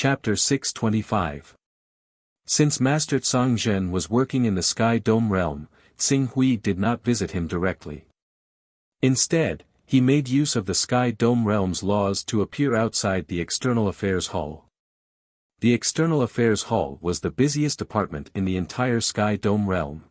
Chapter 625. Since Master Tsangzhen was working in the Sky Dome realm, Xing Hui did not visit him directly. Instead, he made use of the Sky Dome realm's laws to appear outside the External Affairs Hall. The External Affairs Hall was the busiest department in the entire Sky Dome realm.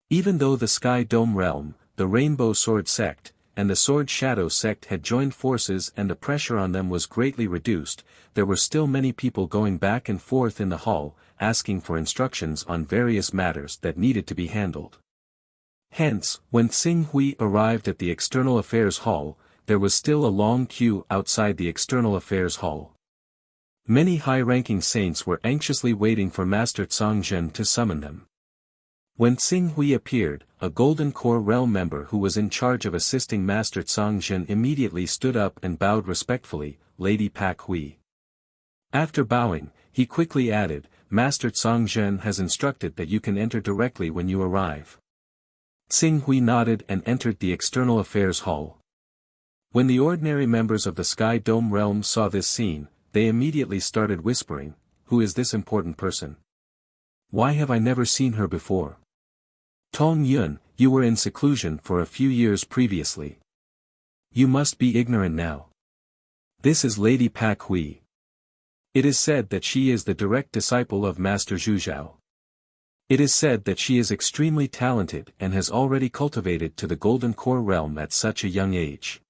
Even though the Sky Dome realm, the Rainbow Sword Sect, and the Sword Shadow Sect had joined forces and the pressure on them was greatly reduced, there were still many people going back and forth in the hall, asking for instructions on various matters that needed to be handled. Hence, when Xing Hui arrived at the External Affairs Hall, there was still a long queue outside the External Affairs Hall. Many high-ranking saints were anxiously waiting for Master Tsangzhen to summon them. When Xing Hui appeared, a Golden Core Realm member who was in charge of assisting Master Tsangzhen immediately stood up and bowed respectfully, Lady Pak Hui. After bowing, he quickly added, Master Tsangzhen has instructed that you can enter directly when you arrive. Xing Hui nodded and entered the External Affairs Hall. When the ordinary members of the Sky Dome realm saw this scene, they immediately started whispering, who is this important person? Why have I never seen her before? Hunyuan, you were in seclusion for a few years previously. You must be ignorant now. This is Lady Pak Hui. It is said that she is the direct disciple of Master Zhuzhao. It is said that she is extremely talented and has already cultivated to the Golden Core realm at such a young age.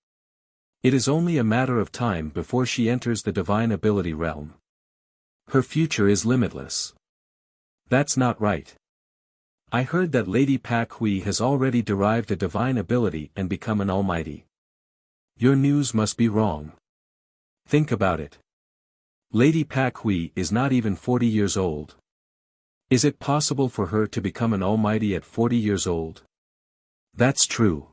It is only a matter of time before she enters the Divine Ability realm. Her future is limitless. That's not right. I heard that Lady Pak Hui has already derived a divine ability and become an almighty. Your news must be wrong. Think about it. Lady Pak Hui is not even 40 years old. Is it possible for her to become an almighty at 40 years old? That's true.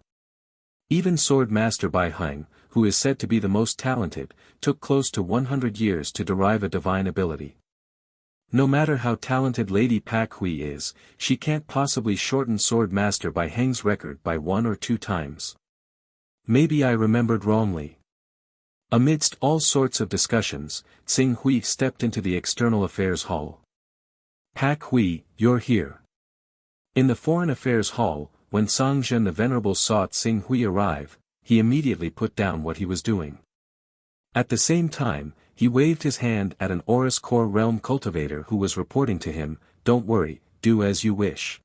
Even Sword Master Bai Heng, who is said to be the most talented, took close to 100 years to derive a divine ability. No matter how talented Lady Pak Hui is, she can't possibly shorten Sword Master Bai Heng's record by 1 or 2 times. Maybe I remembered wrongly. Amidst all sorts of discussions, Xing Hui stepped into the External Affairs Hall. Pak Hui, you're here. In the Foreign Affairs Hall, when Tsangzhen the Venerable saw Xing Hui arrive, he immediately put down what he was doing. At the same time, he waved his hand at an Aurus Core Realm cultivator who was reporting to him, don't worry, do as you wish.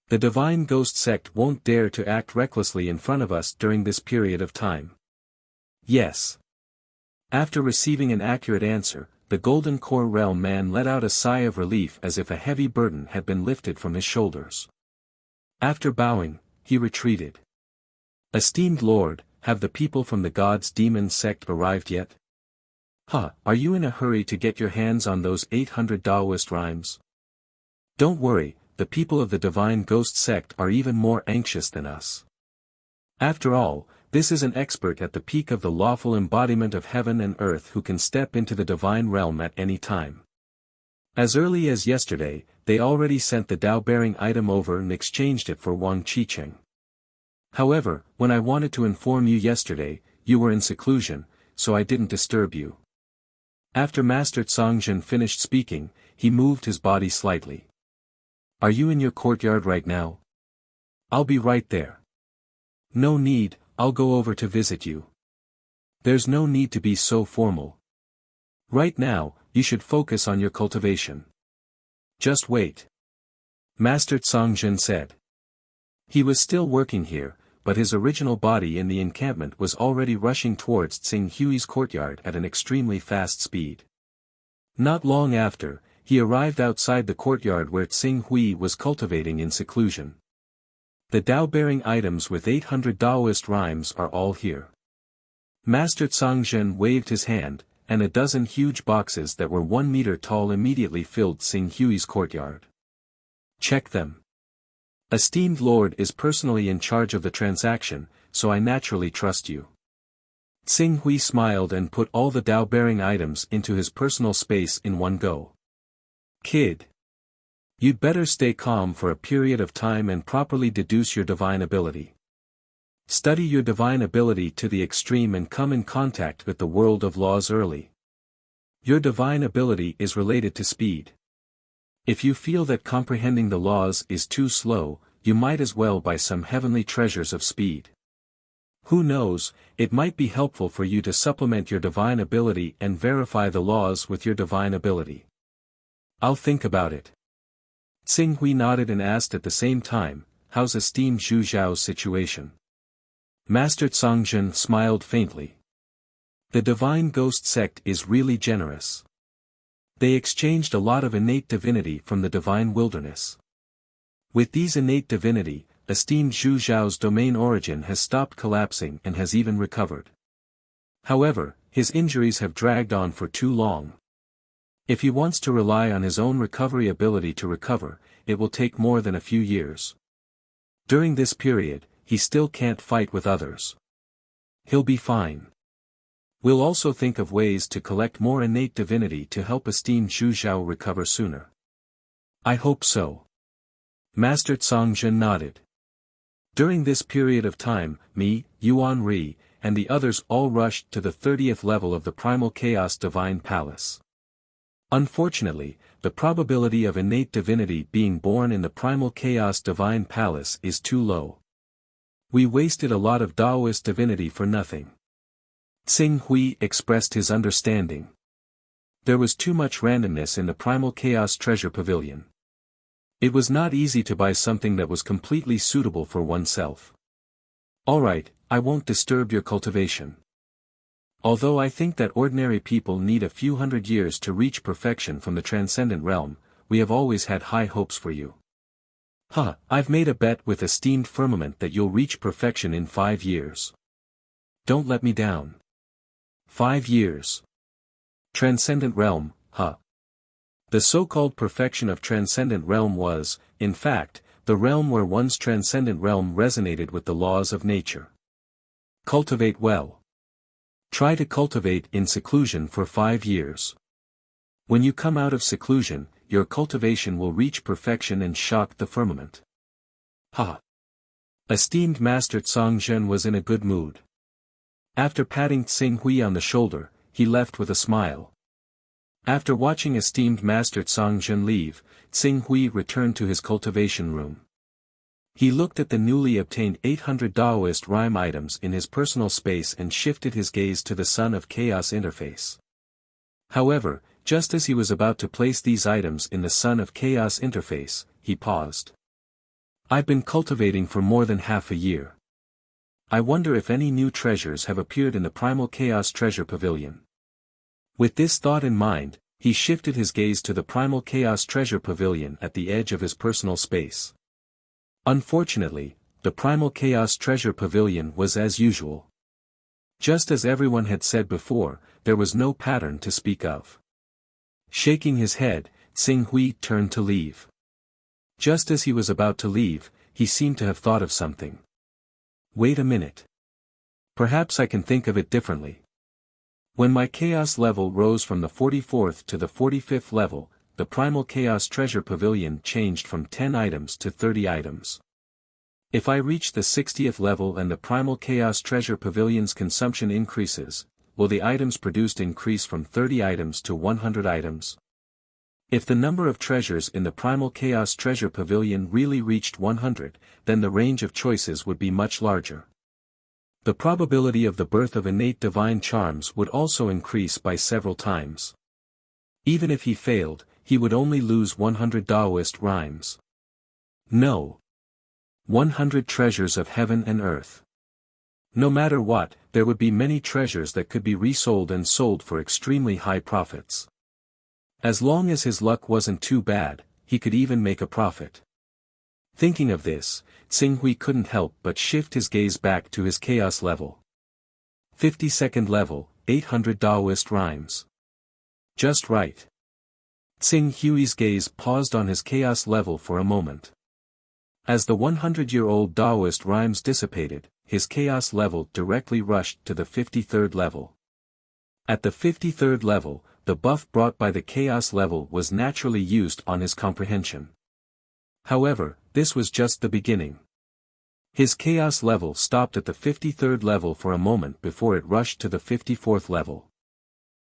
The Divine Ghost Sect won't dare to act recklessly in front of us during this period of time. Yes. After receiving an accurate answer, the Golden Core Realm man let out a sigh of relief as if a heavy burden had been lifted from his shoulders. After bowing, he retreated. Esteemed Lord, have the people from the God's Demon Sect arrived yet? Are you in a hurry to get your hands on those 800 Taoist rhymes? Don't worry, the people of the Divine Ghost Sect are even more anxious than us. After all, this is an expert at the peak of the lawful embodiment of heaven and earth who can step into the divine realm at any time. As early as yesterday, they already sent the Dao-bearing item over and exchanged it for Wang Qicheng. However, when I wanted to inform you yesterday, you were in seclusion, so I didn't disturb you. After Master Tsangzhen finished speaking, he moved his body slightly. Are you in your courtyard right now? I'll be right there. No need, I'll go over to visit you. There's no need to be so formal. Right now, you should focus on your cultivation. Just wait. Master Tsangzhen said. He was still working here, but his original body in the encampment was already rushing towards Xing Hui's courtyard at an extremely fast speed. Not long after, he arrived outside the courtyard where Xing Hui was cultivating in seclusion. The Dao-bearing items with 800 Taoist rhymes are all here. Master Tsangzhen waved his hand, and a dozen huge boxes that were 1 meter tall immediately filled Xing Hui's courtyard. Check them. Esteemed Lord is personally in charge of the transaction, so I naturally trust you. Xing Hui smiled and put all the Dao-bearing items into his personal space in one go. Kid. You'd better stay calm for a period of time and properly deduce your divine ability. Study your divine ability to the extreme and come in contact with the world of laws early. Your divine ability is related to speed. If you feel that comprehending the laws is too slow, you might as well buy some heavenly treasures of speed. Who knows, it might be helpful for you to supplement your divine ability and verify the laws with your divine ability. I'll think about it. Xing Hui nodded and asked at the same time, how's esteemed Zhu Zhao's situation? Master Cangzhen smiled faintly. The divine ghost sect is really generous. They exchanged a lot of innate divinity from the divine wilderness. With these innate divinity, esteemed Zhu Zhao's domain origin has stopped collapsing and has even recovered. However, his injuries have dragged on for too long. If he wants to rely on his own recovery ability to recover, it will take more than a few years. During this period, he still can't fight with others. He'll be fine. We'll also think of ways to collect more innate divinity to help esteemed Zhu Zhao recover sooner. I hope so. Master Cangzhen nodded. During this period of time, me, Yuan Ri, and the others all rushed to the 30th level of the Primal Chaos Divine Palace. Unfortunately, the probability of innate divinity being born in the Primal Chaos Divine Palace is too low. We wasted a lot of Daoist divinity for nothing. Xing Hui expressed his understanding. There was too much randomness in the Primal Chaos Treasure Pavilion. It was not easy to buy something that was completely suitable for oneself. Alright, I won't disturb your cultivation. Although I think that ordinary people need a few hundred years to reach perfection from the transcendent realm, we have always had high hopes for you. I've made a bet with esteemed firmament that you'll reach perfection in 5 years. Don't let me down. 5 years. Transcendent realm, The so-called perfection of transcendent realm was, in fact, the realm where one's transcendent realm resonated with the laws of nature. Cultivate well. Try to cultivate in seclusion for 5 years. When you come out of seclusion, your cultivation will reach perfection and shock the firmament. Esteemed Master Cangzhen was in a good mood. After patting Xing Hui on the shoulder, he left with a smile. After watching esteemed Master Cangzhen leave, Xing Hui returned to his cultivation room. He looked at the newly obtained 800 Daoist rhyme items in his personal space and shifted his gaze to the Sun of Chaos interface. However, just as he was about to place these items in the Sun of Chaos interface, he paused. I've been cultivating for more than half a year. I wonder if any new treasures have appeared in the Primal Chaos Treasure Pavilion. With this thought in mind, he shifted his gaze to the Primal Chaos Treasure Pavilion at the edge of his personal space. Unfortunately, the Primal Chaos Treasure Pavilion was as usual. Just as everyone had said before, there was no pattern to speak of. Shaking his head, Xing Hui turned to leave. Just as he was about to leave, he seemed to have thought of something. Wait a minute. Perhaps I can think of it differently. When my chaos level rose from the 44th to the 45th level, the Primal Chaos Treasure Pavilion changed from 10 items to 30 items. If I reach the 60th level and the Primal Chaos Treasure Pavilion's consumption increases, will the items produced increase from 30 items to 100 items? If the number of treasures in the Primal Chaos Treasure Pavilion really reached 100, then the range of choices would be much larger. The probability of the birth of innate divine charms would also increase by several times. Even if he failed, he would only lose 100 Daoist rhymes. No. 100 treasures of heaven and earth. No matter what, there would be many treasures that could be resold and sold for extremely high profits. As long as his luck wasn't too bad, he could even make a profit. Thinking of this, Xing Hui couldn't help but shift his gaze back to his chaos level. 52nd level, 800 Daoist rhymes. Just right. Xing Hui's gaze paused on his chaos level for a moment. As the 100-year-old Daoist rhymes dissipated, his chaos level directly rushed to the 53rd level. At the 53rd level, the buff brought by the chaos level was naturally used on his comprehension. However, this was just the beginning. His chaos level stopped at the 53rd level for a moment before it rushed to the 54th level.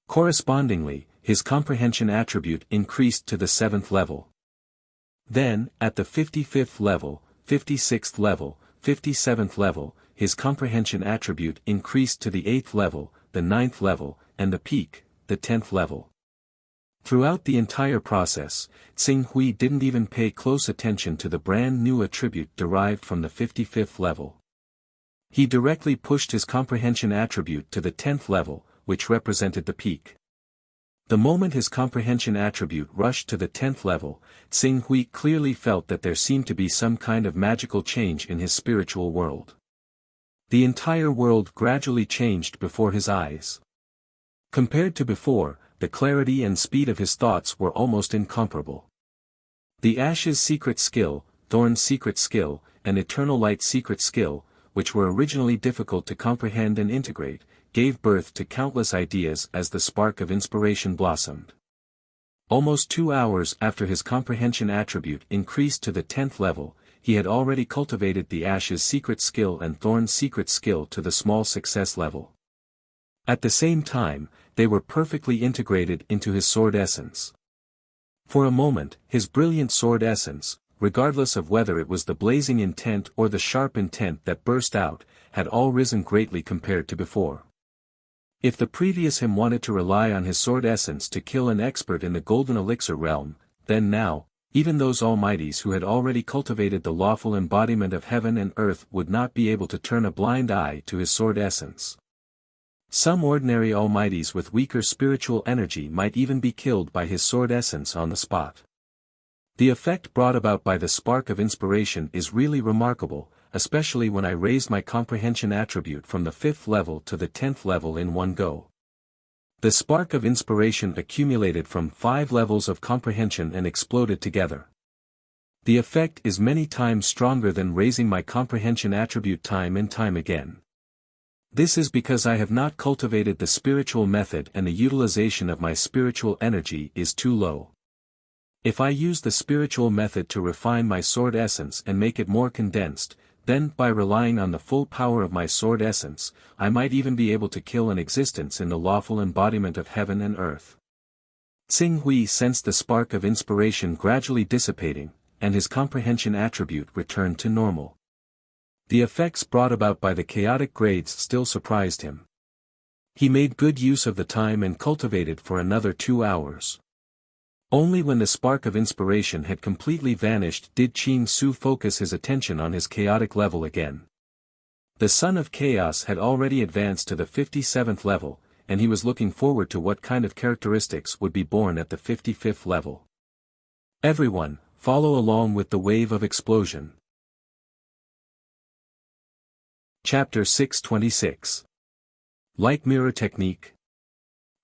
Correspondingly, his comprehension attribute increased to the 7th level. Then, at the 55th level, 56th level, 57th level, his comprehension attribute increased to the 8th level, the 9th level, and the peak, the 10th level. Throughout the entire process, Tsing Hui didn't even pay close attention to the brand new attribute derived from the 55th level. He directly pushed his comprehension attribute to the 10th level, which represented the peak. The moment his comprehension attribute rushed to the 10th level, Tsing Hui clearly felt that there seemed to be some kind of magical change in his spiritual world. The entire world gradually changed before his eyes. Compared to before, the clarity and speed of his thoughts were almost incomparable. The Ash's secret skill, Thorn's secret skill, and Eternal Light's secret skill, which were originally difficult to comprehend and integrate, gave birth to countless ideas as the spark of inspiration blossomed. Almost 2 hours after his comprehension attribute increased to the 10th level, he had already cultivated the Ash's secret skill and Thorn's secret skill to the small success level. At the same time, they were perfectly integrated into his sword essence. For a moment, his brilliant sword essence, regardless of whether it was the blazing intent or the sharp intent that burst out, had all risen greatly compared to before. If the previous him wanted to rely on his sword essence to kill an expert in the golden elixir realm, then now, even those almighties who had already cultivated the lawful embodiment of heaven and earth would not be able to turn a blind eye to his sword essence. Some ordinary almighties with weaker spiritual energy might even be killed by his sword essence on the spot. The effect brought about by the spark of inspiration is really remarkable, especially when I raised my comprehension attribute from the 5th level to the 10th level in one go. The spark of inspiration accumulated from 5 levels of comprehension and exploded together. The effect is many times stronger than raising my comprehension attribute time and time again. This is because I have not cultivated the spiritual method and the utilization of my spiritual energy is too low. If I use the spiritual method to refine my sword essence and make it more condensed, then by relying on the full power of my sword essence, I might even be able to kill an existence in the lawful embodiment of heaven and earth. Tsing Hui sensed the spark of inspiration gradually dissipating, and his comprehension attribute returned to normal. The effects brought about by the chaotic grades still surprised him. He made good use of the time and cultivated for another 2 hours. Only when the spark of inspiration had completely vanished did Qing Su focus his attention on his chaotic level again. The Son of Chaos had already advanced to the 57th level, and he was looking forward to what kind of characteristics would be born at the 55th level. Everyone, follow along with the wave of explosion. Chapter 626. Light Mirror Technique.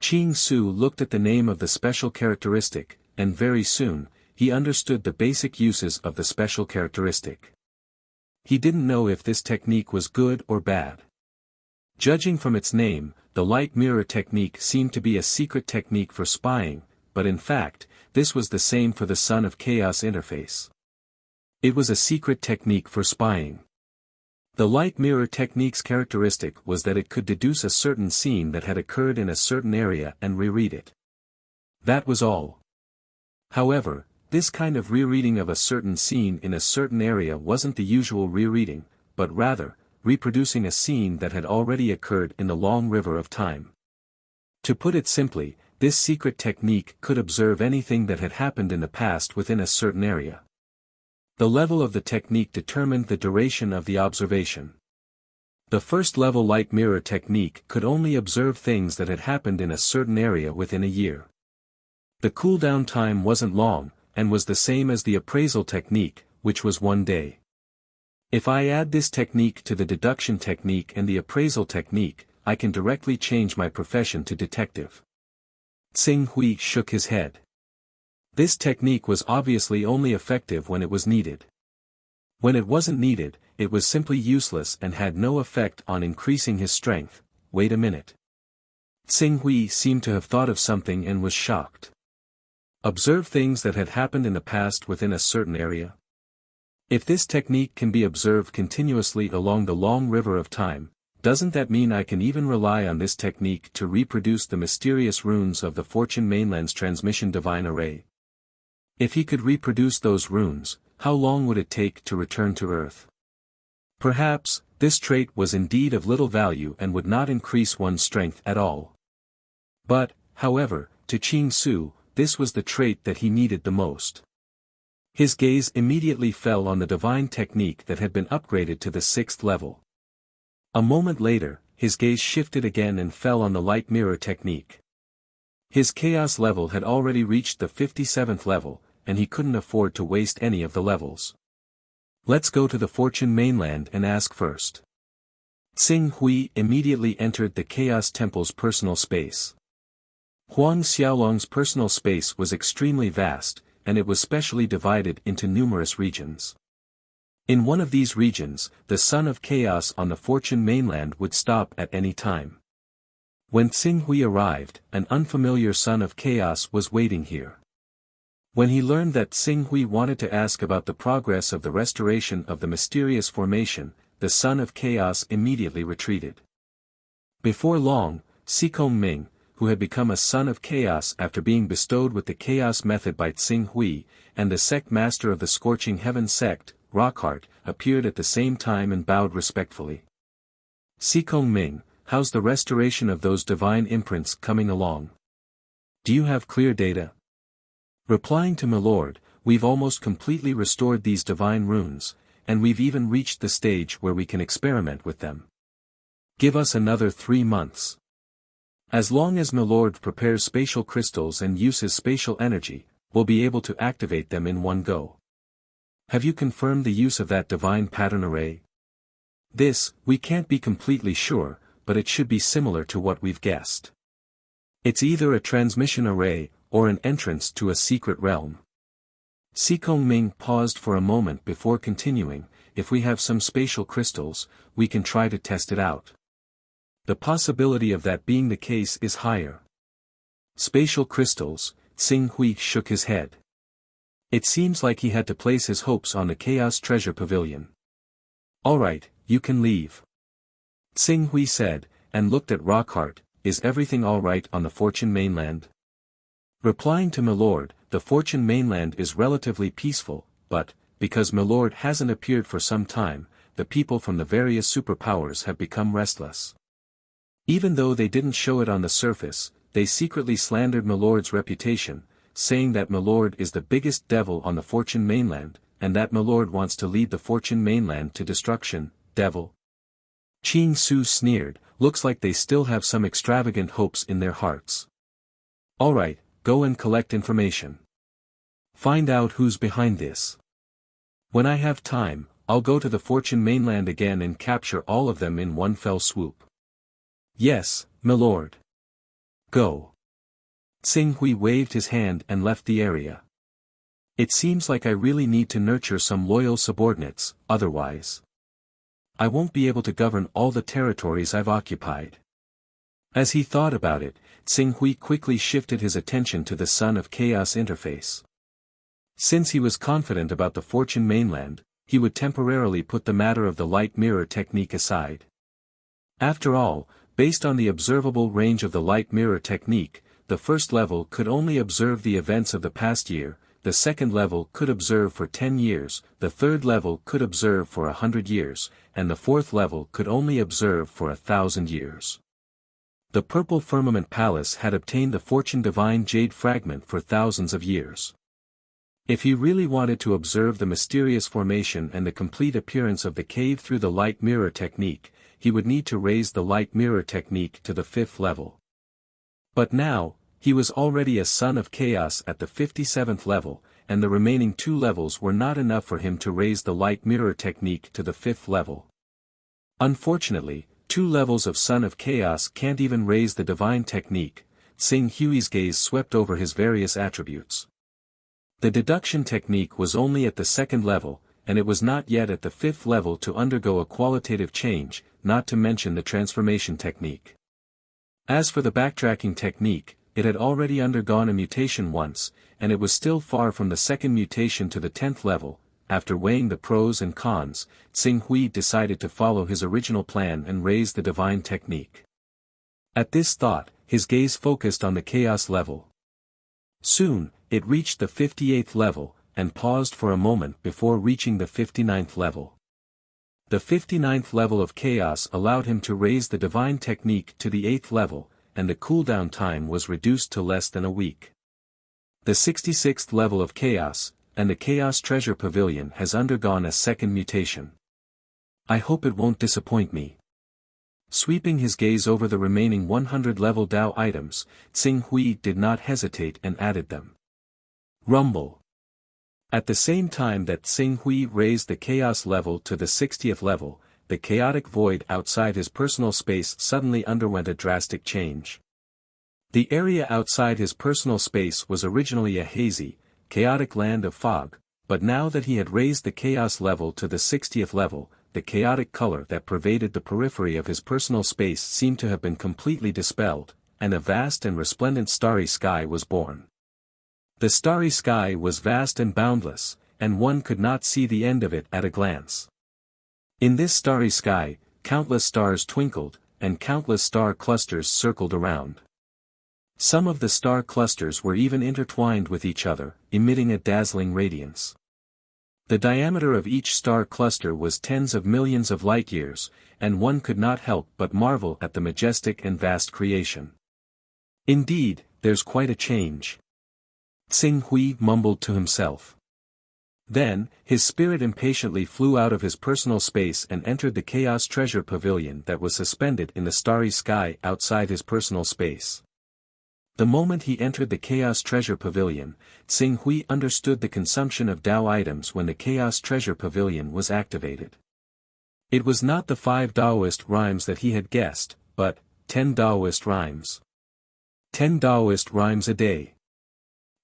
Qing Su looked at the name of the special characteristic, and very soon, he understood the basic uses of the special characteristic. He didn't know if this technique was good or bad. Judging from its name, the light mirror technique seemed to be a secret technique for spying, but in fact, this was the same for the Son of Chaos interface. It was a secret technique for spying. The light mirror technique's characteristic was that it could deduce a certain scene that had occurred in a certain area and reread it. That was all. However, this kind of rereading of a certain scene in a certain area wasn't the usual rereading, but rather, reproducing a scene that had already occurred in the long river of time. To put it simply, this secret technique could observe anything that had happened in the past within a certain area. The level of the technique determined the duration of the observation. The first level light mirror technique could only observe things that had happened in a certain area within a year. The cooldown time wasn't long, and was the same as the appraisal technique, which was 1 day. If I add this technique to the deduction technique and the appraisal technique, I can directly change my profession to detective. Tsing Hui shook his head. This technique was obviously only effective when it was needed. When it wasn't needed, it was simply useless and had no effect on increasing his strength. Wait a minute. Tsing Hui seemed to have thought of something and was shocked. Observe things that had happened in the past within a certain area. If this technique can be observed continuously along the long river of time, Doesn't that mean I can even rely on this technique to reproduce the mysterious runes of the Fortune Mainland's transmission divine array? If he could reproduce those runes, how long would it take to return to Earth? Perhaps, this trait was indeed of little value and would not increase one's strength at all. But, however, to Qing Su, this was the trait that he needed the most. His gaze immediately fell on the divine technique that had been upgraded to the 6th level. A moment later, his gaze shifted again and fell on the light mirror technique. His chaos level had already reached the 57th level, and he couldn't afford to waste any of the levels. Let's go to the Fortune Mainland and ask first. Tsing Hui immediately entered the Chaos Temple's personal space. Huang Xiaolong's personal space was extremely vast, and it was specially divided into numerous regions. In one of these regions, the Son of Chaos on the Fortune Mainland would stop at any time. When Tsing Hui arrived, an unfamiliar Son of Chaos was waiting here. When he learned that Tsing Hui wanted to ask about the progress of the restoration of the mysterious formation, the Son of Chaos immediately retreated. Before long, Xikong Ming, who had become a Son of Chaos after being bestowed with the Chaos method by Tsing Hui, and the sect master of the Scorching Heaven sect, Rockheart, appeared at the same time and bowed respectfully. Xikong Ming, how's the restoration of those divine imprints coming along? Do you have clear data? Replying to my lord, we've almost completely restored these divine runes, and we've even reached the stage where we can experiment with them. Give us another 3 months. As long as my lord prepares spatial crystals and uses spatial energy, we'll be able to activate them in one go. Have you confirmed the use of that divine pattern array? This, we can't be completely sure, but it should be similar to what we've guessed. It's either a transmission array, or an entrance to a secret realm. Xikong Ming paused for a moment before continuing. If we have some spatial crystals, we can try to test it out. The possibility of that being the case is higher. Spatial crystals, Tsing Hui shook his head. It seems like he had to place his hopes on the Chaos Treasure Pavilion. Alright, you can leave. Tsing Hui said, and looked at Rockheart. Is everything alright on the Fortune Mainland? Replying to my lord, the Fortune Mainland is relatively peaceful, but, because my lord hasn't appeared for some time, the people from the various superpowers have become restless. Even though they didn't show it on the surface, they secretly slandered my lord's reputation, saying that my lord is the biggest devil on the Fortune Mainland, and that my lord wants to lead the Fortune Mainland to destruction. Devil? Qing Su sneered. Looks like they still have some extravagant hopes in their hearts. Alright, go and collect information. Find out who's behind this. When I have time, I'll go to the Fortune Mainland again and capture all of them in one fell swoop. Yes, my lord. Go. Tsing Hui waved his hand and left the area. It seems like I really need to nurture some loyal subordinates, otherwise I won't be able to govern all the territories I've occupied. As he thought about it, Tsing Hui quickly shifted his attention to the Son of Chaos interface. Since he was confident about the Fortune Mainland, he would temporarily put the matter of the light mirror technique aside. After all, based on the observable range of the light mirror technique, the first level could only observe the events of the past year, the second level could observe for 10 years, the third level could observe for 100 years, and the fourth level could only observe for 1,000 years. The Purple Firmament Palace had obtained the Fortune Divine Jade Fragment for thousands of years. If he really wanted to observe the mysterious formation and the complete appearance of the cave through the light mirror technique, he would need to raise the light mirror technique to the 5th level. But now, he was already a Son of Chaos at the 57th level, and the remaining 2 levels were not enough for him to raise the light mirror technique to the 5th level. Unfortunately, 2 levels of Son of Chaos can't even raise the divine technique. Tsing Hui's gaze swept over his various attributes. The deduction technique was only at the 2nd level, and it was not yet at the 5th level to undergo a qualitative change, not to mention the transformation technique. As for the backtracking technique, it had already undergone a mutation once, and it was still far from the 2nd mutation to the 10th level. after weighing the pros and cons, Xing Hui decided to follow his original plan and raise the divine technique. At this thought, his gaze focused on the chaos level. Soon, it reached the 58th level, and paused for a moment before reaching the 59th level. The 59th level of chaos allowed him to raise the divine technique to the 8th level, and the cooldown time was reduced to less than a week. The 66th level of chaos, and the Chaos Treasure Pavilion has undergone a second mutation. I hope it won't disappoint me. Sweeping his gaze over the remaining 100 level Dao items, Xing Hui did not hesitate and added them. Rumble. At the same time that Xing Hui raised the chaos level to the 60th level, the chaotic void outside his personal space suddenly underwent a drastic change. The area outside his personal space was originally a hazy, chaotic land of fog, but now that he had raised the chaos level to the 60th level, the chaotic color that pervaded the periphery of his personal space seemed to have been completely dispelled, and a vast and resplendent starry sky was born. The starry sky was vast and boundless, and one could not see the end of it at a glance. In this starry sky, countless stars twinkled, and countless star clusters circled around. Some of the star clusters were even intertwined with each other, emitting a dazzling radiance. The diameter of each star cluster was tens of millions of light-years, and one could not help but marvel at the majestic and vast creation. Indeed, there's quite a change. Xing Hui mumbled to himself. Then, his spirit impatiently flew out of his personal space and entered the Chaos Treasure Pavilion that was suspended in the starry sky outside his personal space. The moment he entered the Chaos Treasure Pavilion, Xing Hui understood the consumption of Dao items when the Chaos Treasure Pavilion was activated. It was not the 5 Daoist rhymes that he had guessed, but 10 Daoist rhymes. 10 Daoist rhymes a day.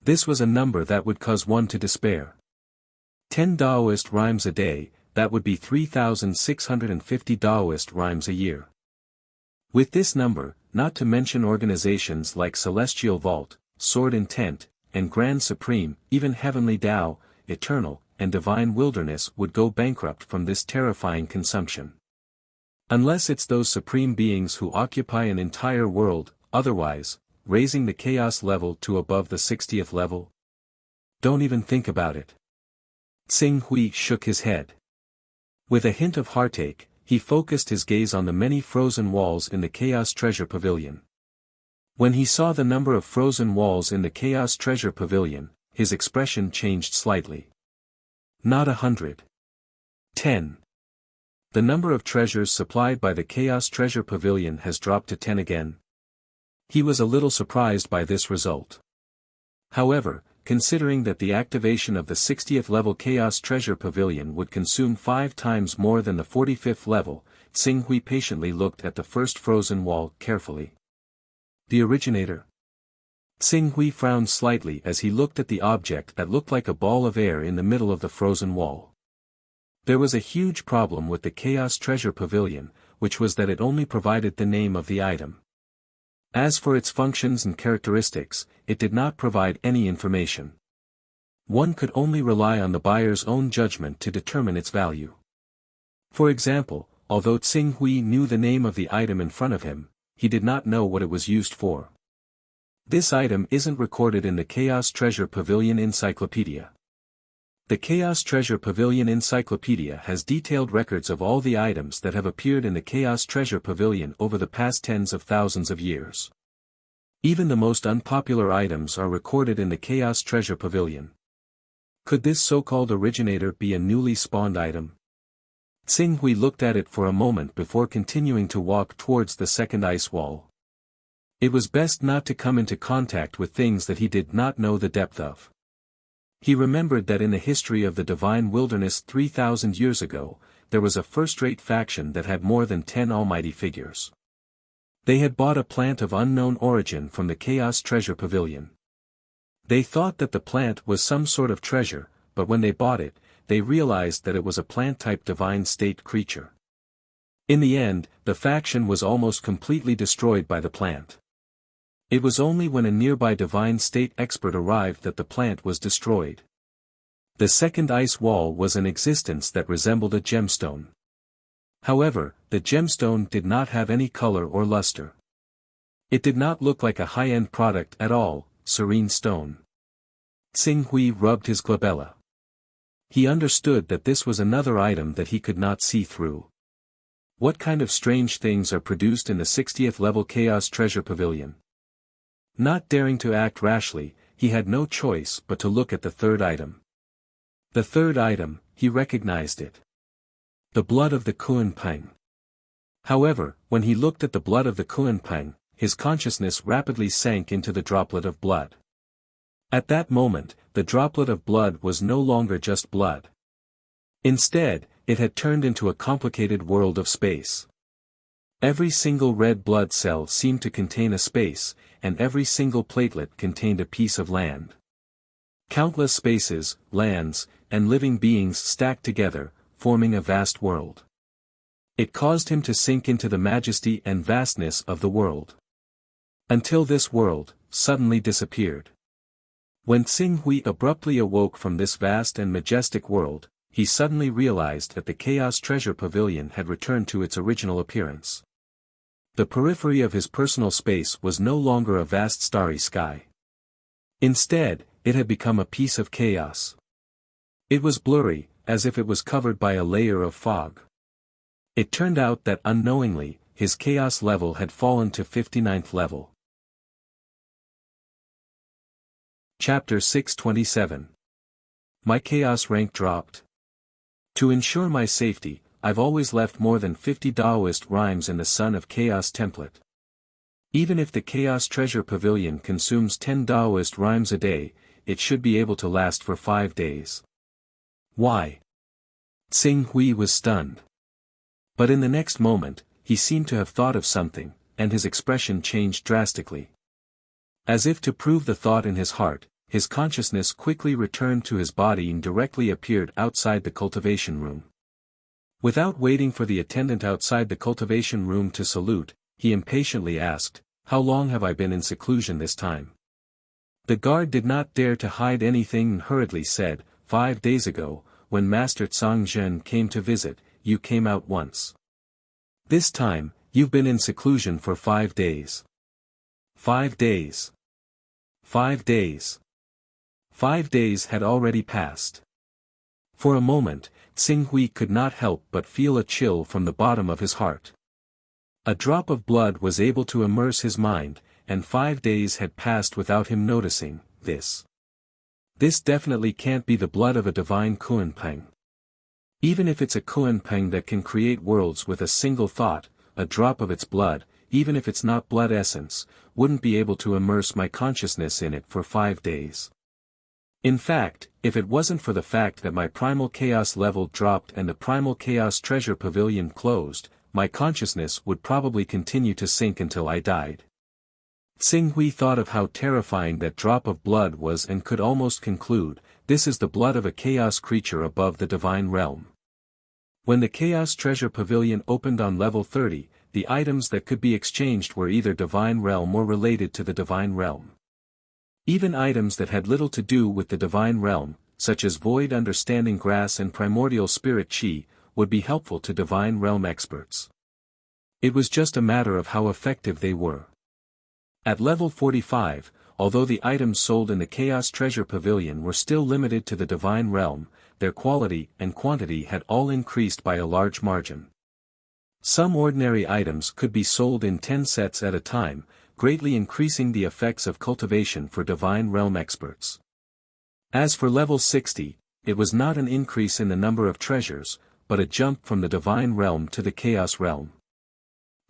This was a number that would cause one to despair. 10 Daoist rhymes a day, that would be 3,650 Daoist rhymes a year. With this number, not to mention organizations like Celestial Vault, Sword Intent, and Grand Supreme, even Heavenly Tao, Eternal, and Divine Wilderness would go bankrupt from this terrifying consumption. Unless it's those supreme beings who occupy an entire world, otherwise, raising the chaos level to above the 60th level? Don't even think about it. Xing Hui shook his head. With a hint of heartache, he focused his gaze on the many frozen walls in the Chaos Treasure Pavilion. When he saw the number of frozen walls in the Chaos Treasure Pavilion, his expression changed slightly. Not 100. 10. The number of treasures supplied by the Chaos Treasure Pavilion has dropped to 10 again. He was a little surprised by this result. However, considering that the activation of the 60th level Chaos Treasure Pavilion would consume 5 times more than the 45th level, Xing Hui patiently looked at the first frozen wall carefully. The originator? Xing Hui frowned slightly as he looked at the object that looked like a ball of air in the middle of the frozen wall. There was a huge problem with the Chaos Treasure Pavilion, which was that it only provided the name of the item. As for its functions and characteristics, it did not provide any information. One could only rely on the buyer's own judgment to determine its value. For example, although Xing Hui knew the name of the item in front of him, he did not know what it was used for. This item isn't recorded in the Chaos Treasure Pavilion Encyclopedia. The Chaos Treasure Pavilion Encyclopedia has detailed records of all the items that have appeared in the Chaos Treasure Pavilion over the past tens of thousands of years. Even the most unpopular items are recorded in the Chaos Treasure Pavilion. Could this so-called originator be a newly spawned item? Xing Hui looked at it for a moment before continuing to walk towards the second ice wall. It was best not to come into contact with things that he did not know the depth of. He remembered that in the history of the Divine Wilderness 3,000 years ago, there was a first-rate faction that had more than 10 almighty figures. They had bought a plant of unknown origin from the Chaos Treasure Pavilion. They thought that the plant was some sort of treasure, but when they bought it, they realized that it was a plant-type divine state creature. In the end, the faction was almost completely destroyed by the plant. It was only when a nearby divine state expert arrived that the plant was destroyed. The second ice wall was an existence that resembled a gemstone. However, the gemstone did not have any color or luster. It did not look like a high-end product at all, serene stone. Xing Hui rubbed his glabella. He understood that this was another item that he could not see through. What kind of strange things are produced in the 60th level Chaos Treasure Pavilion? Not daring to act rashly, he had no choice but to look at the third item. The third item, he recognized it. The blood of the Kuanping. However, when he looked at the blood of the Kuanping, his consciousness rapidly sank into the droplet of blood. At that moment, the droplet of blood was no longer just blood. Instead, it had turned into a complicated world of space. Every single red blood cell seemed to contain a space, and every single platelet contained a piece of land. Countless spaces, lands, and living beings stacked together, forming a vast world. It caused him to sink into the majesty and vastness of the world. Until this world, suddenly disappeared. When Xing Hui abruptly awoke from this vast and majestic world, he suddenly realized that the Chaos Treasure Pavilion had returned to its original appearance. The periphery of his personal space was no longer a vast starry sky. Instead, it had become a piece of chaos. It was blurry, as if it was covered by a layer of fog. It turned out that unknowingly, his chaos level had fallen to 59th level. Chapter 627. My chaos rank dropped. To ensure my safety, I've always left more than 50 Taoist rhymes in the Sun of Chaos template. Even if the Chaos Treasure Pavilion consumes 10 Taoist rhymes a day, it should be able to last for 5 days. Why? Xing Hui was stunned. But in the next moment, he seemed to have thought of something, and his expression changed drastically. As if to prove the thought in his heart, his consciousness quickly returned to his body and directly appeared outside the cultivation room. Without waiting for the attendant outside the cultivation room to salute, he impatiently asked, "How long have I been in seclusion this time?" The guard did not dare to hide anything and hurriedly said, 5 days ago, when Master Zhang came to visit, you came out once. This time, you've been in seclusion for 5 days. 5 days. 5 days. 5 days had already passed. For a moment, Xing Hui could not help but feel a chill from the bottom of his heart. A drop of blood was able to immerse his mind, and 5 days had passed without him noticing this. This definitely can't be the blood of a divine Kuanping. Even if it's a Kuanping that can create worlds with a single thought, a drop of its blood, even if it's not blood essence, wouldn't be able to immerse my consciousness in it for 5 days. In fact, if it wasn't for the fact that my primal chaos level dropped and the primal chaos treasure pavilion closed, my consciousness would probably continue to sink until I died. Xing Hui thought of how terrifying that drop of blood was and could almost conclude, this is the blood of a chaos creature above the divine realm. When the Chaos Treasure Pavilion opened on level 30, the items that could be exchanged were either divine realm or related to the divine realm. Even items that had little to do with the divine realm, such as void understanding grass and primordial spirit chi, would be helpful to divine realm experts. It was just a matter of how effective they were. At level 45, although the items sold in the Chaos Treasure Pavilion were still limited to the divine realm, their quality and quantity had all increased by a large margin. Some ordinary items could be sold in 10 sets at a time, greatly increasing the effects of cultivation for divine realm experts. As for level 60, it was not an increase in the number of treasures, but a jump from the divine realm to the chaos realm.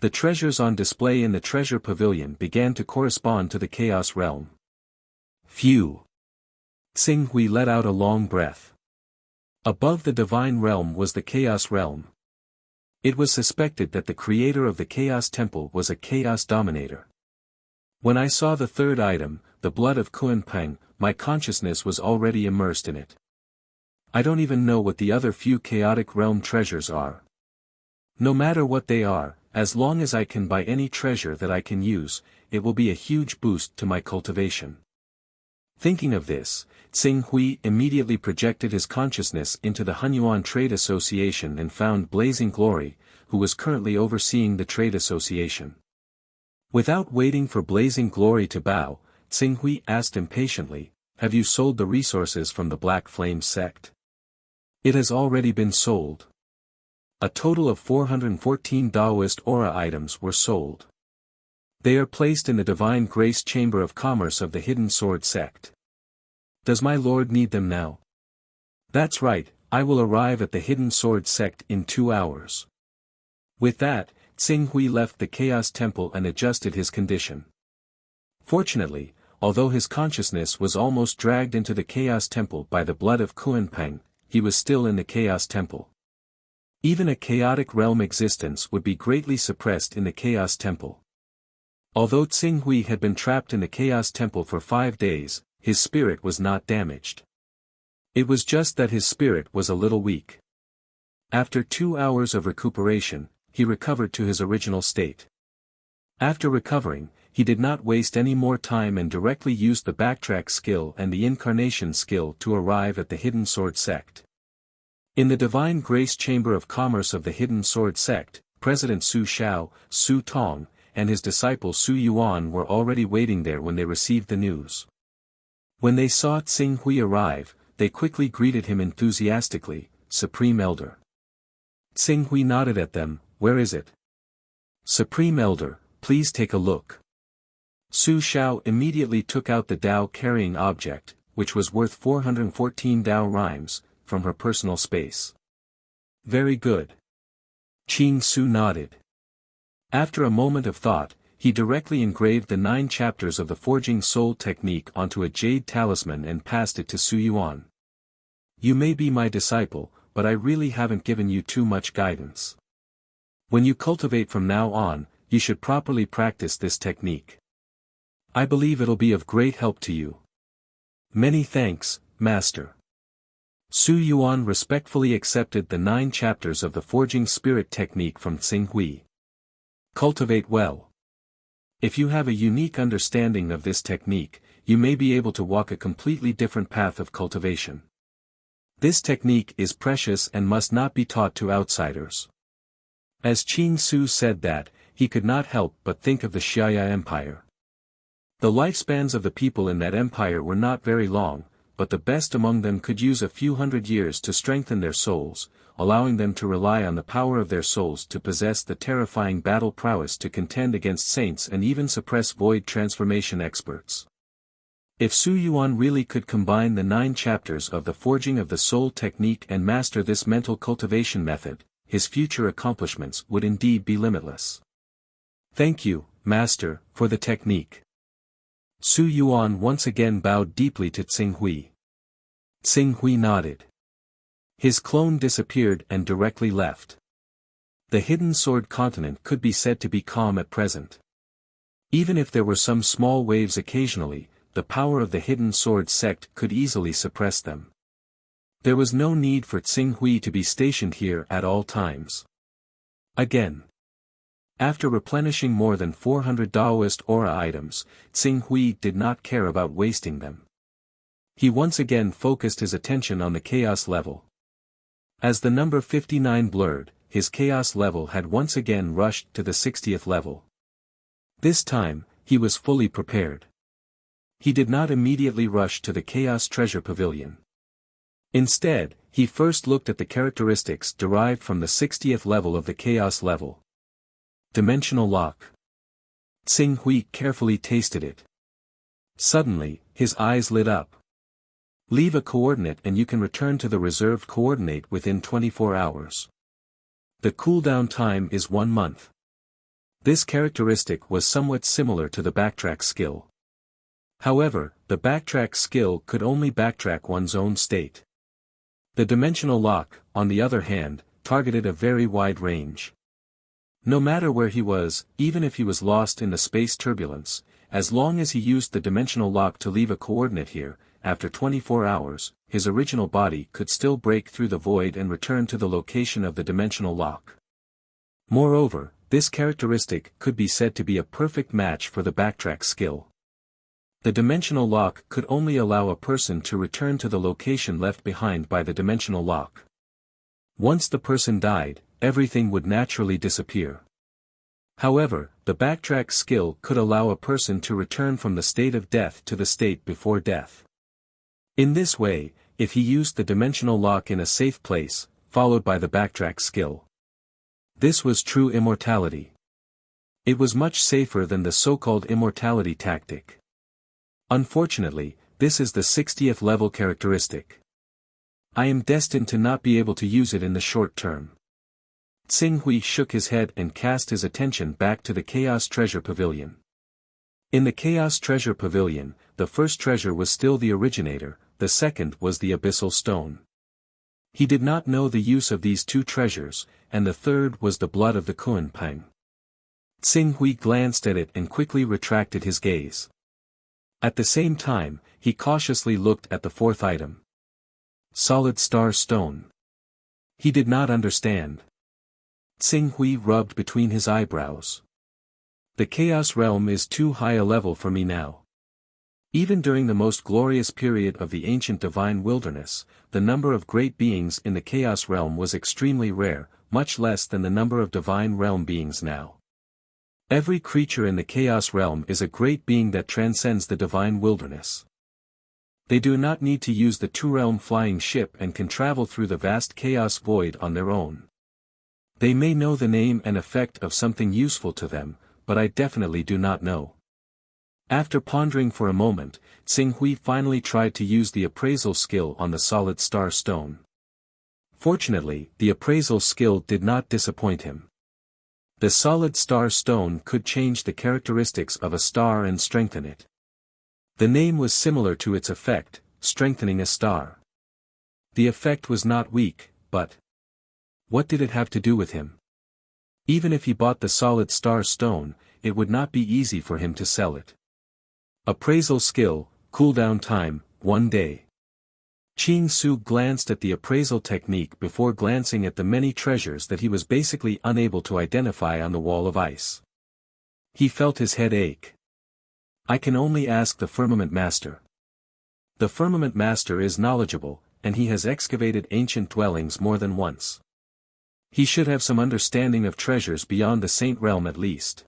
The treasures on display in the treasure pavilion began to correspond to the chaos realm. Phew! Xing Hui let out a long breath. Above the divine realm was the chaos realm. It was suspected that the creator of the chaos temple was a chaos dominator. When I saw the third item, the blood of Kuanping, my consciousness was already immersed in it. I don't even know what the other few chaotic realm treasures are. No matter what they are, as long as I can buy any treasure that I can use, it will be a huge boost to my cultivation. Thinking of this, Tsing Hui immediately projected his consciousness into the Hunyuan Trade Association and found Blazing Glory, who was currently overseeing the trade association. Without waiting for Blazing Glory to bow, Tsing Hui asked impatiently, "Have you sold the resources from the Black Flame sect?" "It has already been sold." A total of 414 Taoist aura items were sold. They are placed in the Divine Grace Chamber of Commerce of the Hidden Sword sect. "Does my lord need them now?" "That's right, I will arrive at the Hidden Sword sect in 2 hours." With that, Tsing Hui left the Chaos Temple and adjusted his condition. Fortunately, although his consciousness was almost dragged into the Chaos Temple by the blood of Kuanpeng, he was still in the Chaos Temple. Even a chaotic realm existence would be greatly suppressed in the Chaos Temple. Although Tsing Hui had been trapped in the Chaos Temple for 5 days, his spirit was not damaged. It was just that his spirit was a little weak. After 2 hours of recuperation, he recovered to his original state. After recovering, he did not waste any more time and directly used the backtrack skill and the incarnation skill to arrive at the Hidden Sword sect. In the Divine Grace Chamber of Commerce of the Hidden Sword sect, President Su Xiao, Su Tong, and his disciple Su Yuan were already waiting there when they received the news. When they saw Tsing Hui arrive, they quickly greeted him enthusiastically, "Supreme Elder." Tsing Hui nodded at them, "Where is it?" "Supreme Elder, please take a look." Su Xiao immediately took out the Dao-carrying object, which was worth 414 Dao rimes, from her personal space. "Very good." Qing Su nodded. After a moment of thought, he directly engraved the 9 chapters of the Forging Soul technique onto a jade talisman and passed it to Su Yuan. "You may be my disciple, but I really haven't given you too much guidance. When you cultivate from now on, you should properly practice this technique. I believe it'll be of great help to you." "Many thanks, Master." Su Yuan respectfully accepted the 9 chapters of the Forging Spirit technique from Tsing Hui. "Cultivate well. If you have a unique understanding of this technique, you may be able to walk a completely different path of cultivation. This technique is precious and must not be taught to outsiders." As Qing Su said that, he could not help but think of the Xiaya Empire. The lifespans of the people in that empire were not very long, but the best among them could use a few hundred years to strengthen their souls, allowing them to rely on the power of their souls to possess the terrifying battle prowess to contend against saints and even suppress void transformation experts. If Su Yuan really could combine the 9 chapters of the Forging of the Soul technique and master this mental cultivation method, his future accomplishments would indeed be limitless. "Thank you, Master, for the technique." Su Yuan once again bowed deeply to Tsing Hui. Tsing Hui nodded. His clone disappeared and directly left. The Hidden Sword continent could be said to be calm at present. Even if there were some small waves occasionally, the power of the Hidden Sword sect could easily suppress them. There was no need for Tsing Hui to be stationed here at all times. Again. After replenishing more than 400 Taoist aura items, Tsing Hui did not care about wasting them. He once again focused his attention on the chaos level. As the number 59 blurred, his chaos level had once again rushed to the 60th level. This time, he was fully prepared. He did not immediately rush to the Chaos Treasure Pavilion. Instead, he first looked at the characteristics derived from the 60th level of the Chaos level. Dimensional Lock. Tsing Hui carefully tasted it. Suddenly, his eyes lit up. Leave a coordinate and you can return to the reserved coordinate within 24 hours. The cooldown time is 1 month. This characteristic was somewhat similar to the backtrack skill. However, the backtrack skill could only backtrack one's own state. The dimensional lock, on the other hand, targeted a very wide range. No matter where he was, even if he was lost in the space turbulence, as long as he used the dimensional lock to leave a coordinate here, after 24 hours, his original body could still break through the void and return to the location of the dimensional lock. Moreover, this characteristic could be said to be a perfect match for the backtrack skill. The dimensional lock could only allow a person to return to the location left behind by the dimensional lock. Once the person died, everything would naturally disappear. However, the backtrack skill could allow a person to return from the state of death to the state before death. In this way, if he used the dimensional lock in a safe place, followed by the backtrack skill, this was true immortality. It was much safer than the so-called immortality tactic. Unfortunately, this is the 60th level characteristic. I am destined to not be able to use it in the short term. Xing Hui shook his head and cast his attention back to the Chaos Treasure Pavilion. In the Chaos Treasure Pavilion, the first treasure was still the originator, the second was the Abyssal Stone. He did not know the use of these two treasures, and the third was the blood of the Kuan-Pang. Xing Hui glanced at it and quickly retracted his gaze. At the same time, he cautiously looked at the fourth item. Solid Star Stone. He did not understand. Xing Hui rubbed between his eyebrows. The Chaos Realm is too high a level for me now. Even during the most glorious period of the ancient divine wilderness, the number of great beings in the Chaos Realm was extremely rare, much less than the number of divine realm beings now. Every creature in the Chaos Realm is a great being that transcends the divine wilderness. They do not need to use the two-realm flying ship and can travel through the vast chaos void on their own. They may know the name and effect of something useful to them, but I definitely do not know. After pondering for a moment, Xing Hui finally tried to use the appraisal skill on the solid star stone. Fortunately, the appraisal skill did not disappoint him. The solid star stone could change the characteristics of a star and strengthen it. The name was similar to its effect, strengthening a star. The effect was not weak, but what did it have to do with him? Even if he bought the solid star stone, it would not be easy for him to sell it. Appraisal skill, cooldown time, 1 day. Qing Su glanced at the appraisal technique before glancing at the many treasures that he was basically unable to identify on the wall of ice. He felt his head ache. I can only ask the Firmament Master. The Firmament Master is knowledgeable, and he has excavated ancient dwellings more than once. He should have some understanding of treasures beyond the Saint Realm at least.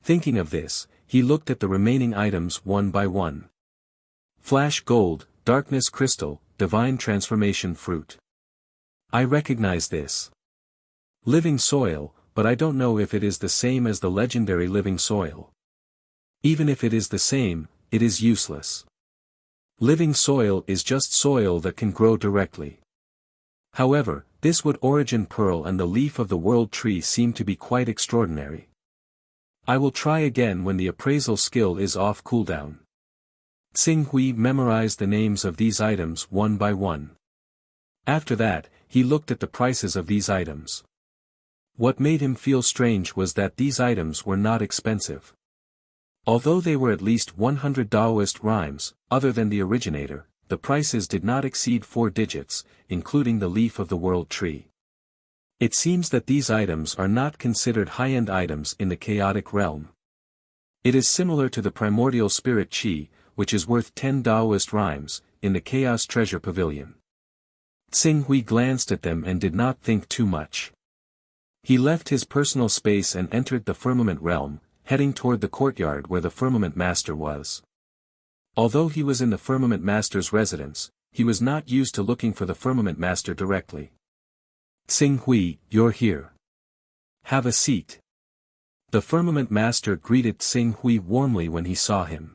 Thinking of this, he looked at the remaining items one by one. Flash Gold, Darkness Crystal, Divine Transformation Fruit. I recognize this. Living Soil, but I don't know if it is the same as the legendary Living Soil. Even if it is the same, it is useless. Living Soil is just soil that can grow directly. However, this Wood Origin Pearl and the Leaf of the World Tree seem to be quite extraordinary. I will try again when the appraisal skill is off cooldown. Xing Hui memorized the names of these items one by one. After that, he looked at the prices of these items. What made him feel strange was that these items were not expensive. Although they were at least 100 Taoist rhymes, other than the originator, the prices did not exceed 4 digits, including the Leaf of the World Tree. It seems that these items are not considered high-end items in the chaotic realm. It is similar to the primordial spirit Qi, which is worth 10 Taoist rhymes, in the Chaos Treasure Pavilion. Xing Hui glanced at them and did not think too much. He left his personal space and entered the Firmament Realm, heading toward the courtyard where the Firmament Master was. Although he was in the Firmament Master's residence, he was not used to looking for the Firmament Master directly. Xing Hui, you're here. Have a seat. The Firmament Master greeted Xing Hui warmly when he saw him.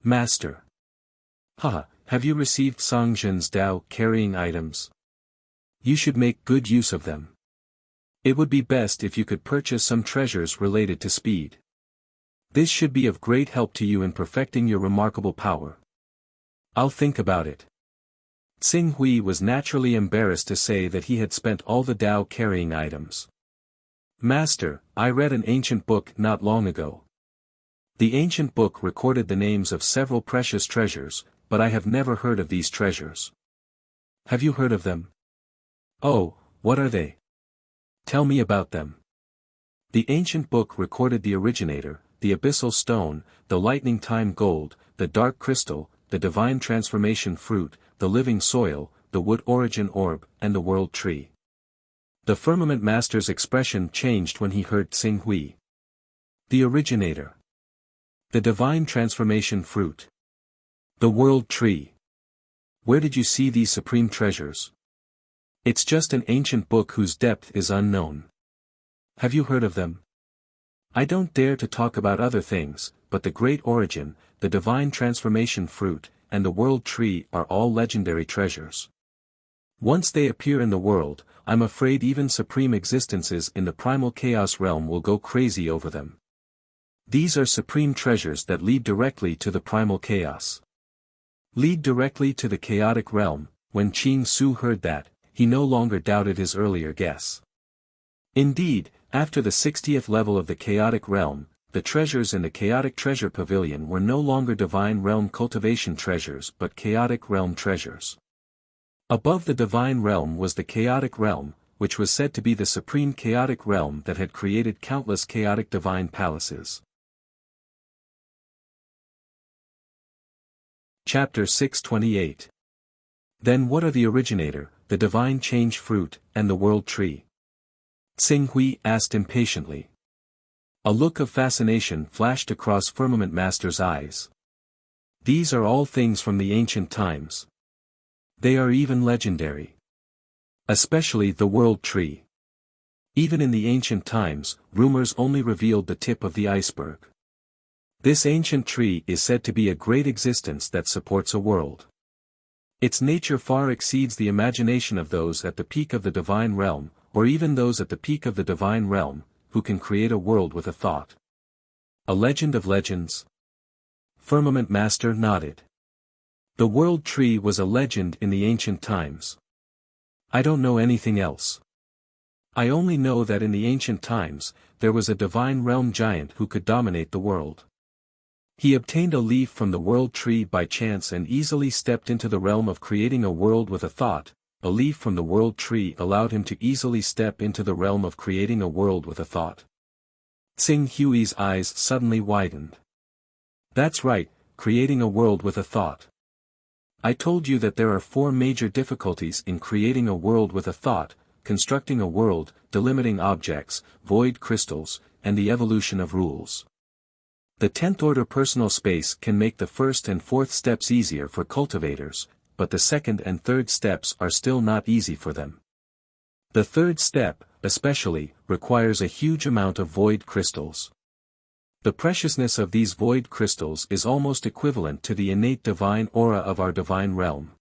Master. Haha, have you received Song Zhen's Dao carrying items? You should make good use of them. It would be best if you could purchase some treasures related to speed. This should be of great help to you in perfecting your remarkable power. I'll think about it. Xing Hui was naturally embarrassed to say that he had spent all the Dao carrying items. Master, I read an ancient book not long ago. The ancient book recorded the names of several precious treasures, but I have never heard of these treasures. Have you heard of them? Oh, what are they? Tell me about them. The ancient book recorded the originator, the abyssal stone, the lightning time gold, the dark crystal, the divine transformation fruit, the living soil, the wood origin orb, and the world tree. The firmament master's expression changed when he heard Xing Hui. The originator. The divine transformation fruit. The world tree. Where did you see these supreme treasures? It's just an ancient book whose depth is unknown. Have you heard of them? I don't dare to talk about other things, but the great origin, the divine transformation fruit, and the world tree are all legendary treasures. Once they appear in the world, I'm afraid even supreme existences in the primal chaos realm will go crazy over them. These are supreme treasures that lead directly to the primal chaos. Lead directly to the chaotic realm. When Qing Su heard that, he no longer doubted his earlier guess. Indeed, after the 60th level of the chaotic realm, the treasures in the chaotic treasure pavilion were no longer divine realm cultivation treasures but chaotic realm treasures. Above the divine realm was the chaotic realm, which was said to be the supreme chaotic realm that had created countless chaotic divine palaces. Chapter 628. Then what are the originator, the divine change fruit, and the world tree? Xing Hui asked impatiently. A look of fascination flashed across Firmament Master's eyes. These are all things from the ancient times. They are even legendary. Especially the world tree. Even in the ancient times, rumors only revealed the tip of the iceberg. This ancient tree is said to be a great existence that supports a world. Its nature far exceeds the imagination of those at the peak of the divine realm, or even those at the peak of the divine realm, who can create a world with a thought. A legend of legends? Firmament Master nodded. The world tree was a legend in the ancient times. I don't know anything else. I only know that in the ancient times, there was a divine realm giant who could dominate the world. He obtained a leaf from the world tree by chance and easily stepped into the realm of creating a world with a thought. A leaf from the world tree allowed him to easily step into the realm of creating a world with a thought. Xing Hui's eyes suddenly widened. That's right, creating a world with a thought. I told you that there are 4 major difficulties in creating a world with a thought: constructing a world, delimiting objects, void crystals, and the evolution of rules. The 10th order personal space can make the 1st and 4th steps easier for cultivators, but the 2nd and 3rd steps are still not easy for them. The 3rd step, especially, requires a huge amount of void crystals. The preciousness of these void crystals is almost equivalent to the innate divine aura of our divine realm.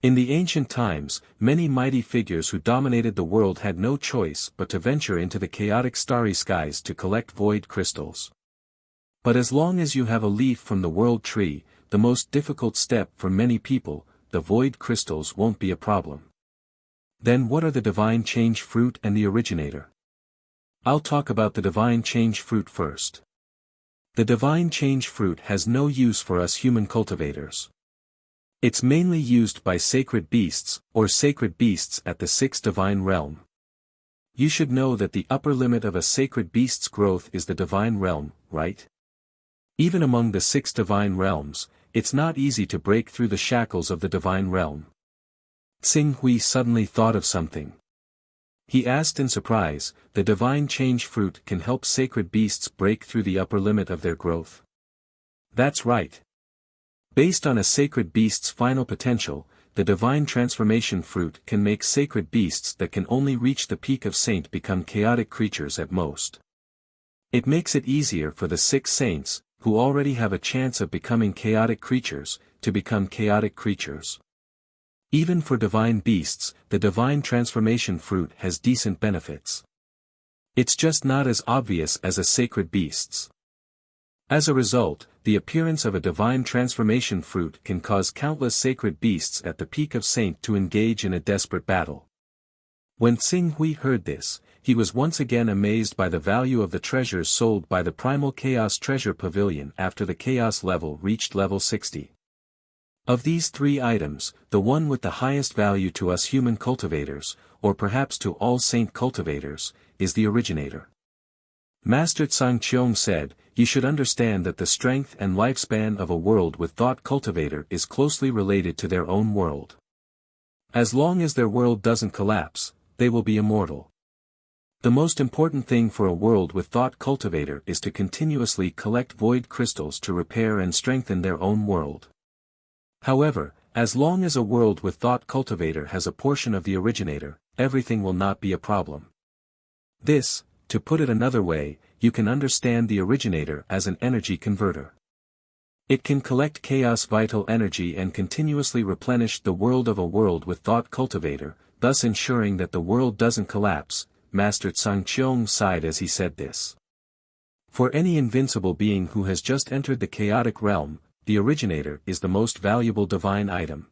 In the ancient times, many mighty figures who dominated the world had no choice but to venture into the chaotic starry skies to collect void crystals. But as long as you have a leaf from the world tree, the most difficult step for many people, the void crystals won't be a problem. Then what are the divine change fruit and the originator? I'll talk about the divine change fruit first. The divine change fruit has no use for us human cultivators. It's mainly used by sacred beasts, or sacred beasts at the 6th divine realm. You should know that the upper limit of a sacred beast's growth is the divine realm, right? Even among the 6 divine realms, it's not easy to break through the shackles of the divine realm. Xing Hui suddenly thought of something. He asked in surprise, the divine change fruit can help sacred beasts break through the upper limit of their growth. That's right. Based on a sacred beast's final potential, the divine transformation fruit can make sacred beasts that can only reach the peak of saint become chaotic creatures at most. It makes it easier for the 6 saints, who already have a chance of becoming chaotic creatures, to become chaotic creatures. Even for divine beasts, the divine transformation fruit has decent benefits. It's just not as obvious as a sacred beast's. As a result, the appearance of a divine transformation fruit can cause countless sacred beasts at the peak of saint to engage in a desperate battle. When Xing Hui heard this, he was once again amazed by the value of the treasures sold by the Primal Chaos Treasure Pavilion after the Chaos level reached level 60. Of these 3 items, the one with the highest value to us human cultivators, or perhaps to all saint cultivators, is the originator. Master Tsang said, "You should understand that the strength and lifespan of a world with thought cultivator is closely related to their own world. As long as their world doesn't collapse, they will be immortal. The most important thing for a world with thought cultivator is to continuously collect void crystals to repair and strengthen their own world. However, as long as a world with thought cultivator has a portion of the originator, everything will not be a problem. This, to put it another way, you can understand the originator as an energy converter. It can collect chaos vital energy and continuously replenish the world of a world with thought cultivator, thus ensuring that the world doesn't collapse." Master Tsang sighed as he said this. For any invincible being who has just entered the chaotic realm, the originator is the most valuable divine item.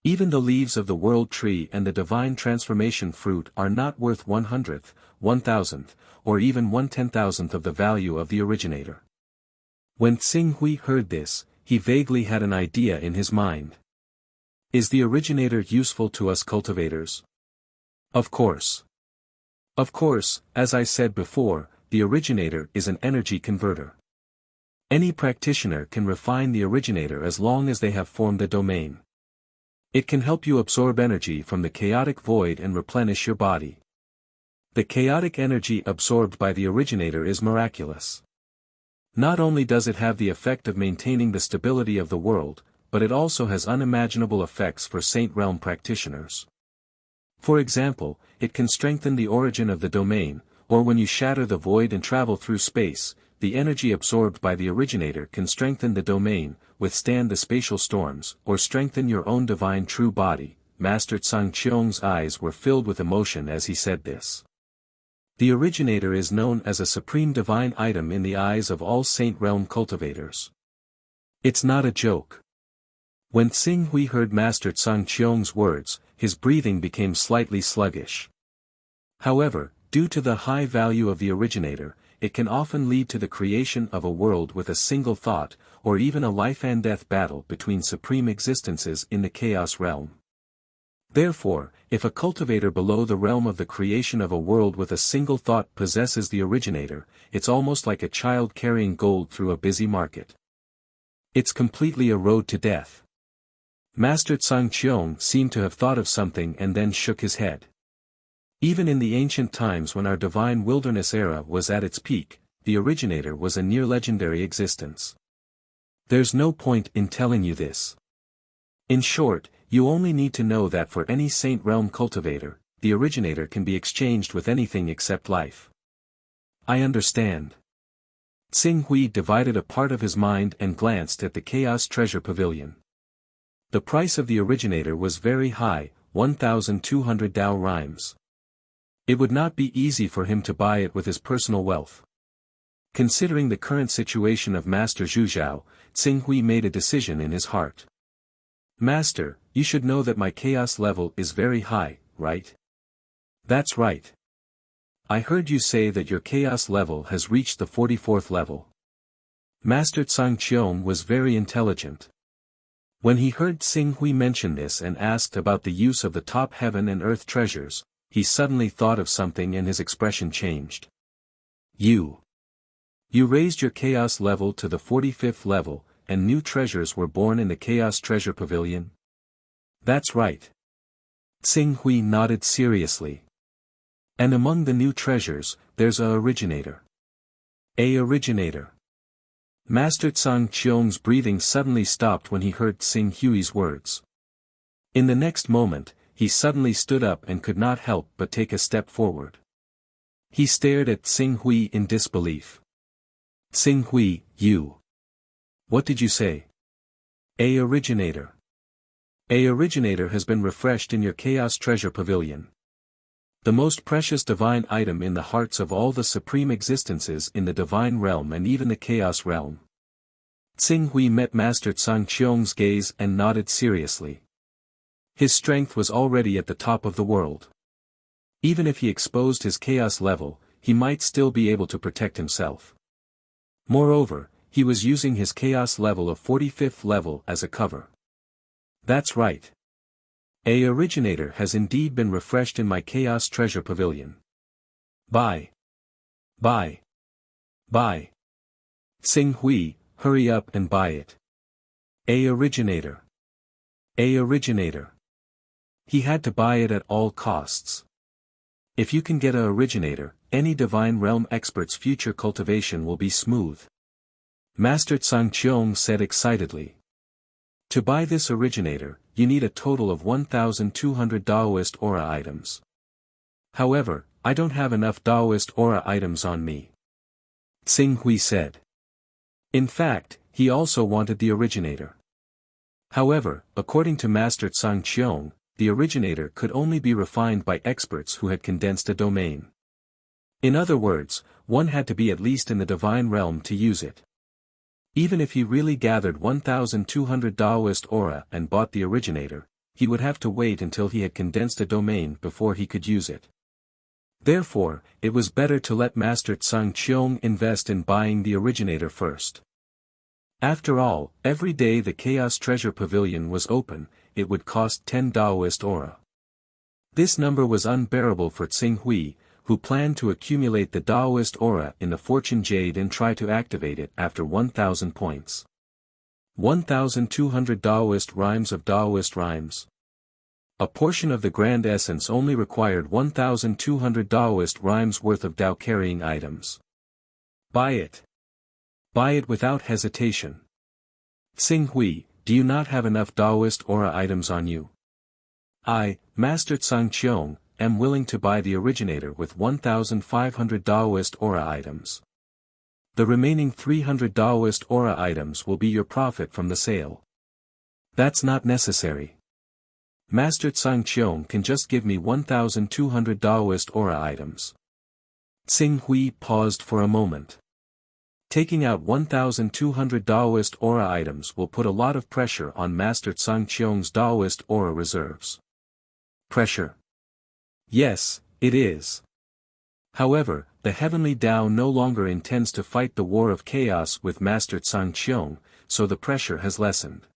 Even the leaves of the world tree and the divine transformation fruit are not worth 1/100th, 1,000th, or even 1/10,000th of the value of the originator. When Xing heard this, he vaguely had an idea in his mind. Is the originator useful to us cultivators? Of course. Of course, as I said before, the originator is an energy converter. Any practitioner can refine the originator as long as they have formed a domain. It can help you absorb energy from the chaotic void and replenish your body. The chaotic energy absorbed by the originator is miraculous. Not only does it have the effect of maintaining the stability of the world, but it also has unimaginable effects for Saint Realm practitioners. For example, it can strengthen the origin of the domain, or when you shatter the void and travel through space, the energy absorbed by the originator can strengthen the domain, withstand the spatial storms, or strengthen your own divine true body. Master Tsang's eyes were filled with emotion as he said this. The originator is known as a supreme divine item in the eyes of all Saint Realm cultivators. It's not a joke. When Xing heard Master Tsang's words, his breathing became slightly sluggish. However, due to the high value of the originator, it can often lead to the creation of a world with a single thought, or even a life-and-death battle between supreme existences in the chaos realm. Therefore, if a cultivator below the realm of the creation of a world with a single thought possesses the originator, it's almost like a child carrying gold through a busy market. It's completely a road to death. Master Tsang seemed to have thought of something and then shook his head. Even in the ancient times when our divine wilderness era was at its peak, the originator was a near-legendary existence. There's no point in telling you this. In short, you only need to know that for any Saint Realm cultivator, the originator can be exchanged with anything except life. I understand. Xing divided a part of his mind and glanced at the Chaos Treasure Pavilion. The price of the originator was very high, 1,200 Dao rhymes. It would not be easy for him to buy it with his personal wealth. Considering the current situation of Master Zhuzhao, Xing made a decision in his heart. Master, you should know that my chaos level is very high, right? That's right. I heard you say that your chaos level has reached the 44th level. Master Tsang was very intelligent. When he heard Xing mention this and asked about the use of the top heaven and earth treasures, he suddenly thought of something and his expression changed. You raised your chaos level to the 45th level, and new treasures were born in the Chaos Treasure Pavilion? That's right. Xing nodded seriously. And among the new treasures, there's a originator. A originator. Master Tsang's breathing suddenly stopped when he heard Xing words. In the next moment, he suddenly stood up and could not help but take a step forward. He stared at Xing in disbelief. Xing, you. What did you say? A originator. A originator has been refreshed in your Chaos Treasure Pavilion. The most precious divine item in the hearts of all the supreme existences in the divine realm and even the chaos realm. Xing met Master Tsang's gaze and nodded seriously. His strength was already at the top of the world. Even if he exposed his chaos level, he might still be able to protect himself. Moreover, he was using his chaos level of 45th level as a cover. That's right. A originator has indeed been refreshed in my Chaos Treasure Pavilion. Buy. Buy. Xing Hui, hurry up and buy it. A originator. A originator. He had to buy it at all costs. If you can get a originator, any divine realm expert's future cultivation will be smooth. Master Tsangqiong said excitedly. To buy this originator, you need a total of 1,200 Daoist aura items. However, I don't have enough Daoist aura items on me. Xing Hui said. In fact, he also wanted the originator. However, according to Master Tsangqiong, the originator could only be refined by experts who had condensed a domain. In other words, one had to be at least in the divine realm to use it. Even if he really gathered 1,200 Daoist aura and bought the originator, he would have to wait until he had condensed a domain before he could use it. Therefore, it was better to let Master Tsangqiong invest in buying the originator first. After all, every day the Chaos Treasure Pavilion was open, it would cost 10 Daoist aura. This number was unbearable for Xing Hui, who planned to accumulate the Daoist aura in the Fortune Jade and try to activate it after 1,000 points. 1,200 Daoist rhymes of Daoist rhymes. A portion of the Grand Essence only required 1,200 Daoist rhymes worth of Dao-carrying items. Buy it. Buy it without hesitation. Xing Hui, do you not have enough Daoist aura items on you? I, Master Tsangqiong, am willing to buy the originator with 1,500 Daoist aura items. The remaining 300 Daoist aura items will be your profit from the sale. That's not necessary. Master Tsangqiong can just give me 1,200 Daoist aura items. Xing Hui paused for a moment. Taking out 1,200 Daoist aura items will put a lot of pressure on Master Tsangqiong's Daoist aura reserves. Pressure? Yes, it is. However, the Heavenly Tao no longer intends to fight the war of chaos with Master Tsangqiong, so the pressure has lessened.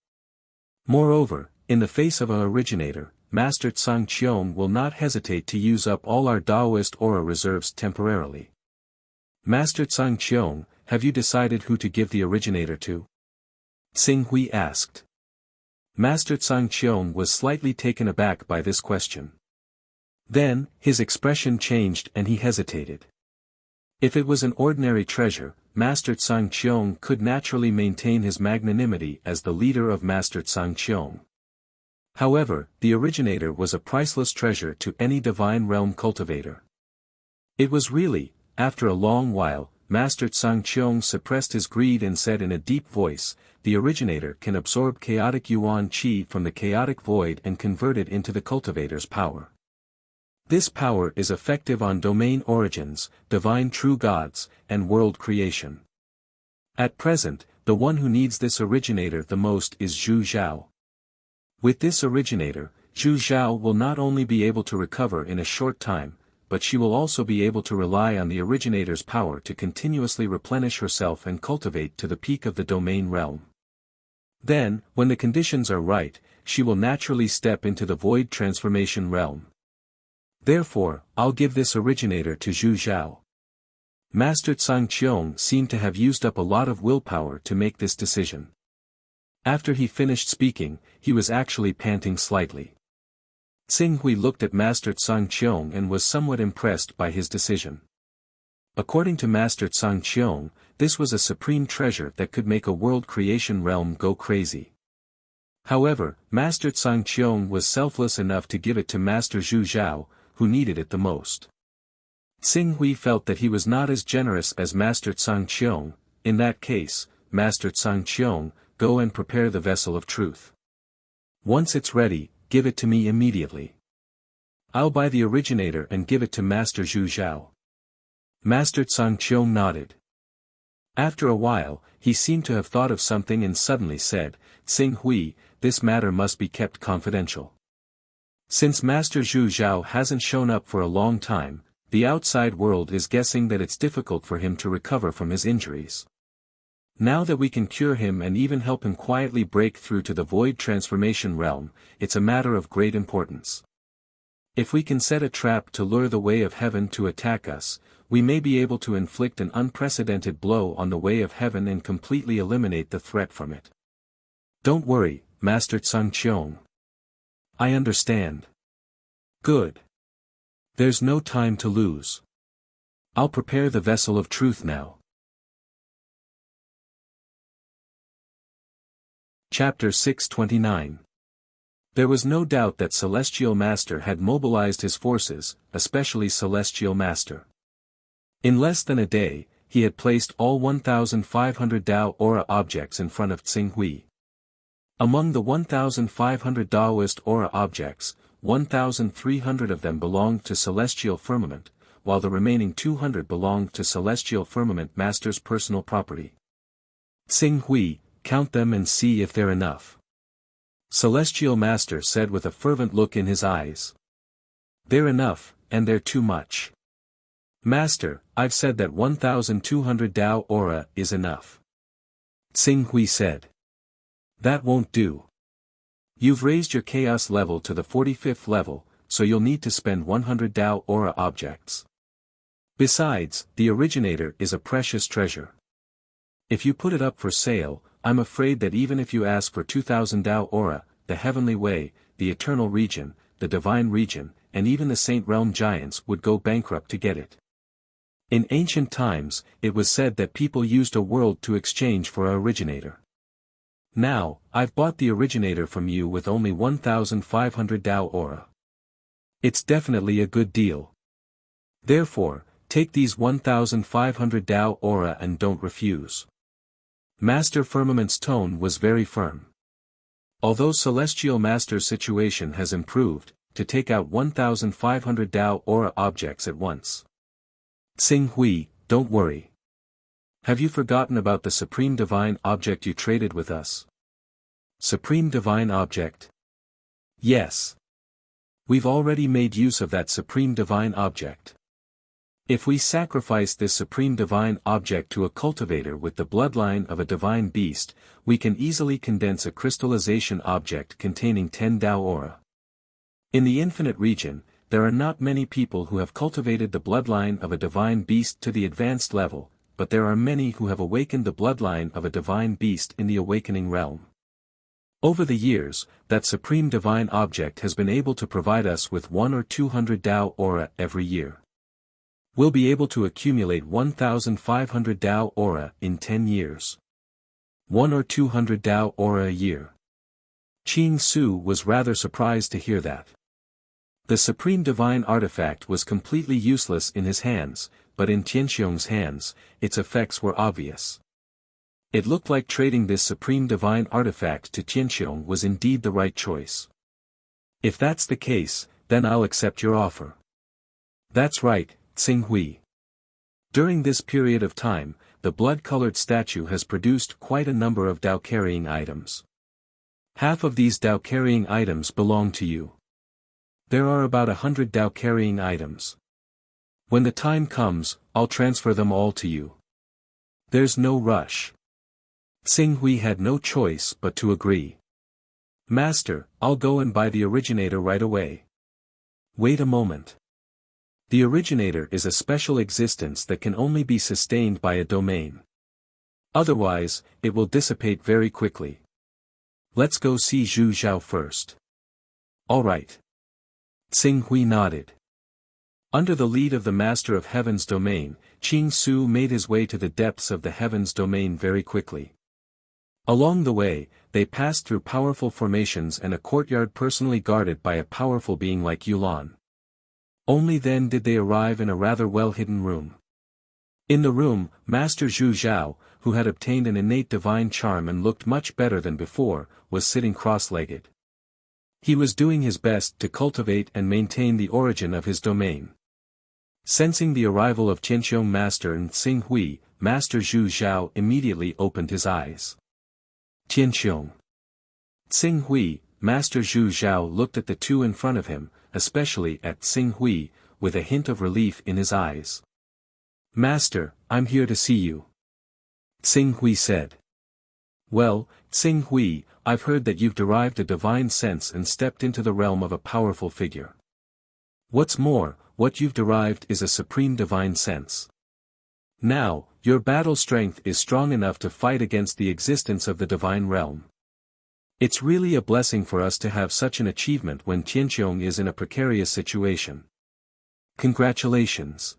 Moreover, in the face of an originator, Master Tsangqiong will not hesitate to use up all our Daoist aura reserves temporarily. Master Tsangqiong, have you decided who to give the originator to? Xing Hui asked. Master Tsangqiong was slightly taken aback by this question. Then, his expression changed and he hesitated. If it was an ordinary treasure, Master Tsangqiong could naturally maintain his magnanimity as the leader of Master Tsangqiong. However, the originator was a priceless treasure to any divine realm cultivator. It was really, after a long while, Master Tsangqiong suppressed his greed and said in a deep voice, the originator can absorb chaotic Yuan Qi from the chaotic void and convert it into the cultivator's power. This power is effective on domain origins, divine true gods, and world creation. At present, the one who needs this originator the most is Zhu Zhao. With this originator, Zhu Zhao will not only be able to recover in a short time, but she will also be able to rely on the originator's power to continuously replenish herself and cultivate to the peak of the domain realm. Then, when the conditions are right, she will naturally step into the void transformation realm. Therefore, I'll give this originator to Zhu Zhao. Master Tsangqiong seemed to have used up a lot of willpower to make this decision. After he finished speaking, he was actually panting slightly. Xing Hui looked at Master Tsangqiong and was somewhat impressed by his decision. According to Master Tsangqiong, this was a supreme treasure that could make a world creation realm go crazy. However, Master Tsangqiong was selfless enough to give it to Master Zhu Zhao, who needed it the most. Xing Hui felt that he was not as generous as Master Tsangqiong. In that case, Master Tsangqiong, go and prepare the vessel of truth. Once it's ready, give it to me immediately. I'll buy the originator and give it to Master Zhu Zhao. Master Tsangqiong nodded. After a while, he seemed to have thought of something and suddenly said, Xing Hui, this matter must be kept confidential. Since Master Zhu Zhao hasn't shown up for a long time, the outside world is guessing that it's difficult for him to recover from his injuries. Now that we can cure him and even help him quietly break through to the void transformation realm, it's a matter of great importance. If we can set a trap to lure the way of heaven to attack us, we may be able to inflict an unprecedented blow on the way of heaven and completely eliminate the threat from it. Don't worry, Master Tsang Qiong. I understand. Good. There's no time to lose. I'll prepare the vessel of truth now. Chapter 629. There was no doubt that Celestial Master had mobilized his forces, especially Celestial Master. In less than a day, he had placed all 1,500 Dao Aura objects in front of Tsinghui. Among the 1,500 Daoist Aura objects, 1,300 of them belonged to Celestial Firmament, while the remaining 200 belonged to Celestial Firmament Master's personal property. Tsinghui, count them and see if they're enough. Celestial Master said with a fervent look in his eyes. They're enough, and they're too much. Master, I've said that 1,200 Dao Aura is enough. Tsinghui said. That won't do. You've raised your chaos level to the 45th level, so you'll need to spend 100 Dao Aura objects. Besides, the originator is a precious treasure. If you put it up for sale, I'm afraid that even if you ask for 2,000 Dao Aura, the Heavenly Way, the Eternal Region, the Divine Region, and even the Saint Realm Giants would go bankrupt to get it. In ancient times, it was said that people used a world to exchange for a originator. Now, I've bought the originator from you with only 1,500 Dao Aura. It's definitely a good deal. Therefore, take these 1,500 Dao Aura and don't refuse. Master Firmament's tone was very firm. Although Celestial Master's situation has improved, to take out 1,500 Dao Aura objects at once. Tsinghui, don't worry. Have you forgotten about the Supreme Divine Object you traded with us? Supreme Divine Object? Yes. We've already made use of that Supreme Divine Object. If we sacrifice this Supreme Divine Object to a cultivator with the bloodline of a divine beast, we can easily condense a crystallization object containing 10 Dao Aura. In the Infinite Region, there are not many people who have cultivated the bloodline of a divine beast to the advanced level, but there are many who have awakened the bloodline of a divine beast in the awakening realm. Over the years, that Supreme Divine Object has been able to provide us with 1 or 200 Dao Aura every year. We'll be able to accumulate 1,500 Dao Aura in 10 years. 1 or 200 Dao Aura a year. Qing Su was rather surprised to hear that. The Supreme Divine Artifact was completely useless in his hands, but in Tianxiong's hands, its effects were obvious. It looked like trading this Supreme Divine Artifact to Tianxiong was indeed the right choice. If that's the case, then I'll accept your offer. That's right, Tsinghui. During this period of time, the blood-colored statue has produced quite a number of Dao-carrying items. Half of these Dao-carrying items belong to you. There are about 100 Dao-carrying items. When the time comes, I'll transfer them all to you. There's no rush. Tsinghui had no choice but to agree. Master, I'll go and buy the originator right away. Wait a moment. The originator is a special existence that can only be sustained by a domain. Otherwise, it will dissipate very quickly. Let's go see Zhu Zhao first. All right. Tsinghui nodded. Under the lead of the Master of Heaven's domain, Qing Su made his way to the depths of the Heaven's domain very quickly. Along the way, they passed through powerful formations and a courtyard personally guarded by a powerful being like Yulan. Only then did they arrive in a rather well-hidden room. In the room, Master Zhu Zhao, who had obtained an innate divine charm and looked much better than before, was sitting cross-legged. He was doing his best to cultivate and maintain the origin of his domain. Sensing the arrival of Tianxiong Master and Tsinghui, Master Zhu Zhao immediately opened his eyes. Tianxiong. Tsinghui, Master Zhu Zhao looked at the two in front of him, especially at Tsinghui, with a hint of relief in his eyes. Master, I'm here to see you. Tsinghui said. Well, Tsinghui, I've heard that you've derived a divine sense and stepped into the realm of a powerful figure. What's more, what you've derived is a supreme divine sense. Now, your battle strength is strong enough to fight against the existence of the divine realm. It's really a blessing for us to have such an achievement when Tianqiong is in a precarious situation. Congratulations.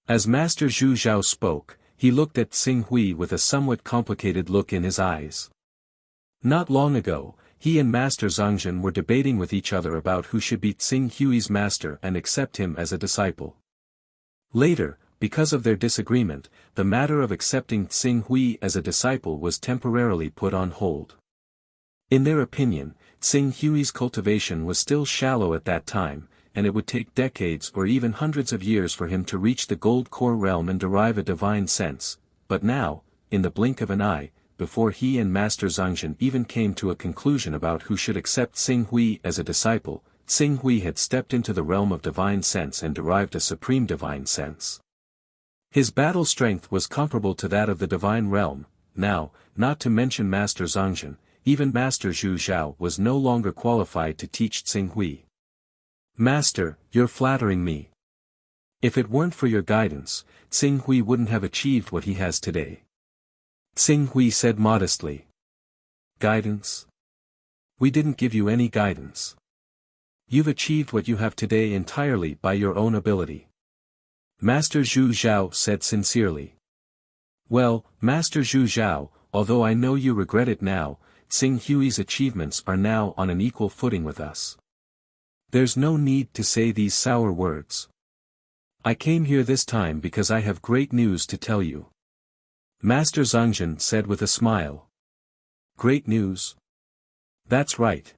As Master Zhu Zhao spoke, he looked at Xing Hui with a somewhat complicated look in his eyes. Not long ago, he and Master Zhangzhen were debating with each other about who should be Xing Hui's master and accept him as a disciple. Later, because of their disagreement, the matter of accepting Xing Hui as a disciple was temporarily put on hold. In their opinion, Xing Hui's cultivation was still shallow at that time, and it would take decades or even hundreds of years for him to reach the gold core realm and derive a divine sense, but now, in the blink of an eye, before he and Master Zhangzhen even came to a conclusion about who should accept Xing Hui as a disciple, Xing Hui had stepped into the realm of divine sense and derived a supreme divine sense. His battle strength was comparable to that of the divine realm. Now, not to mention Master Zhangzhen, even Master Zhu Zhao was no longer qualified to teach Xing Hui. Master, you're flattering me. If it weren't for your guidance, Xing Hui wouldn't have achieved what he has today. Xing Hui said modestly. Guidance? We didn't give you any guidance. You've achieved what you have today entirely by your own ability. Master Zhu Zhao said sincerely. Well, Master Zhu Zhao, although I know you regret it now, Xing Hui's achievements are now on an equal footing with us. There's no need to say these sour words. I came here this time because I have great news to tell you. Master Zhangzhen said with a smile. Great news? That's right.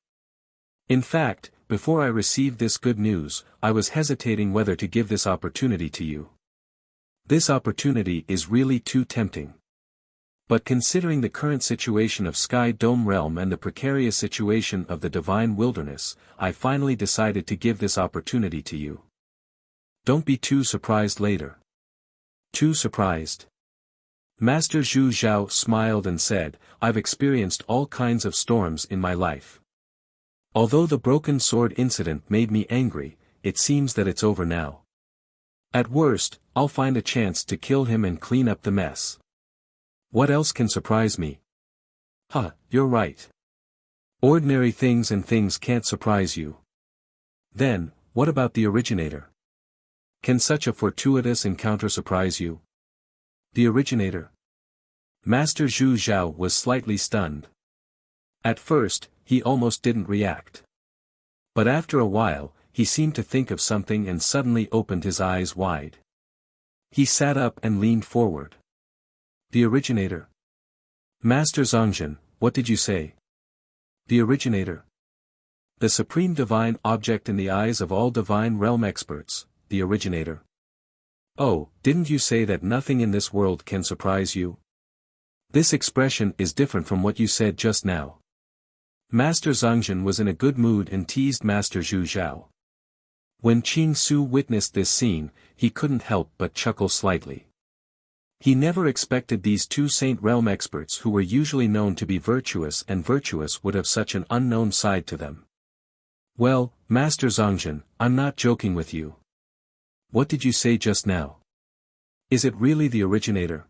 In fact, before I received this good news, I was hesitating whether to give this opportunity to you. This opportunity is really too tempting. But considering the current situation of Sky Dome Realm and the precarious situation of the Divine Wilderness, I finally decided to give this opportunity to you. Don't be too surprised later. Too surprised? Master Zhu Zhao smiled and said, I've experienced all kinds of storms in my life. Although the broken sword incident made me angry, it seems that it's over now. At worst, I'll find a chance to kill him and clean up the mess. What else can surprise me? You're right. Ordinary things and things can't surprise you. Then, what about the originator? Can such a fortuitous encounter surprise you? The originator? Master Zhu Zhao was slightly stunned. At first, he almost didn't react. But after a while, he seemed to think of something and suddenly opened his eyes wide. He sat up and leaned forward. The originator? Master Zhangzhen, what did you say? The originator? The supreme divine object in the eyes of all divine realm experts, the originator. Oh, didn't you say that nothing in this world can surprise you? This expression is different from what you said just now. Master Zhangzhen was in a good mood and teased Master Zhu Zhao. When Qing Su witnessed this scene, he couldn't help but chuckle slightly. He never expected these two Saint Realm experts who were usually known to be virtuous would have such an unknown side to them. Well, Master Zhangzhen, I'm not joking with you. What did you say just now? Is it really the originator?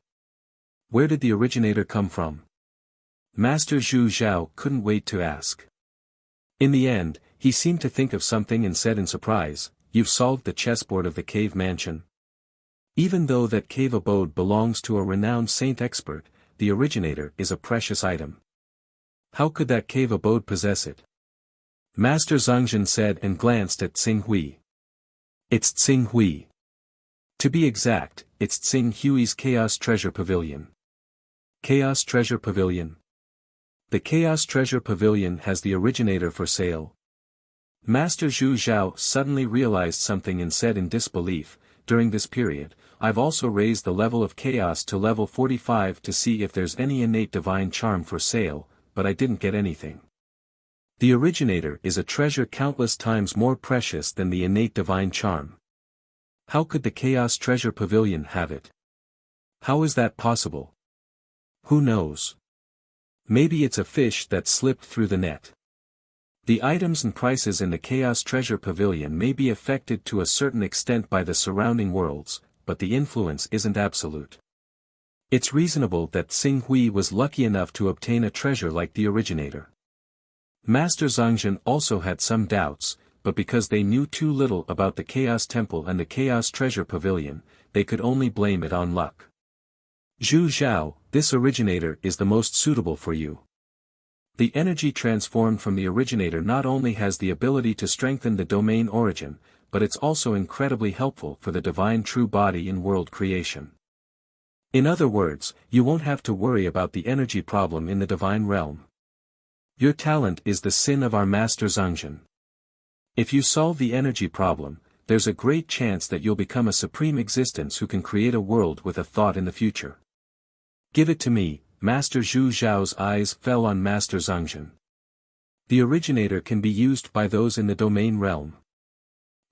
Where did the originator come from? Master Zhu Zhao couldn't wait to ask. In the end, he seemed to think of something and said in surprise, You've solved the chessboard of the cave mansion? Even though that cave abode belongs to a renowned saint expert, the originator is a precious item. How could that cave abode possess it? Master Zhangzhen said and glanced at Xing Hui. It's Xing Hui. To be exact, it's Xing Hui's Chaos Treasure Pavilion. Chaos Treasure Pavilion? The Chaos Treasure Pavilion has the originator for sale. Master Zhu Zhao suddenly realized something and said in disbelief, During this period, I've also raised the level of chaos to level 45 to see if there's any innate divine charm for sale, but I didn't get anything. The originator is a treasure countless times more precious than the innate divine charm. How could the Chaos Treasure Pavilion have it? How is that possible? Who knows? Maybe it's a fish that slipped through the net. The items and prices in the Chaos Treasure Pavilion may be affected to a certain extent by the surrounding worlds, but the influence isn't absolute. It's reasonable that Xing Hui was lucky enough to obtain a treasure like the originator. Master Zhangzhen also had some doubts, but because they knew too little about the Chaos Temple and the Chaos Treasure Pavilion, they could only blame it on luck. Zhu Zhao, this originator is the most suitable for you. The energy transformed from the originator not only has the ability to strengthen the domain origin, but it's also incredibly helpful for the divine true body in world creation. In other words, you won't have to worry about the energy problem in the divine realm. Your talent is the sin of our master Zhangzhen. If you solve the energy problem, there's a great chance that you'll become a supreme existence who can create a world with a thought in the future. Give it to me. Master Zhu Zhao's eyes fell on Master Zhangzhen. The originator can be used by those in the domain realm.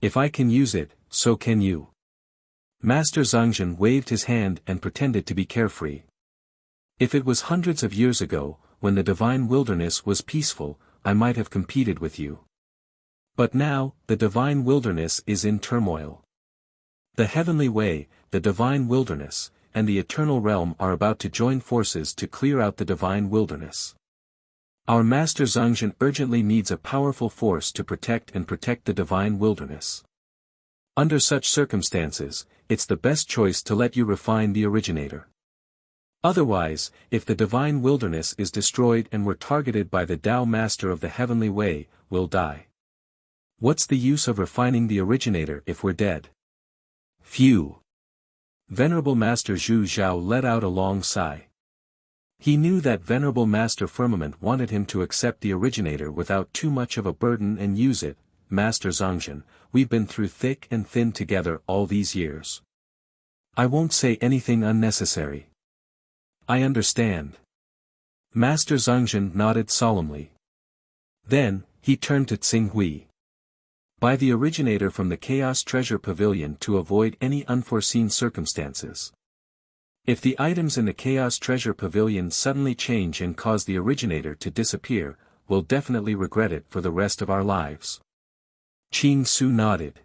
If I can use it, so can you. Master Zhangzhen waved his hand and pretended to be carefree. If it was hundreds of years ago, when the divine wilderness was peaceful, I might have competed with you. But now, the divine wilderness is in turmoil. The heavenly way, the divine wilderness, and the eternal realm are about to join forces to clear out the divine wilderness. Our master Zhangzhen urgently needs a powerful force to protect the divine wilderness. Under such circumstances, it's the best choice to let you refine the originator. Otherwise, if the divine wilderness is destroyed and we're targeted by the Tao Master of the heavenly way, we'll die. What's the use of refining the originator if we're dead? Phew. Venerable Master Zhu Zhao let out a long sigh. He knew that Venerable Master Firmament wanted him to accept the originator without too much of a burden and use it. Master Zhangzhen, we've been through thick and thin together all these years. I won't say anything unnecessary. I understand. Master Zhangzhen nodded solemnly. Then, he turned to Xing Hui. Buy the originator from the Chaos Treasure Pavilion to avoid any unforeseen circumstances. If the items in the Chaos Treasure Pavilion suddenly change and cause the originator to disappear, we'll definitely regret it for the rest of our lives. Qing Su nodded.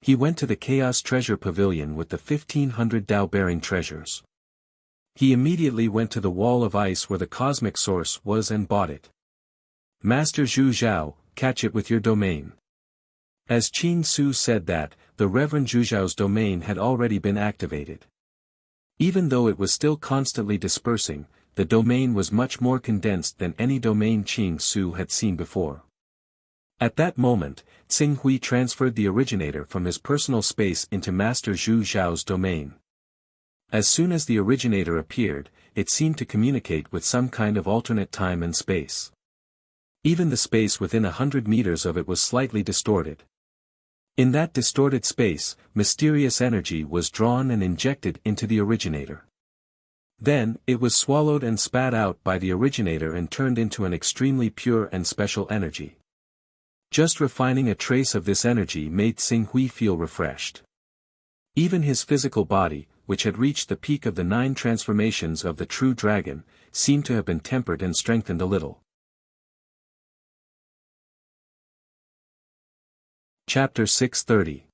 He went to the Chaos Treasure Pavilion with the 1500 Tao-bearing treasures. He immediately went to the wall of ice where the cosmic source was and bought it. Master Zhu Zhao, catch it with your domain. As Qin Su said that, the Reverend Zhu Zhao's domain had already been activated. Even though it was still constantly dispersing, the domain was much more condensed than any domain Qin Su had seen before. At that moment, Xing Hui transferred the originator from his personal space into Master Zhu Zhao's domain. As soon as the originator appeared, it seemed to communicate with some kind of alternate time and space. Even the space within 100 meters of it was slightly distorted. In that distorted space, mysterious energy was drawn and injected into the originator. Then, it was swallowed and spat out by the originator and turned into an extremely pure and special energy. Just refining a trace of this energy made Xing Hui feel refreshed. Even his physical body, which had reached the peak of the 9 transformations of the true dragon, seemed to have been tempered and strengthened a little. Chapter 630.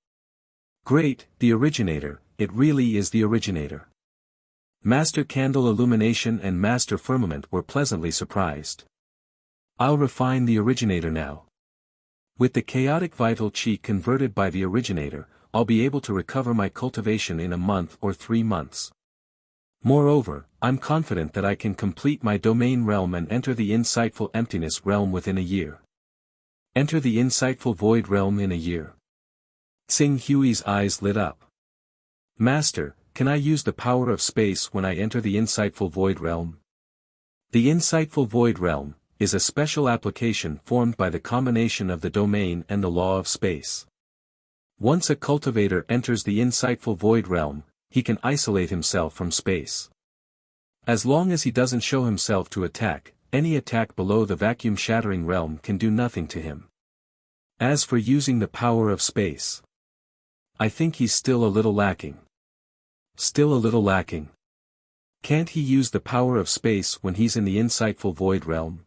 Great, the originator, it really is the originator. Master Candle Illumination and Master Firmament were pleasantly surprised. I'll refine the originator now. With the chaotic vital chi converted by the originator, I'll be able to recover my cultivation in a month or 3 months. Moreover, I'm confident that I can complete my domain realm and enter the insightful emptiness realm within a year. Enter the insightful void realm in a year. Xing Hui's eyes lit up. Master, can I use the power of space when I enter the insightful void realm? The insightful void realm is a special application formed by the combination of the domain and the law of space. Once a cultivator enters the insightful void realm, he can isolate himself from space. As long as he doesn't show himself to attack, any attack below the vacuum-shattering realm can do nothing to him. As for using the power of space, I think he's still a little lacking. Still a little lacking. Can't he use the power of space when he's in the insightful void realm?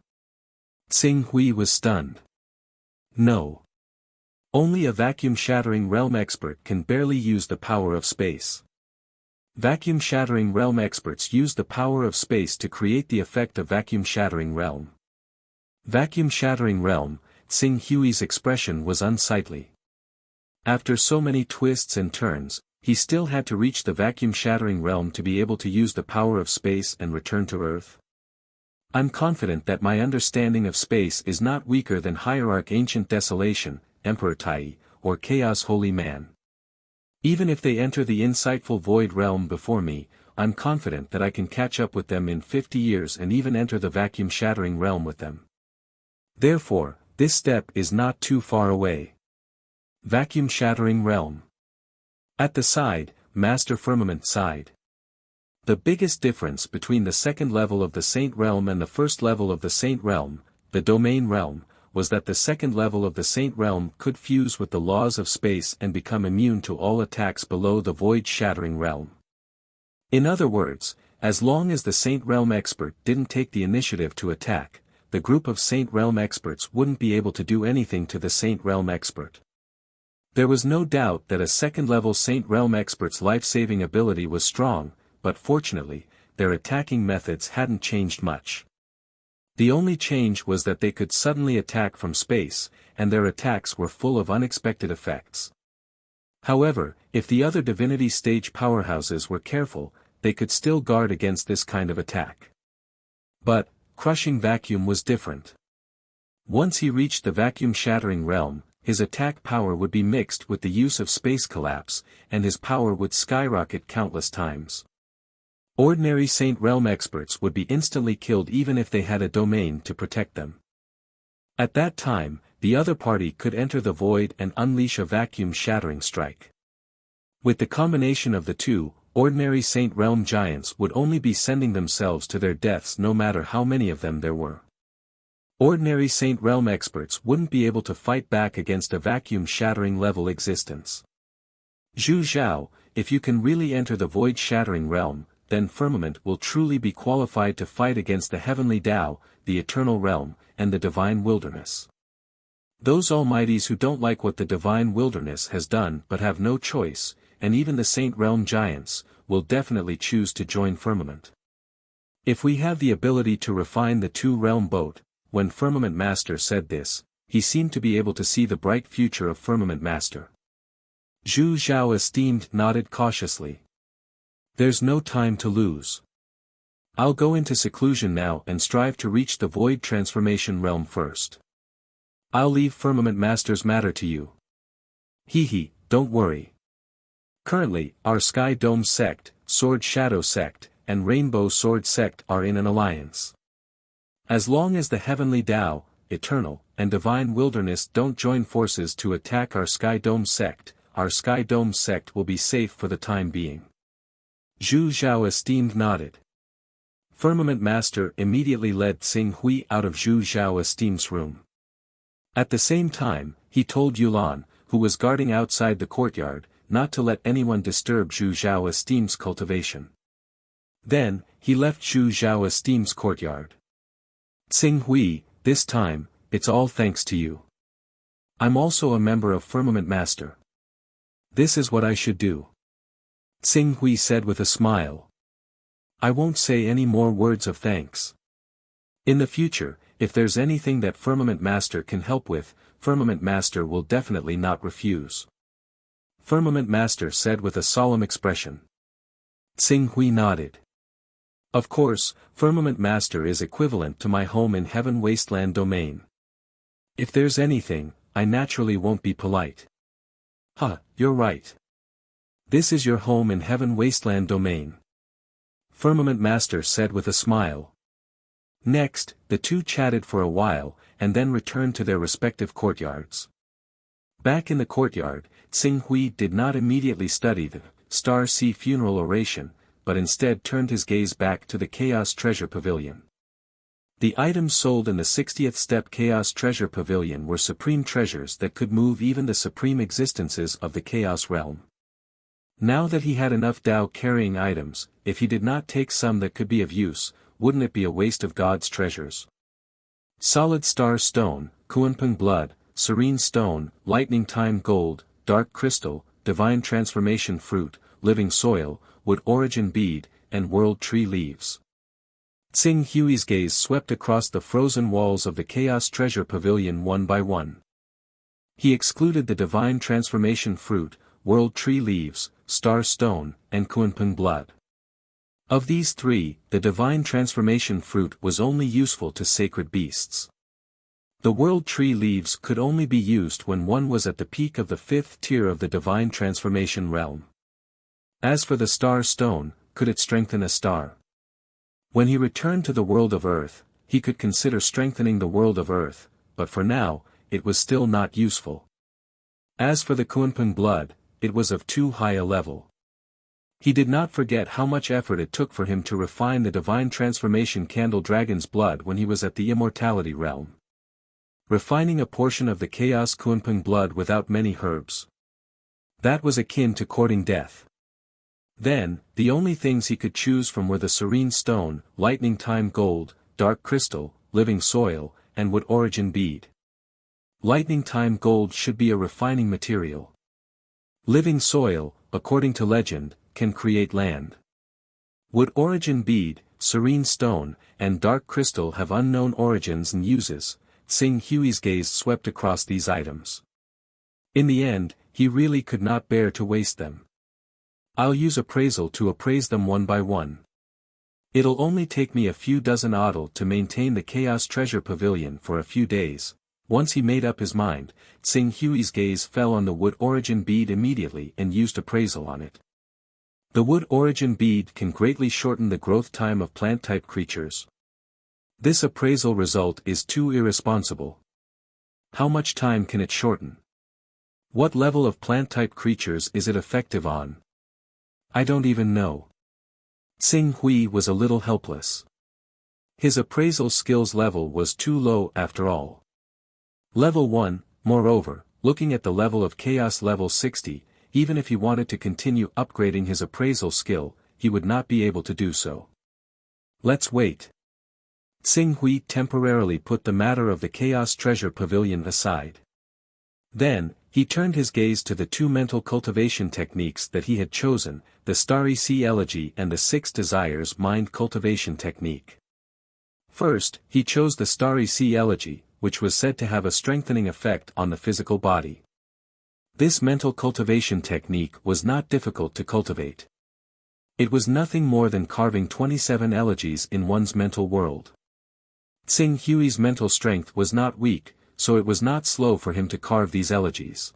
Xing Hui was stunned. No. Only a vacuum-shattering realm expert can barely use the power of space. Vacuum-shattering realm experts use the power of space to create the effect of vacuum-shattering realm. Vacuum-shattering realm, Xing Hui's expression was unsightly. After so many twists and turns, he still had to reach the vacuum-shattering realm to be able to use the power of space and return to Earth. I'm confident that my understanding of space is not weaker than Hierarch Ancient Desolation, Emperor Tai, or Chaos Holy Man. Even if they enter the insightful Void Realm before me, I'm confident that I can catch up with them in 50 years and even enter the vacuum-shattering realm with them. Therefore, this step is not too far away. Vacuum-shattering realm. At the side, Master Firmament sighed. The biggest difference between the second level of the Saint Realm and the first level of the Saint Realm, the Domain Realm, was that the second level of the Saint Realm could fuse with the laws of space and become immune to all attacks below the Void-Shattering Realm. In other words, as long as the Saint Realm expert didn't take the initiative to attack, the group of Saint Realm experts wouldn't be able to do anything to the Saint Realm expert. There was no doubt that a second-level Saint Realm expert's life-saving ability was strong, but fortunately, their attacking methods hadn't changed much. The only change was that they could suddenly attack from space, and their attacks were full of unexpected effects. However, if the other divinity stage powerhouses were careful, they could still guard against this kind of attack. But, Crushing Vacuum was different. Once he reached the vacuum-shattering realm, his attack power would be mixed with the use of space collapse, and his power would skyrocket countless times. Ordinary Saint Realm experts would be instantly killed even if they had a domain to protect them. At that time, the other party could enter the void and unleash a vacuum-shattering strike. With the combination of the two, ordinary Saint Realm giants would only be sending themselves to their deaths no matter how many of them there were. Ordinary Saint Realm experts wouldn't be able to fight back against a vacuum-shattering level existence. Zhu Zhao, if you can really enter the void-shattering realm, then Firmament will truly be qualified to fight against the Heavenly Tao, the Eternal Realm, and the Divine Wilderness. Those almighties who don't like what the Divine Wilderness has done but have no choice, and even the Saint Realm giants, will definitely choose to join Firmament. If we have the ability to refine the two-realm boat, when Firmament Master said this, he seemed to be able to see the bright future of Firmament Master. Zhu Zhao esteemed nodded cautiously. There's no time to lose. I'll go into seclusion now and strive to reach the void transformation realm first. I'll leave Firmament Master's matter to you. Don't worry. Currently, our Sky Dome sect, Sword Shadow sect, and Rainbow Sword sect are in an alliance. As long as the Heavenly Tao, Eternal, and Divine Wilderness don't join forces to attack our Sky Dome sect will be safe for the time being. Zhu Zhao esteemed nodded. Firmament Master immediately led Xing Hui out of Zhu Zhao esteem's room. At the same time, he told Yulan, who was guarding outside the courtyard, not to let anyone disturb Zhu Zhao esteem's cultivation. Then, he left Zhu Zhao esteem's courtyard. Xing Hui, this time, it's all thanks to you. I'm also a member of Firmament Master. This is what I should do. Xing Hui said with a smile. I won't say any more words of thanks. In the future, if there's anything that Firmament Master can help with, Firmament Master will definitely not refuse. Firmament Master said with a solemn expression. Xing Hui nodded. Of course, Firmament Master is equivalent to my home in Heaven Wasteland domain. If there's anything, I naturally won't be polite. You're right. This is your home in Heaven Wasteland domain. Firmament Master said with a smile. Next, the two chatted for a while, and then returned to their respective courtyards. Back in the courtyard, Xing Hui did not immediately study the Star Sea funeral oration, but instead turned his gaze back to the Chaos Treasure Pavilion. The items sold in the 60th Step Chaos Treasure Pavilion were supreme treasures that could move even the supreme existences of the Chaos Realm. Now that he had enough Tao-carrying items, if he did not take some that could be of use, wouldn't it be a waste of God's treasures? Solid Star Stone, Kuanping Blood, serene stone, lightning time gold, dark crystal, divine transformation fruit, living soil, wood origin bead, and world tree leaves. Tsing Hui's gaze swept across the frozen walls of the Chaos Treasure Pavilion one by one. He excluded the divine transformation fruit, world tree leaves, star stone, and Kunpeng blood. Of these three, the divine transformation fruit was only useful to sacred beasts. The world tree leaves could only be used when one was at the peak of the fifth tier of the divine transformation realm. As for the star stone, could it strengthen a star? When he returned to the world of Earth, he could consider strengthening the world of Earth, but for now, it was still not useful. As for the Kunpeng blood, it was of too high a level. He did not forget how much effort it took for him to refine the divine transformation candle dragon's blood when he was at the immortality realm. Refining a portion of the chaos Kunpeng blood without many herbs. That was akin to courting death. Then, the only things he could choose from were the serene stone, lightning time gold, dark crystal, living soil, and wood origin bead. Lightning time gold should be a refining material. Living soil, according to legend, can create land. Wood origin bead, serene stone, and dark crystal have unknown origins and uses. Tsing Hui's gaze swept across these items. In the end, he really could not bear to waste them. I'll use appraisal to appraise them one by one. It'll only take me a few dozen AUDL to maintain the Chaos Treasure Pavilion for a few days. Once he made up his mind, Tsing Hui's gaze fell on the wood origin bead immediately and used appraisal on it. The wood origin bead can greatly shorten the growth time of plant-type creatures. This appraisal result is too irresponsible. How much time can it shorten? What level of plant-type creatures is it effective on? I don't even know. Tsing Hui was a little helpless. His appraisal skills level was too low after all. Level 1, moreover, looking at the level of Chaos level 60, even if he wanted to continue upgrading his appraisal skill, he would not be able to do so. Let's wait. Tsing Hui temporarily put the matter of the Chaos Treasure Pavilion aside. Then, he turned his gaze to the two mental cultivation techniques that he had chosen, the Starry Sea Elegy and the Six Desires Mind Cultivation Technique. First, he chose the Starry Sea Elegy, which was said to have a strengthening effect on the physical body. This mental cultivation technique was not difficult to cultivate. It was nothing more than carving 27 elegies in one's mental world. Tsing Hui's mental strength was not weak, so it was not slow for him to carve these elegies.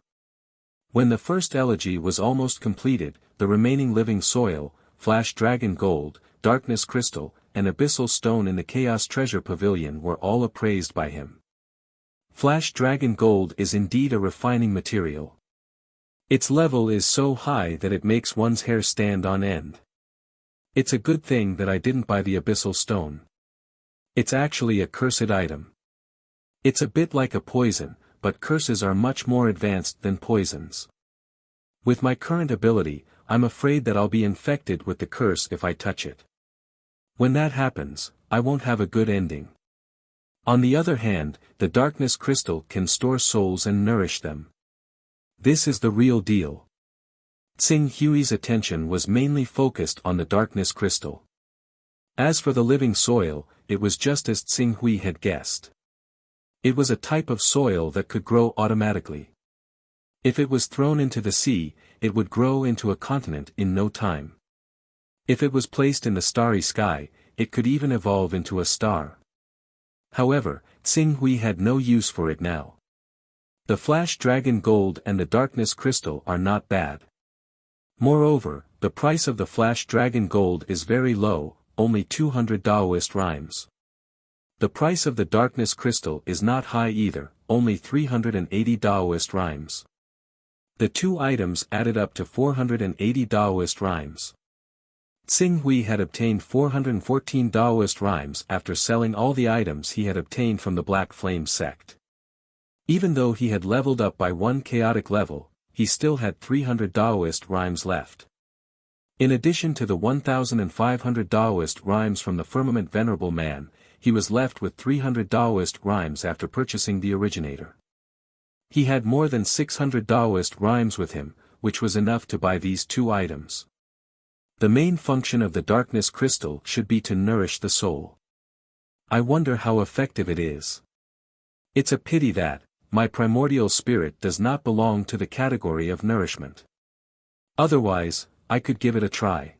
When the first elegy was almost completed, the remaining living soil, flash dragon gold, darkness crystal, and abyssal stone in the Chaos Treasure Pavilion were all appraised by him. Flash dragon gold is indeed a refining material. Its level is so high that it makes one's hair stand on end. It's a good thing that I didn't buy the abyssal stone. It's actually a cursed item. It's a bit like a poison, but curses are much more advanced than poisons. With my current ability, I'm afraid that I'll be infected with the curse if I touch it. When that happens, I won't have a good ending. On the other hand, the darkness crystal can store souls and nourish them. This is the real deal. Tsing Hui's attention was mainly focused on the darkness crystal. As for the living soil, it was just as Tsing Hui had guessed. It was a type of soil that could grow automatically. If it was thrown into the sea, it would grow into a continent in no time. If it was placed in the starry sky, it could even evolve into a star. However, Tsing Hui had no use for it now. The flash dragon gold and the darkness crystal are not bad. Moreover, the price of the flash dragon gold is very low, only 200 Taoist rhymes. The price of the darkness crystal is not high either, only 380 Taoist rhymes. The two items added up to 480 Taoist rhymes. Tsing Hui had obtained 414 Taoist rhymes after selling all the items he had obtained from the Black Flame sect. Even though he had leveled up by one chaotic level, he still had 300 Taoist rhymes left. In addition to the 1,500 Taoist rhymes from the Firmament Venerable Man, he was left with 300 Taoist rhymes after purchasing the originator. He had more than 600 Taoist rhymes with him, which was enough to buy these 2 items. The main function of the darkness crystal should be to nourish the soul. I wonder how effective it is. It's a pity that my primordial spirit does not belong to the category of nourishment. Otherwise, I could give it a try.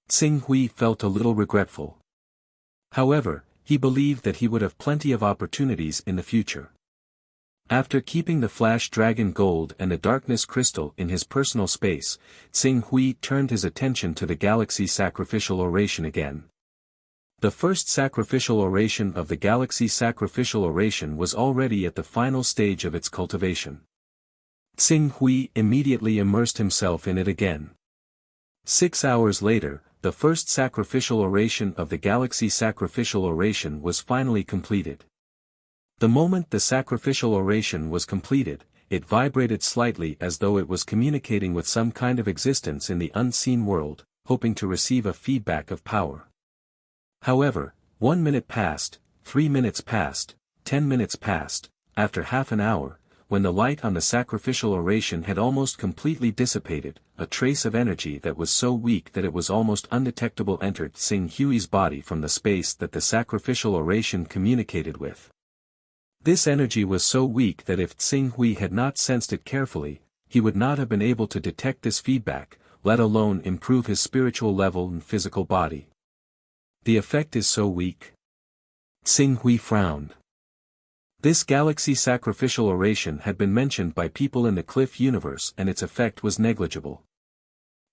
Xing Hui felt a little regretful. However, he believed that he would have plenty of opportunities in the future. After keeping the Flash Dragon Gold and the Darkness Crystal in his personal space, Xing Hui turned his attention to the Galaxy Sacrificial Oration again. The first sacrificial oration of the Galaxy Sacrificial Oration was already at the final stage of its cultivation. Xing Hui immediately immersed himself in it again. 6 hours later, the first sacrificial oration of the Galaxy Sacrificial Oration was finally completed. The moment the sacrificial oration was completed, it vibrated slightly as though it was communicating with some kind of existence in the unseen world, hoping to receive a feedback of power. However, 1 minute passed, 3 minutes passed, 10 minutes passed, after half an hour, when the light on the sacrificial oration had almost completely dissipated, a trace of energy that was so weak that it was almost undetectable entered Xing Hui's body from the space that the sacrificial oration communicated with. This energy was so weak that if Xing Hui had not sensed it carefully, he would not have been able to detect this feedback, let alone improve his spiritual level and physical body. The effect is so weak. Xing Hui frowned. This Galaxy Sacrificial Oration had been mentioned by people in the Cliff universe and its effect was negligible.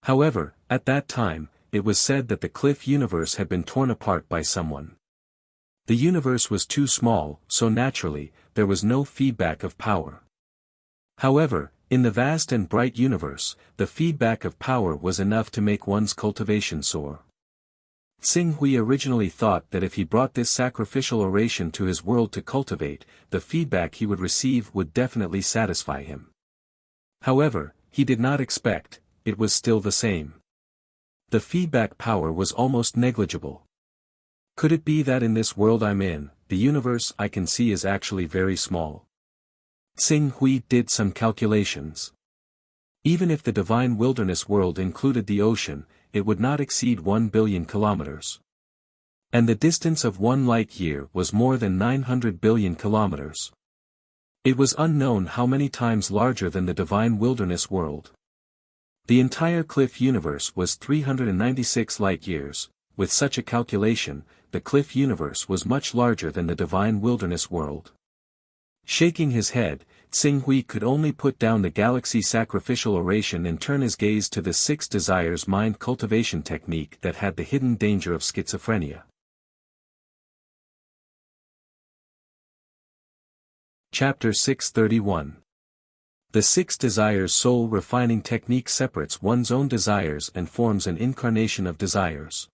However, at that time, it was said that the Cliff universe had been torn apart by someone. The universe was too small, so naturally, there was no feedback of power. However, in the vast and bright universe, the feedback of power was enough to make one's cultivation soar. Xing Hui originally thought that if he brought this sacrificial oration to his world to cultivate, the feedback he would receive would definitely satisfy him. However, he did not expect, it was still the same. The feedback power was almost negligible. Could it be that in this world I'm in, the universe I can see is actually very small? Xing Hui did some calculations. Even if the divine wilderness world included the ocean, it would not exceed 1 billion kilometers. And the distance of 1 light year was more than 900 billion kilometers. It was unknown how many times larger than the divine wilderness world. The entire Cliff universe was 396 light years. With such a calculation, the Cliff universe was much larger than the divine wilderness world. Shaking his head, Xing Hui could only put down the Galaxy Sacrificial Oration and turn his gaze to the 6 Desires mind cultivation technique that had the hidden danger of schizophrenia. Chapter 631. The 6 Desires soul refining technique separates one's own desires and forms an incarnation of desires.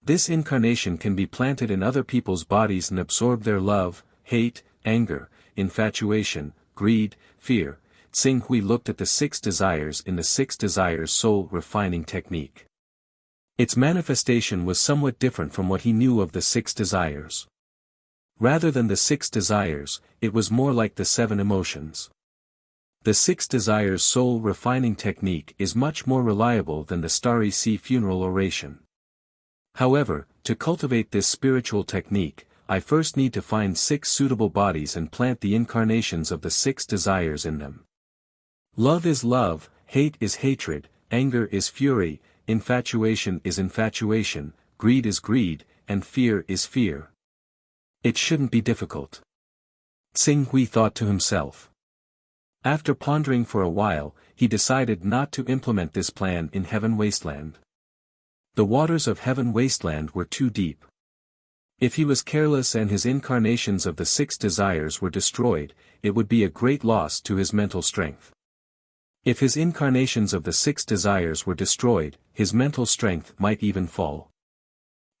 This incarnation can be planted in other people's bodies and absorb their love, hate, anger, infatuation, greed, fear. Xing Hui looked at the 6 desires in the 6 Desires soul refining technique. Its manifestation was somewhat different from what he knew of the 6 desires. Rather than the 6 desires, it was more like the 7 emotions. The 6 Desires soul refining technique is much more reliable than the Starry Sea funeral oration. However, to cultivate this spiritual technique, I first need to find 6 suitable bodies and plant the incarnations of the 6 desires in them. Love is love, hate is hatred, anger is fury, infatuation is infatuation, greed is greed, and fear is fear. It shouldn't be difficult. Xing Hui thought to himself. After pondering for a while, he decided not to implement this plan in Heaven Wasteland. The waters of Heaven Wasteland were too deep. If he was careless and his incarnations of the 6 desires were destroyed, it would be a great loss to his mental strength. If his incarnations of the 6 desires were destroyed, his mental strength might even fall.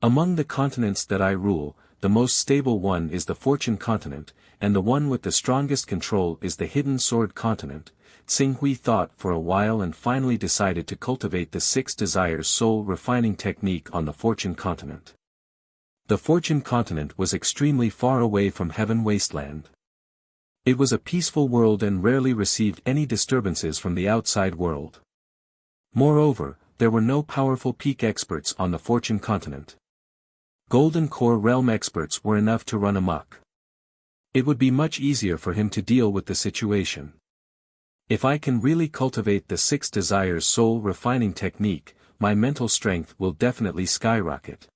Among the continents that I rule, the most stable one is the Fortune continent, and the one with the strongest control is the Hidden Sword continent. Xing Hui thought for a while and finally decided to cultivate the 6 Desires soul refining technique on the Fortune continent. The Fortune continent was extremely far away from Heaven Wasteland. It was a peaceful world and rarely received any disturbances from the outside world. Moreover, there were no powerful peak experts on the Fortune continent. Golden Core Realm experts were enough to run amok. It would be much easier for him to deal with the situation. If I can really cultivate the 6 desires soul refining technique, my mental strength will definitely skyrocket.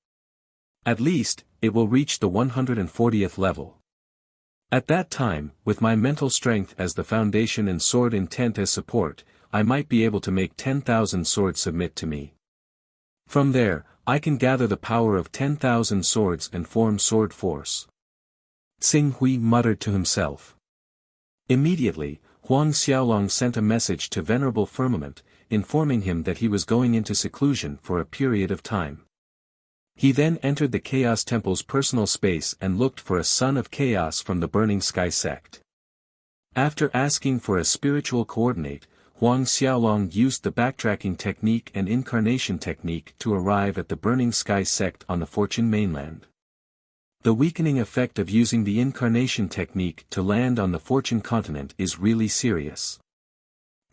At least, it will reach the 140th level. At that time, with my mental strength as the foundation and sword intent as support, I might be able to make 10,000 swords submit to me. From there, I can gather the power of 10,000 swords and form sword force. Xing Hui muttered to himself. Immediately, Huang Xiaolong sent a message to Venerable Firmament, informing him that he was going into seclusion for a period of time. He then entered the Chaos Temple's personal space and looked for a Son of Chaos from the Burning Sky sect. After asking for a spiritual coordinate, Huang Xiaolong used the backtracking technique and incarnation technique to arrive at the Burning Sky sect on the Fortune mainland. The weakening effect of using the incarnation technique to land on the Fortune continent is really serious.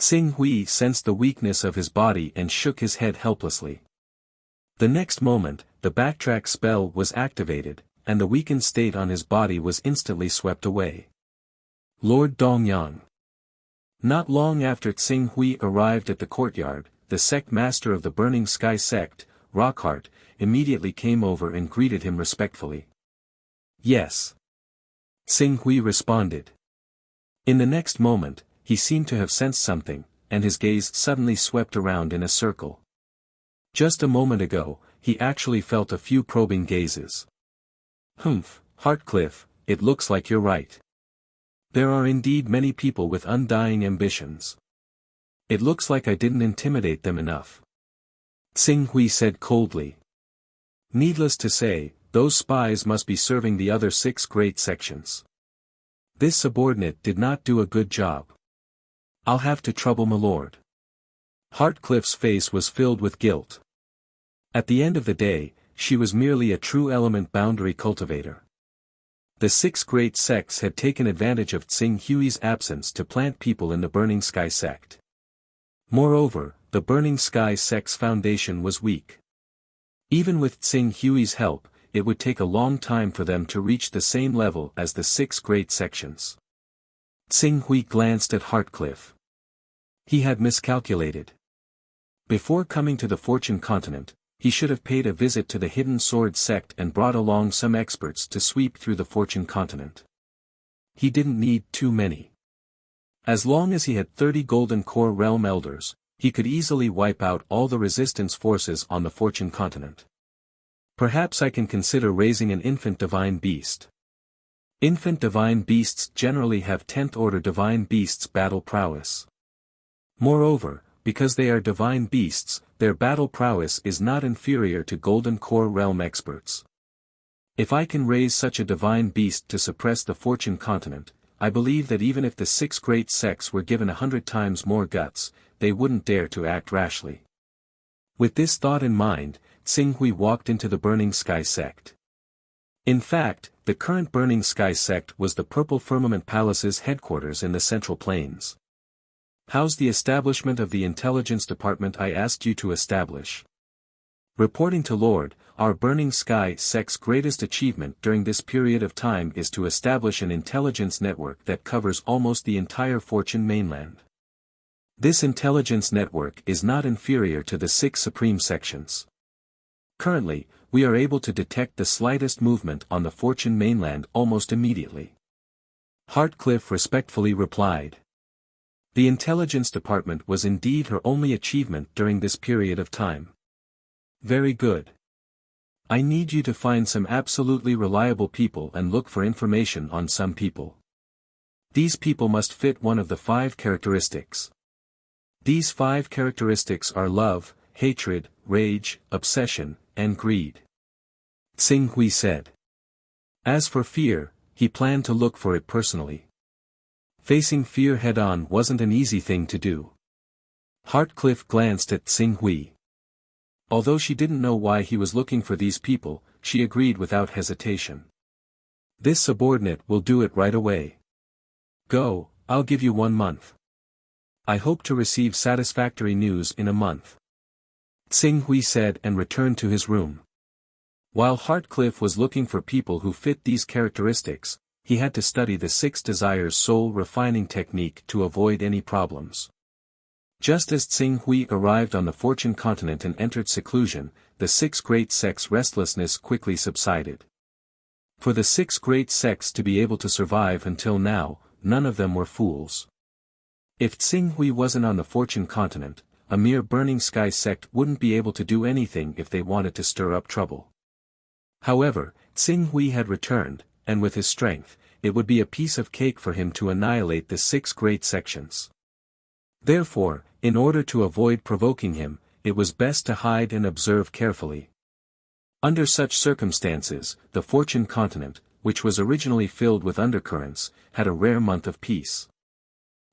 Xing Hui sensed the weakness of his body and shook his head helplessly. The next moment, the backtrack spell was activated, and the weakened state on his body was instantly swept away. Lord Dongyang. Not long after Xing Hui arrived at the courtyard, the sect master of the Burning Sky sect, Rockheart, immediately came over and greeted him respectfully. Yes. Xing Hui responded. In the next moment, he seemed to have sensed something, and his gaze suddenly swept around in a circle. Just a moment ago, he actually felt a few probing gazes. Humph, Heartcliff, it looks like you're right. There are indeed many people with undying ambitions. It looks like I didn't intimidate them enough. Xing Hui said coldly. Needless to say, those spies must be serving the other 6 great sections. This subordinate did not do a good job. I'll have to trouble my lord. Heartcliff's face was filled with guilt. At the end of the day, she was merely a true element boundary cultivator. The 6 great sects had taken advantage of Xing Hui's absence to plant people in the Burning Sky sect. Moreover, the Burning Sky sect's foundation was weak. Even with Xing Hui's help, it would take a long time for them to reach the same level as the 6 great sections. Xing Hui glanced at Heartcliff. He had miscalculated. Before coming to the Fortune continent, he should have paid a visit to the Hidden Sword sect and brought along some experts to sweep through the Fortune continent. He didn't need too many. As long as he had 30 Golden Core Realm Elders, he could easily wipe out all the resistance forces on the Fortune continent. Perhaps I can consider raising an infant divine beast. Infant divine beasts generally have 10th order divine beasts battle prowess. Moreover, because they are divine beasts, their battle prowess is not inferior to Golden Core Realm experts. If I can raise such a divine beast to suppress the Fortune continent, I believe that even if the 6 great sects were given 100 times more guts, they wouldn't dare to act rashly. With this thought in mind, Xing Hui walked into the Burning Sky sect. In fact, the current Burning Sky sect was the Purple Firmament Palace's headquarters in the Central Plains. How's the establishment of the intelligence department I asked you to establish? Reporting to Lord, our Burning Sky sect's greatest achievement during this period of time is to establish an intelligence network that covers almost the entire Fortune mainland. This intelligence network is not inferior to the 6 supreme sections. Currently, we are able to detect the slightest movement on the Fortune mainland almost immediately. Heartcliff respectfully replied. The intelligence department was indeed her only achievement during this period of time. Very good. I need you to find some absolutely reliable people and look for information on some people. These people must fit one of the 5 characteristics. These 5 characteristics are love, hatred, rage, obsession, and greed. Xing Hui said. As for fear, he planned to look for it personally. Facing fear head-on wasn't an easy thing to do. Heartcliff glanced at Xing Hui. Although she didn't know why he was looking for these people, she agreed without hesitation. This subordinate will do it right away. Go, I'll give you 1 month. I hope to receive satisfactory news in a month. Tsing Hui said and returned to his room. While Heartcliff was looking for people who fit these characteristics, he had to study the 6 desires soul refining technique to avoid any problems. Just as Tsing Hui arrived on the Fortune continent and entered seclusion, the 6 great sects' restlessness quickly subsided. For the 6 great sects to be able to survive until now, none of them were fools. If Tsing Hui wasn't on the Fortune continent, a mere burning sky sect wouldn't be able to do anything if they wanted to stir up trouble. However, Tsing Hui had returned, and with his strength, it would be a piece of cake for him to annihilate the 6 great sections. Therefore, in order to avoid provoking him, it was best to hide and observe carefully. Under such circumstances, the Fortune continent, which was originally filled with undercurrents, had a rare month of peace.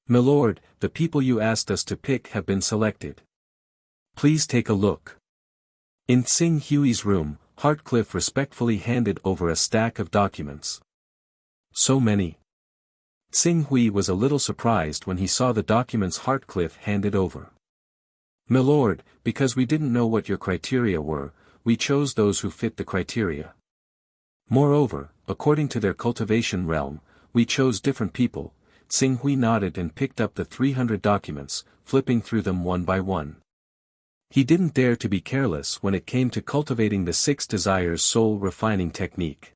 "Milord, the people you asked us to pick have been selected. Please take a look." In Tsing Hui's room, Heartcliff respectfully handed over a stack of documents. So many. Tsing Hui was a little surprised when he saw the documents Heartcliff handed over. "Milord, because we didn't know what your criteria were, we chose those who fit the criteria. Moreover, according to their cultivation realm, we chose different people." Tsing Hui nodded and picked up the 300 documents, flipping through them one by one. He didn't dare to be careless when it came to cultivating the 6 desires soul refining technique.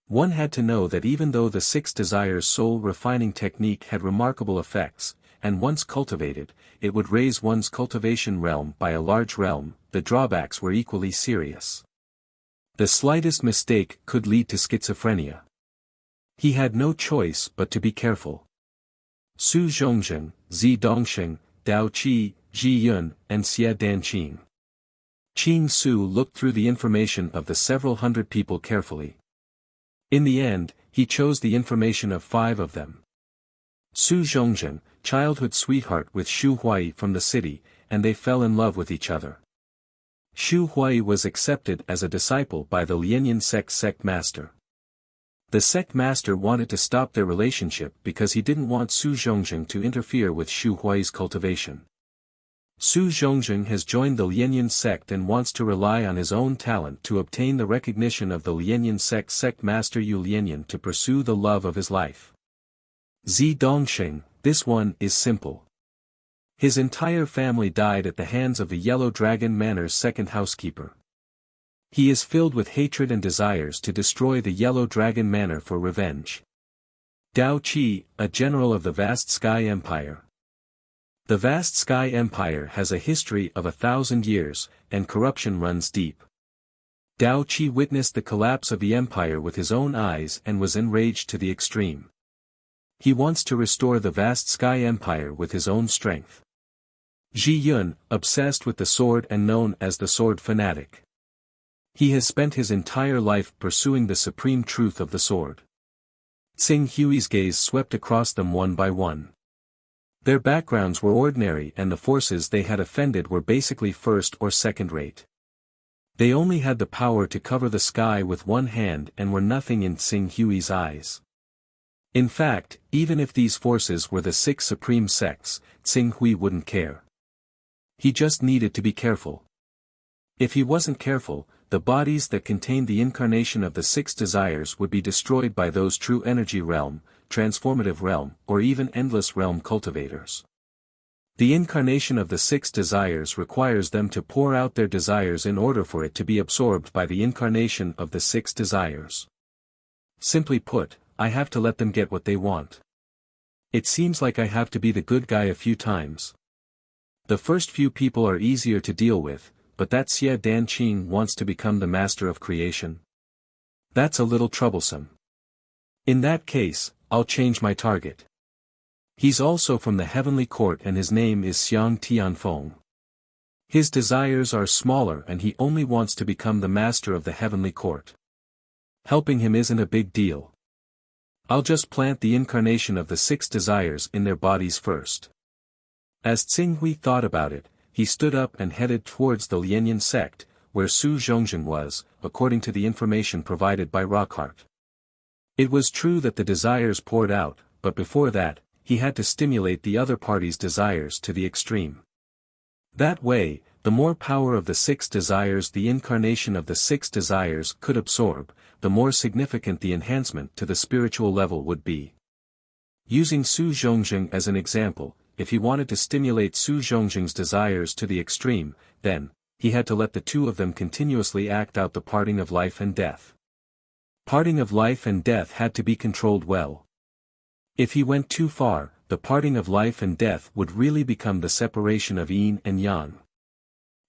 One had to know that even though the 6 desires soul refining technique had remarkable effects, and once cultivated, it would raise one's cultivation realm by a large realm, the drawbacks were equally serious. The slightest mistake could lead to schizophrenia. He had no choice but to be careful. Su Zhongzheng, Zi Dongsheng, Dao Qi, Ji Yun, and Xia Danqing. Qing Su looked through the information of the several hundred people carefully. In the end, he chose the information of 5 of them. Su Zhongzheng, childhood sweetheart with Xu Huai from the city, and they fell in love with each other. Xu Huai was accepted as a disciple by the Lianyan sect master. The sect master wanted to stop their relationship because he didn't want Su Zhongzheng to interfere with Xu Huai's cultivation. Su Zhongzheng has joined the Lianyan sect and wants to rely on his own talent to obtain the recognition of the Lianyan sect master Yu Lianyan to pursue the love of his life. Zi Dongsheng, this one is simple. His entire family died at the hands of the Yellow Dragon Manor's second housekeeper. He is filled with hatred and desires to destroy the Yellow Dragon Manor for revenge. Dao Qi, a general of the vast Sky Empire. The vast Sky Empire has a history of 1,000 years, and corruption runs deep. Dao Qi witnessed the collapse of the empire with his own eyes and was enraged to the extreme. He wants to restore the vast Sky Empire with his own strength. Ji Yun, obsessed with the sword and known as the sword fanatic. He has spent his entire life pursuing the supreme truth of the sword. Tsing Hui's gaze swept across them one by one. Their backgrounds were ordinary and the forces they had offended were basically first or second rate. They only had the power to cover the sky with one hand and were nothing in Tsing Hui's eyes. In fact, even if these forces were the 6 supreme sects, Tsing Hui wouldn't care. He just needed to be careful. If he wasn't careful, the bodies that contained the incarnation of the 6 desires would be destroyed by those true energy realm, transformative realm, or even endless realm cultivators. The incarnation of the 6 desires requires them to pour out their desires in order for it to be absorbed by the incarnation of the 6 desires. Simply put, I have to let them get what they want. It seems like I have to be the good guy a few times. The first few people are easier to deal with, but that Xia Danqing wants to become the master of creation. That's a little troublesome. In that case, I'll change my target. He's also from the heavenly court and his name is Xiang Tianfeng. His desires are smaller and he only wants to become the master of the heavenly court. Helping him isn't a big deal. I'll just plant the incarnation of the 6 desires in their bodies first. As Tsing Hui thought about it, he stood up and headed towards the Lianyan sect, where Su Zhongzheng was, according to the information provided by Rockhart. It was true that the desires poured out, but before that, he had to stimulate the other party's desires to the extreme. That way, the more power of the 6 desires the incarnation of the 6 desires could absorb, the more significant the enhancement to the spiritual level would be. Using Su Zhongzheng as an example, if he wanted to stimulate Su Zhongzheng's desires to the extreme, then, he had to let the two of them continuously act out the parting of life and death. Parting of life and death had to be controlled well. If he went too far, the parting of life and death would really become the separation of yin and yang.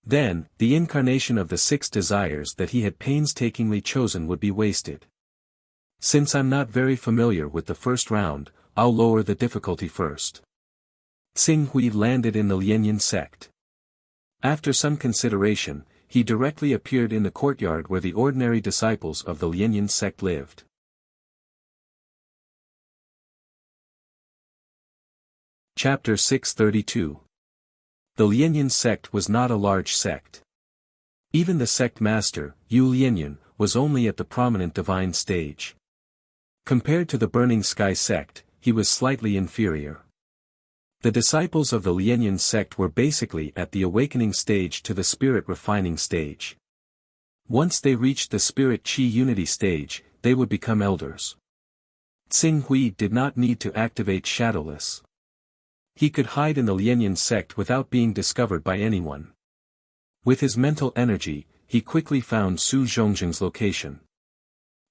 Then, the incarnation of the 6 desires that he had painstakingly chosen would be wasted. Since I'm not very familiar with the first round, I'll lower the difficulty first. Xing Hui landed in the Lianyan sect. After some consideration, he directly appeared in the courtyard where the ordinary disciples of the Lianyan sect lived. Chapter 632. The Lianyan sect was not a large sect. Even the sect master, Yu Lianyan, was only at the prominent divine stage. Compared to the Burning Sky sect, he was slightly inferior. The disciples of the Lianyan sect were basically at the awakening stage to the spirit refining stage. Once they reached the spirit chi unity stage, they would become elders. Xing Hui did not need to activate Shadowless. He could hide in the Lianyan sect without being discovered by anyone. With his mental energy, he quickly found Su Zhongzheng's location.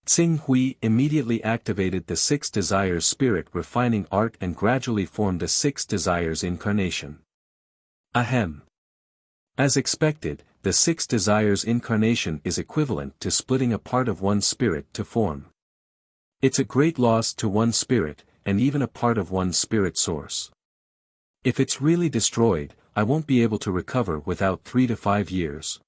Xing Hui immediately activated the 6 desires spirit refining art and gradually formed a 6 desires incarnation. Ahem. As expected, the 6 desires incarnation is equivalent to splitting a part of one spirit to form. It's a great loss to one spirit, and even a part of one spirit source. If it's really destroyed, I won't be able to recover without 3 to 5 years.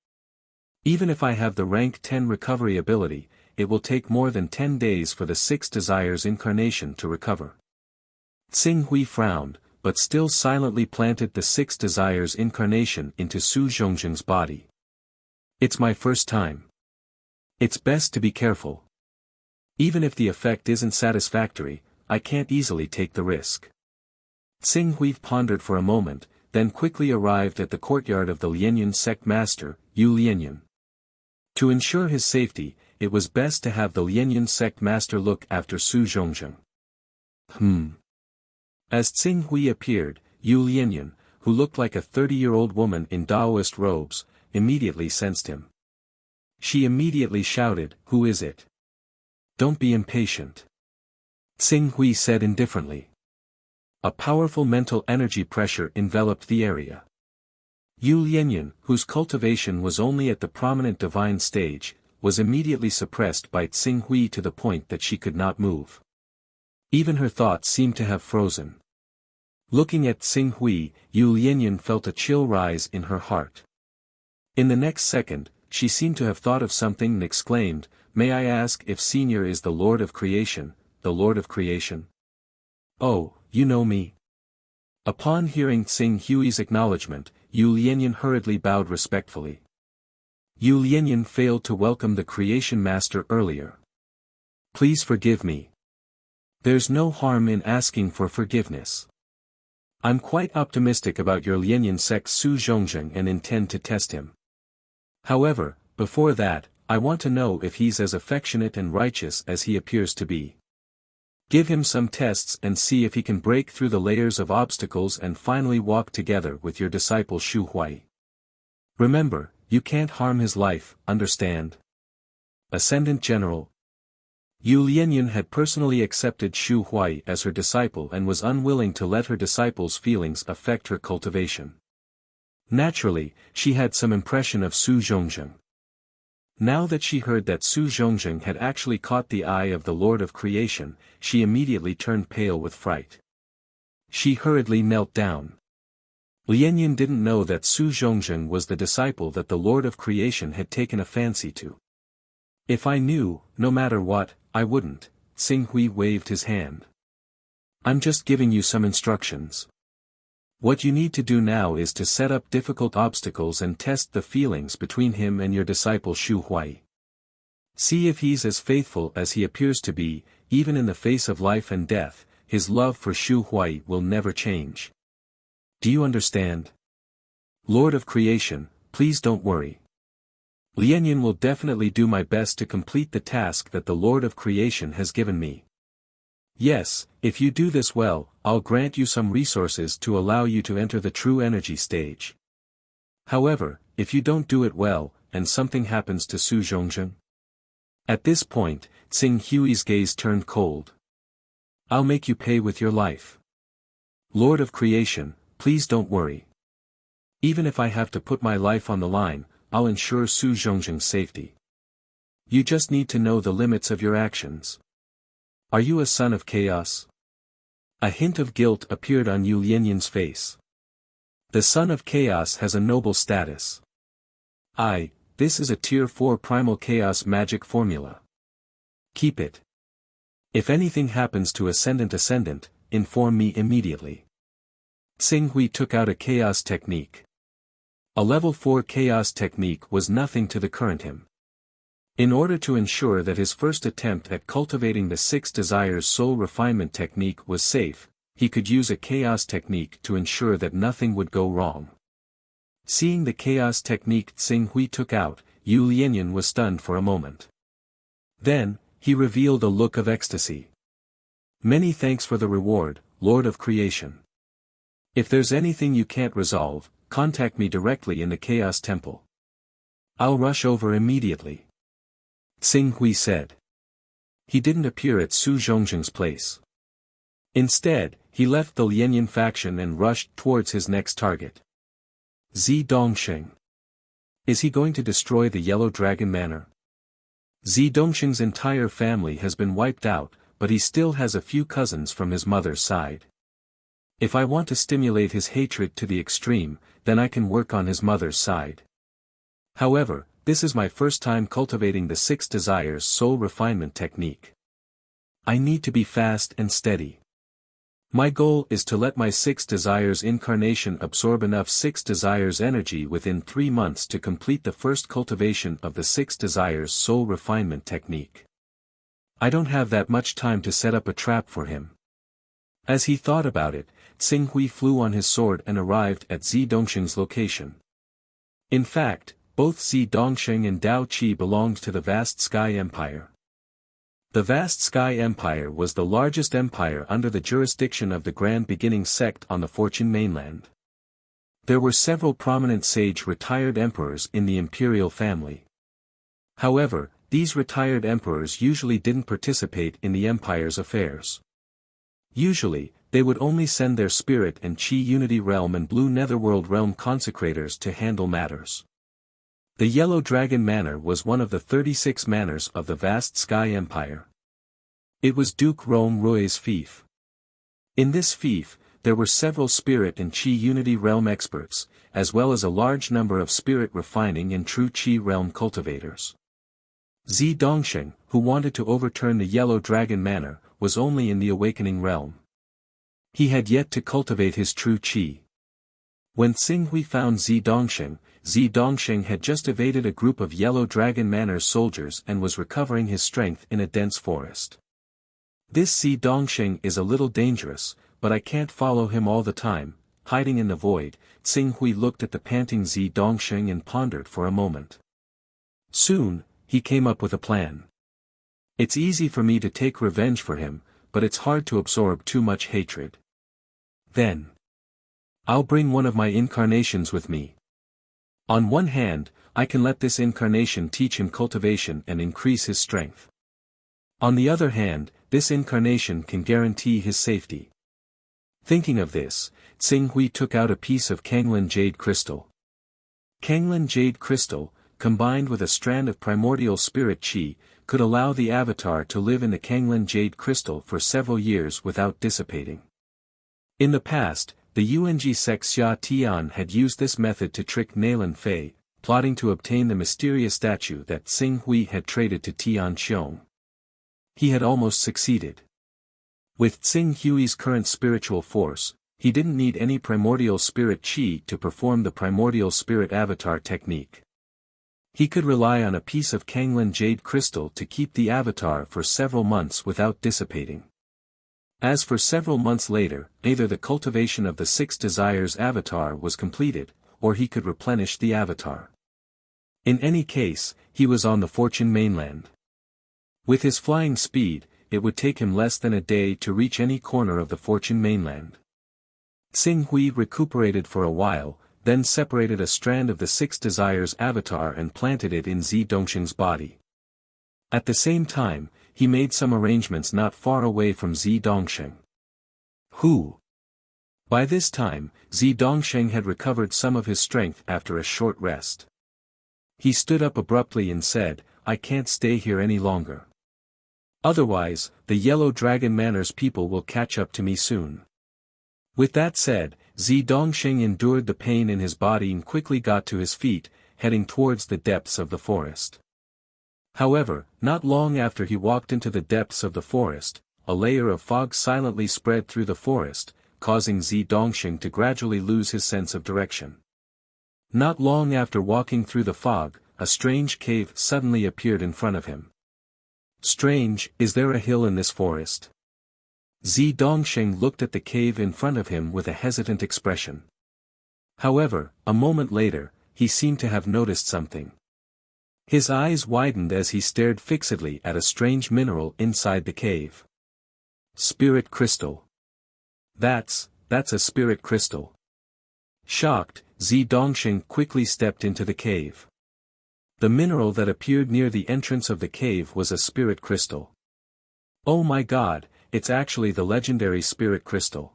Even if I have the rank 10 recovery ability, it will take more than 10 days for the 6 desires incarnation to recover. Xing Hui frowned, but still silently planted the 6 desires incarnation into Su Zhongzheng's body. It's my first time. It's best to be careful. Even if the effect isn't satisfactory, I can't easily take the risk. Xing Hui pondered for a moment, then quickly arrived at the courtyard of the Lianyan sect master, Yu Lianyan. To ensure his safety, it was best to have the Lianyan sect master look after Su Zhongzheng. As Xing Hui appeared, Yu Lianyan, who looked like a 30-year-old woman in Taoist robes, immediately sensed him. She immediately shouted, "Who is it?" "Don't be impatient," Xing Hui said indifferently. A powerful mental energy pressure enveloped the area. Yu Lianyan, whose cultivation was only at the prominent divine stage, was immediately suppressed by Xing Hui to the point that she could not move. Even her thoughts seemed to have frozen. Looking at Xing Hui, Yu Lianyan felt a chill rise in her heart. In the next second, she seemed to have thought of something and exclaimed, "May I ask if Senior is the Lord of Creation, the Lord of Creation?" "Oh, you know me." Upon hearing Xing Hui's acknowledgement, Yu Lianyan hurriedly bowed respectfully. Yu Lianyan failed to welcome the Creation Master earlier. "Please forgive me. There's no harm in asking for forgiveness. I'm quite optimistic about your Lianyan sect Su Zhongzheng and intend to test him. However, before that, I want to know if he's as affectionate and righteous as he appears to be. Give him some tests and see if he can break through the layers of obstacles and finally walk together with your disciple Shu Huai. Remember, you can't harm his life, understand?" Ascendant General. Yu Lianyan had personally accepted Shu Huai as her disciple and was unwilling to let her disciple's feelings affect her cultivation. Naturally, she had some impression of Su Zhongzheng. Now that she heard that Su Zhongzheng had actually caught the eye of the Lord of Creation, she immediately turned pale with fright. She hurriedly knelt down. Lianyan didn't know that Su Zhongzheng was the disciple that the Lord of Creation had taken a fancy to. "If I knew, no matter what, I wouldn't," Xing Hui waved his hand. "I'm just giving you some instructions. What you need to do now is to set up difficult obstacles and test the feelings between him and your disciple Shu Huai. See if he's as faithful as he appears to be, even in the face of life and death, his love for Shu Huai will never change. Do you understand? Lord of Creation, please don't worry. Lianyan will definitely do my best to complete the task that the Lord of Creation has given me. Yes, if you do this well, I'll grant you some resources to allow you to enter the true energy stage. However, if you don't do it well, and something happens to Su Zhongzheng. At this point, Tsing Hui's gaze turned cold. I'll make you pay with your life. Lord of Creation, please don't worry. Even if I have to put my life on the line, I'll ensure Su Zhongzheng's safety. You just need to know the limits of your actions. Are you a son of chaos? A hint of guilt appeared on Yu Lianyan's face. The son of chaos has a noble status. This is a tier 4 primal chaos magic formula. Keep it. If anything happens to Ascendant, inform me immediately. Tsing Hui took out a chaos technique. A level 4 chaos technique was nothing to the current him. In order to ensure that his first attempt at cultivating the 6 desires soul refinement technique was safe, he could use a chaos technique to ensure that nothing would go wrong. Seeing the chaos technique Tsing Hui took out, Yu Lianyan was stunned for a moment. Then, he revealed a look of ecstasy. Many thanks for the reward, Lord of Creation. If there's anything you can't resolve, contact me directly in the Chaos Temple. I'll rush over immediately. Tsing Hui said. He didn't appear at Su Zhongzheng's place. Instead, he left the Lianyan faction and rushed towards his next target. Zi Dongsheng. Is he going to destroy the Yellow Dragon Manor? Zi Dongsheng's entire family has been wiped out, but he still has a few cousins from his mother's side. If I want to stimulate his hatred to the extreme, then I can work on his mother's side. However, this is my first time cultivating the 6 desires soul refinement technique. I need to be fast and steady. My goal is to let my 6 desires incarnation absorb enough 6 desires energy within 3 months to complete the first cultivation of the 6 desires soul refinement technique. I don't have that much time to set up a trap for him. As he thought about it, Tsing Hui flew on his sword and arrived at Zi Dongsheng's location. In fact, both Zi Dongsheng and Dao Qi belonged to the vast Sky Empire. The vast Sky Empire was the largest empire under the jurisdiction of the Grand Beginning sect on the Fortune mainland. There were several prominent sage retired emperors in the imperial family. However, these retired emperors usually didn't participate in the empire's affairs. Usually, they would only send their Spirit and Qi Unity Realm and Blue Netherworld Realm consecrators to handle matters. The Yellow Dragon Manor was one of the 36 manors of the vast Sky Empire. It was Duke Rome Rui's fief. In this fief, there were several Spirit and Qi Unity Realm experts, as well as a large number of Spirit refining and true Qi Realm cultivators. Zi Dongsheng, who wanted to overturn the Yellow Dragon Manor, was only in the Awakening Realm. He had yet to cultivate his true Qi. When Tsing Hui found Zi Dongsheng had just evaded a group of Yellow Dragon Manor's soldiers and was recovering his strength in a dense forest. This Zi Dongsheng is a little dangerous, but I can't follow him all the time. Hiding in the void, Tsing Hui looked at the panting Zi Dongsheng and pondered for a moment. Soon, he came up with a plan. It's easy for me to take revenge for him, but it's hard to absorb too much hatred. Then, I'll bring one of my incarnations with me. On one hand, I can let this incarnation teach him cultivation and increase his strength. On the other hand, this incarnation can guarantee his safety. Thinking of this, Tsing Hui took out a piece of Kanglin Jade Crystal. Kanglin Jade Crystal, combined with a strand of primordial spirit Qi, could allow the avatar to live in the Kanglin Jade Crystal for several years without dissipating. In the past, the Yuanji sect Xia Tian had used this method to trick Nailan Fei, plotting to obtain the mysterious statue that Tsing Hui had traded to Tian Xiong. He had almost succeeded. With Tsing Hui's current spiritual force, he didn't need any primordial spirit Qi to perform the primordial spirit avatar technique. He could rely on a piece of Kanglin Jade Crystal to keep the avatar for several months without dissipating. As for several months later, either the cultivation of the Six Desires avatar was completed, or he could replenish the avatar. In any case, he was on the Fortune mainland. With his flying speed, it would take him less than a day to reach any corner of the Fortune mainland. Xing Hui recuperated for a while, then separated a strand of the Six Desires avatar and planted it in Zi Dongsheng's body. At the same time, he made some arrangements not far away from Zi Dongsheng. Who? By this time, Zi Dongsheng had recovered some of his strength after a short rest. He stood up abruptly and said, "I can't stay here any longer. Otherwise, the Yellow Dragon Manor's people will catch up to me soon." With that said, Zi Dongsheng endured the pain in his body and quickly got to his feet, heading towards the depths of the forest. However, not long after he walked into the depths of the forest, a layer of fog silently spread through the forest, causing Zi Dongsheng to gradually lose his sense of direction. Not long after walking through the fog, a strange cave suddenly appeared in front of him. Strange, is there a hill in this forest? Zi Dongsheng looked at the cave in front of him with a hesitant expression. However, a moment later, he seemed to have noticed something. His eyes widened as he stared fixedly at a strange mineral inside the cave. Spirit crystal. That's a spirit crystal. Shocked, Zi Dongsheng quickly stepped into the cave. The mineral that appeared near the entrance of the cave was a spirit crystal. Oh my God, it's actually the legendary spirit crystal.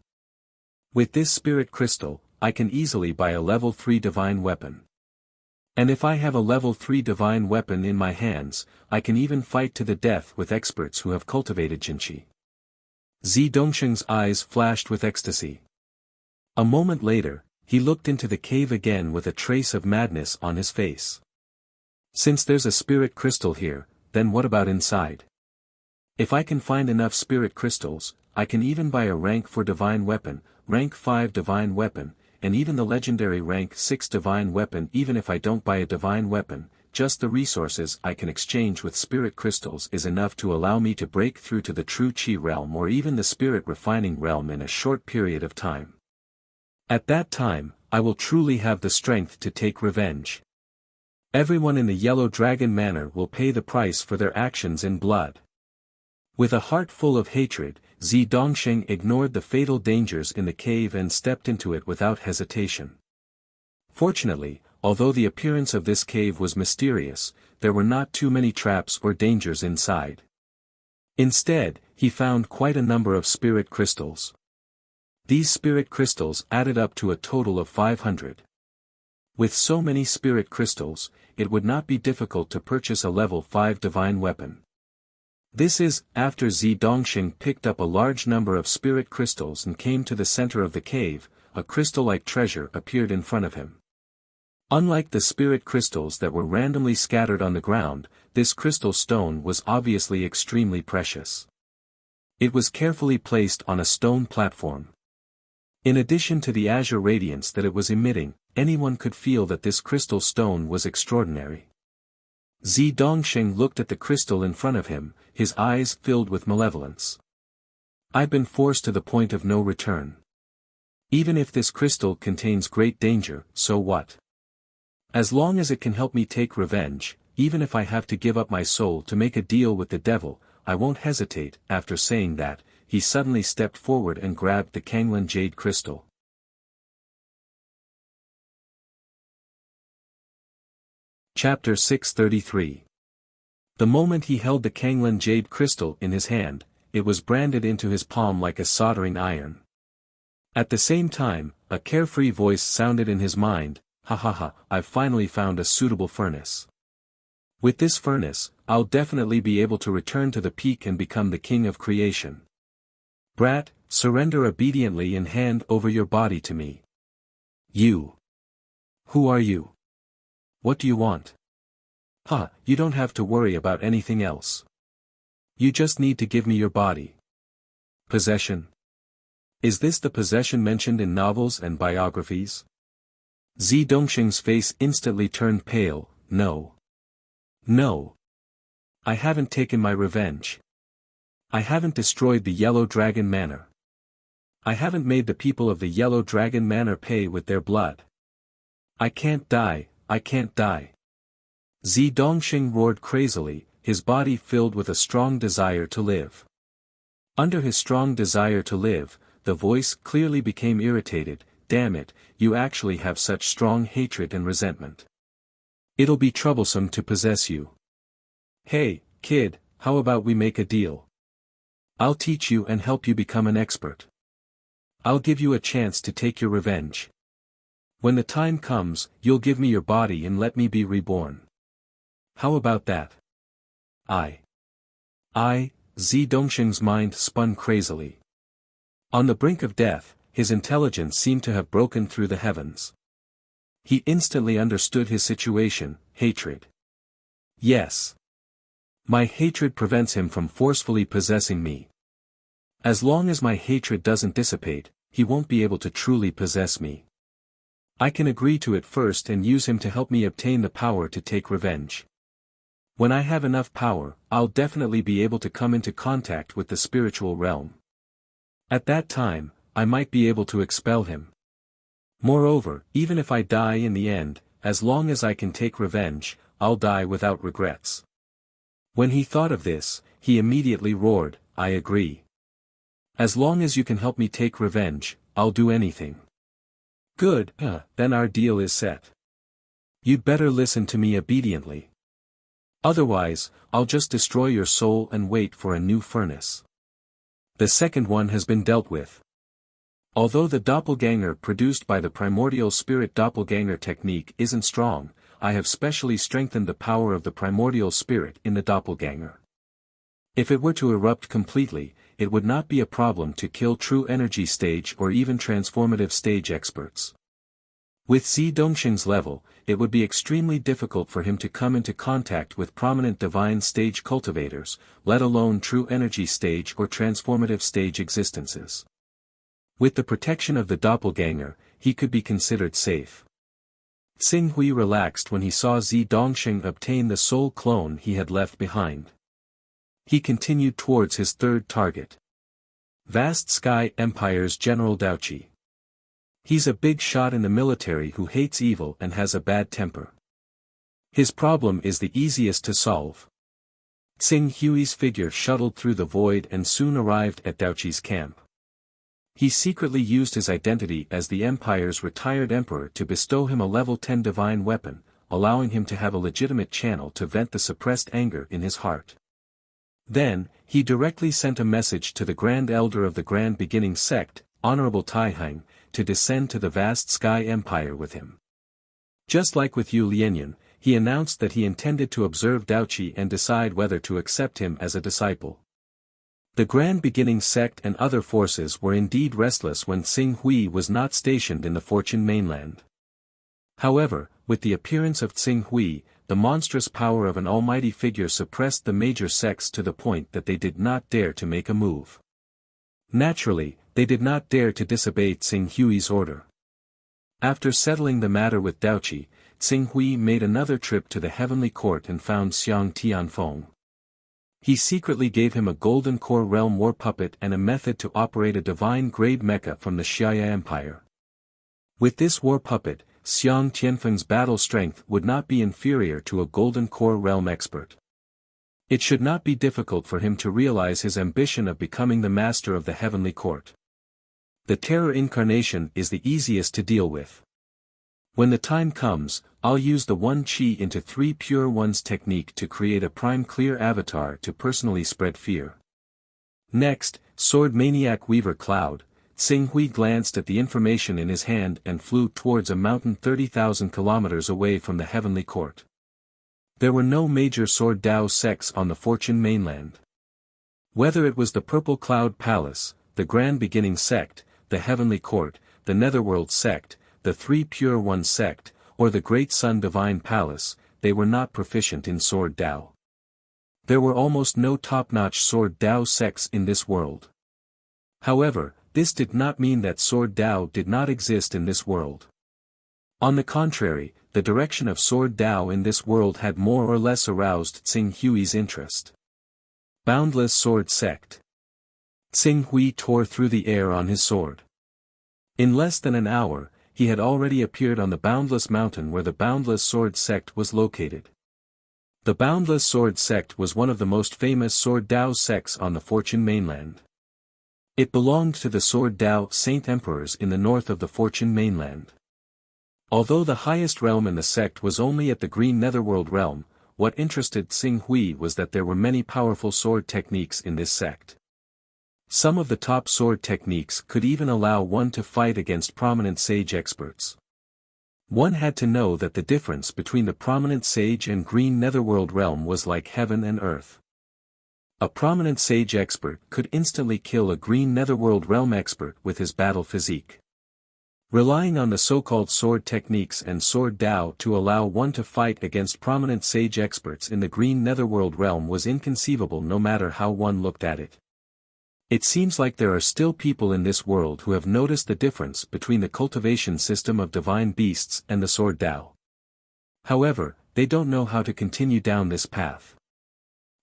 With this spirit crystal, I can easily buy a level 3 divine weapon. And if I have a level 3 divine weapon in my hands, I can even fight to the death with experts who have cultivated Jinqi. Zi Dongsheng's eyes flashed with ecstasy. A moment later, he looked into the cave again with a trace of madness on his face. Since there's a spirit crystal here, then what about inside? If I can find enough spirit crystals, I can even buy a rank 4 divine weapon, rank 5 divine weapon, and even the legendary rank 6 divine weapon. Even if I don't buy a divine weapon, just the resources I can exchange with spirit crystals is enough to allow me to break through to the true Qi realm or even the spirit refining realm in a short period of time. At that time, I will truly have the strength to take revenge. Everyone in the Yellow Dragon Manor will pay the price for their actions in blood. With a heart full of hatred, Zi Dongsheng ignored the fatal dangers in the cave and stepped into it without hesitation. Fortunately, although the appearance of this cave was mysterious, there were not too many traps or dangers inside. Instead, he found quite a number of spirit crystals. These spirit crystals added up to a total of 500. With so many spirit crystals, it would not be difficult to purchase a level 5 divine weapon. This is, after Zi Dongsheng picked up a large number of spirit crystals and came to the center of the cave, a crystal-like treasure appeared in front of him. Unlike the spirit crystals that were randomly scattered on the ground, this crystal stone was obviously extremely precious. It was carefully placed on a stone platform. In addition to the azure radiance that it was emitting, anyone could feel that this crystal stone was extraordinary. Zi Dongsheng looked at the crystal in front of him, his eyes filled with malevolence. I've been forced to the point of no return. Even if this crystal contains great danger, so what? As long as it can help me take revenge, even if I have to give up my soul to make a deal with the devil, I won't hesitate. After saying that, he suddenly stepped forward and grabbed the Kanglan jade crystal. Chapter 633. The moment he held the Kanglan jade crystal in his hand, it was branded into his palm like a soldering iron. At the same time, a carefree voice sounded in his mind, "Ha ha ha, I've finally found a suitable furnace. With this furnace, I'll definitely be able to return to the peak and become the king of creation. Brat, surrender obediently and hand over your body to me." You. Who are you? What do you want? You don't have to worry about anything else. You just need to give me your body. Possession? Is this the possession mentioned in novels and biographies? Zi Dongsheng's face instantly turned pale. No. No. I haven't taken my revenge. I haven't destroyed the Yellow Dragon Manor. I haven't made the people of the Yellow Dragon Manor pay with their blood. I can't die, I can't die. Zi Dongxing roared crazily, his body filled with a strong desire to live. Under his strong desire to live, the voice clearly became irritated. Damn it, you actually have such strong hatred and resentment. It'll be troublesome to possess you. Hey, kid, how about we make a deal? I'll teach you and help you become an expert. I'll give you a chance to take your revenge. When the time comes, you'll give me your body and let me be reborn. How about that? Zi Dongxing's mind spun crazily. On the brink of death, his intelligence seemed to have broken through the heavens. He instantly understood his situation: hatred. Yes. My hatred prevents him from forcefully possessing me. As long as my hatred doesn't dissipate, he won't be able to truly possess me. I can agree to it first and use him to help me obtain the power to take revenge. When I have enough power, I'll definitely be able to come into contact with the spiritual realm. At that time, I might be able to expel him. Moreover, even if I die in the end, as long as I can take revenge, I'll die without regrets. When he thought of this, he immediately roared, I agree. As long as you can help me take revenge, I'll do anything. Good, then our deal is set. You'd better listen to me obediently. Otherwise, I'll just destroy your soul and wait for a new furnace. The second one has been dealt with. Although the doppelganger produced by the primordial spirit doppelganger technique isn't strong, I have specially strengthened the power of the primordial spirit in the doppelganger. If it were to erupt completely, it would not be a problem to kill true energy stage or even transformative stage experts. With Zi Dongxing's level, it would be extremely difficult for him to come into contact with prominent divine stage cultivators, let alone true energy stage or transformative stage existences. With the protection of the doppelganger, he could be considered safe. Xing Hui relaxed when he saw Zi Dongxing obtain the soul clone he had left behind. He continued towards his third target. Vast Sky Empire's General Daoqi. He's a big shot in the military who hates evil and has a bad temper. His problem is the easiest to solve. Xing Hui's figure shuttled through the void and soon arrived at Daoqi's camp. He secretly used his identity as the Empire's retired emperor to bestow him a level 10 divine weapon, allowing him to have a legitimate channel to vent the suppressed anger in his heart. Then, he directly sent a message to the Grand Elder of the Grand Beginning Sect, Honorable Taihang, to descend to the vast Sky Empire with him. Just like with Yu Lianyan, he announced that he intended to observe Daoqi and decide whether to accept him as a disciple. The Grand Beginning Sect and other forces were indeed restless when Xing Hui was not stationed in the Fortune mainland. However, with the appearance of Xing Hui, the monstrous power of an almighty figure suppressed the major sects to the point that they did not dare to make a move. Naturally, they did not dare to disobey Xing Hui's order. After settling the matter with Daoqi, Xing Hui made another trip to the heavenly court and found Xiang Tianfeng. He secretly gave him a golden core realm war puppet and a method to operate a divine-grade mecha from the Xiaya Empire. With this war puppet, Xiang Tianfeng's battle strength would not be inferior to a golden core realm expert. It should not be difficult for him to realize his ambition of becoming the master of the heavenly court. The terror incarnation is the easiest to deal with. When the time comes, I'll use the 1 Qi into 3 Pure Ones technique to create a prime clear avatar to personally spread fear. Next, Sword Maniac Weaver Cloud. Xing Hui glanced at the information in his hand and flew towards a mountain 30,000 kilometers away from the heavenly court. There were no major Sword Dao sects on the Fortune mainland. Whether it was the Purple Cloud Palace, the Grand Beginning Sect, the Heavenly Court, the Netherworld Sect, the 3 Pure One Sect, or the Great Sun Divine Palace, they were not proficient in Sword Dao. There were almost no top-notch Sword Dao sects in this world. However, this did not mean that Sword Dao did not exist in this world. On the contrary, the direction of Sword Dao in this world had more or less aroused Xing Hui's interest. Boundless Sword Sect. Xing Hui tore through the air on his sword. In less than an hour, he had already appeared on the Boundless Mountain where the Boundless Sword Sect was located. The Boundless Sword Sect was one of the most famous Sword Dao sects on the Fortune mainland. It belonged to the Sword Dao Saint Emperors in the north of the Fortune mainland. Although the highest realm in the sect was only at the Green Netherworld realm, what interested Xing Hui was that there were many powerful sword techniques in this sect. Some of the top sword techniques could even allow one to fight against prominent sage experts. One had to know that the difference between the prominent sage and Green Netherworld realm was like heaven and earth. A prominent sage expert could instantly kill a Green Netherworld realm expert with his battle physique. Relying on the so-called sword techniques and sword Dao to allow one to fight against prominent sage experts in the Green Netherworld realm was inconceivable no matter how one looked at it. It seems like there are still people in this world who have noticed the difference between the cultivation system of divine beasts and the sword Dao. However, they don't know how to continue down this path.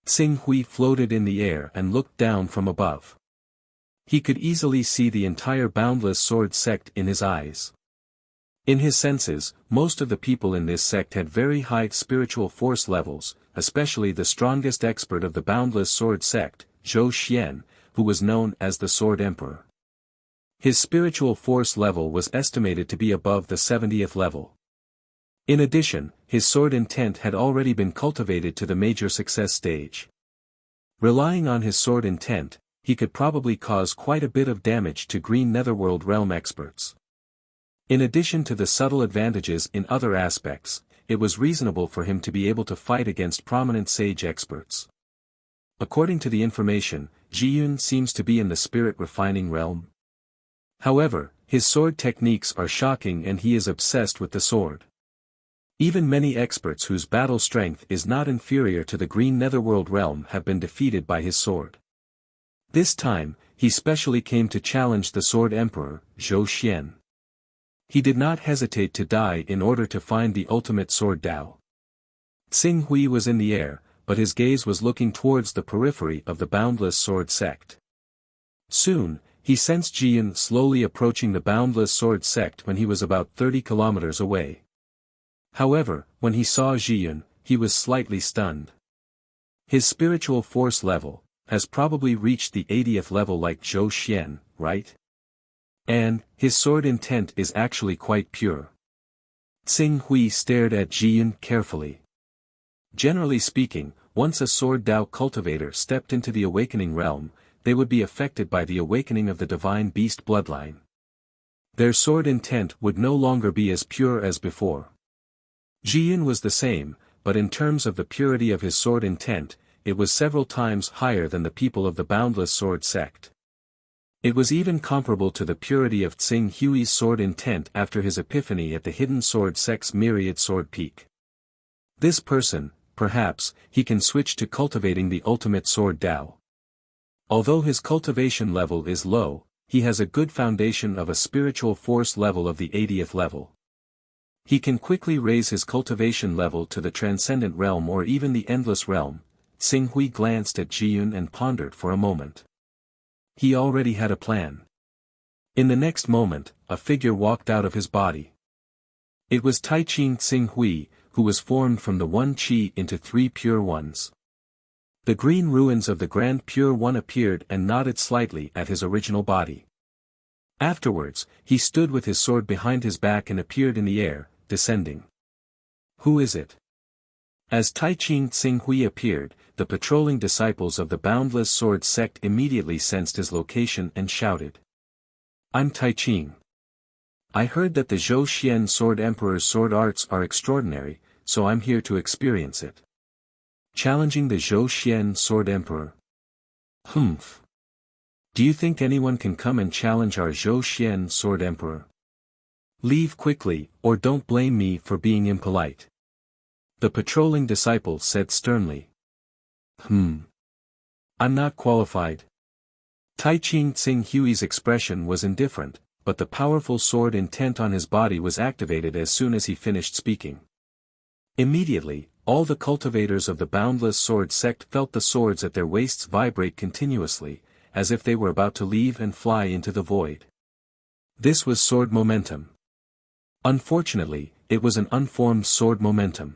Xing Hui floated in the air and looked down from above. He could easily see the entire Boundless Sword Sect in his eyes. In his senses, most of the people in this sect had very high spiritual force levels, especially the strongest expert of the Boundless Sword Sect, Zhou Xian, who was known as the Sword Emperor. His spiritual force level was estimated to be above the 70th level. In addition, his sword intent had already been cultivated to the major success stage. Relying on his sword intent, he could probably cause quite a bit of damage to Green Netherworld realm experts. In addition to the subtle advantages in other aspects, it was reasonable for him to be able to fight against prominent sage experts. According to the information, Jiyun seems to be in the spirit refining realm. However, his sword techniques are shocking and he is obsessed with the sword. Even many experts whose battle strength is not inferior to the Green Netherworld realm have been defeated by his sword. This time, he specially came to challenge the Sword Emperor, Zhou Xian. He did not hesitate to die in order to find the ultimate sword Dao. Xing Hui was in the air, but his gaze was looking towards the periphery of the Boundless Sword Sect. Soon, he sensed Jiyun slowly approaching the Boundless Sword Sect when he was about 30 kilometers away. However, when he saw Jiyun, he was slightly stunned. His spiritual force level has probably reached the 80th level like Zhou Xian, right? And, his sword intent is actually quite pure. Xing Hui stared at Jiyun carefully. Generally speaking, once a sword Dao cultivator stepped into the awakening realm, they would be affected by the awakening of the divine beast bloodline. Their sword intent would no longer be as pure as before. Jiyun was the same, but in terms of the purity of his sword intent, it was several times higher than the people of the Boundless Sword Sect. It was even comparable to the purity of Xing Hui's sword intent after his epiphany at the Hidden Sword Sect's Myriad Sword Peak. This person, perhaps, he can switch to cultivating the ultimate sword Dao. Although his cultivation level is low, he has a good foundation of a spiritual force level of the 80th level. He can quickly raise his cultivation level to the Transcendent Realm or even the Endless Realm. Xing Hui glanced at Jiyun and pondered for a moment. He already had a plan. In the next moment, a figure walked out of his body. It was Taiqing Xing Hui, who was formed from the one Qi into 3 pure ones. The green ruins of the Grand Pure One appeared and nodded slightly at his original body. Afterwards, he stood with his sword behind his back and appeared in the air, descending. Who is it? As Taiqing Xing Hui appeared, the patrolling disciples of the Boundless Sword Sect immediately sensed his location and shouted. I'm Taiqing. I heard that the Zhou Xian Sword Emperor's sword arts are extraordinary, so I'm here to experience it. Challenging the Zhou Xian Sword Emperor. Humph. Do you think anyone can come and challenge our Zhou Xian Sword Emperor? Leave quickly, or don't blame me for being impolite. The patrolling disciple said sternly. I'm not qualified. Taiqing Xing Hui's expression was indifferent, but the powerful sword intent on his body was activated as soon as he finished speaking. Immediately, all the cultivators of the boundless sword sect felt the swords at their waists vibrate continuously, as if they were about to leave and fly into the void. This was sword momentum. Unfortunately, it was an unformed sword momentum.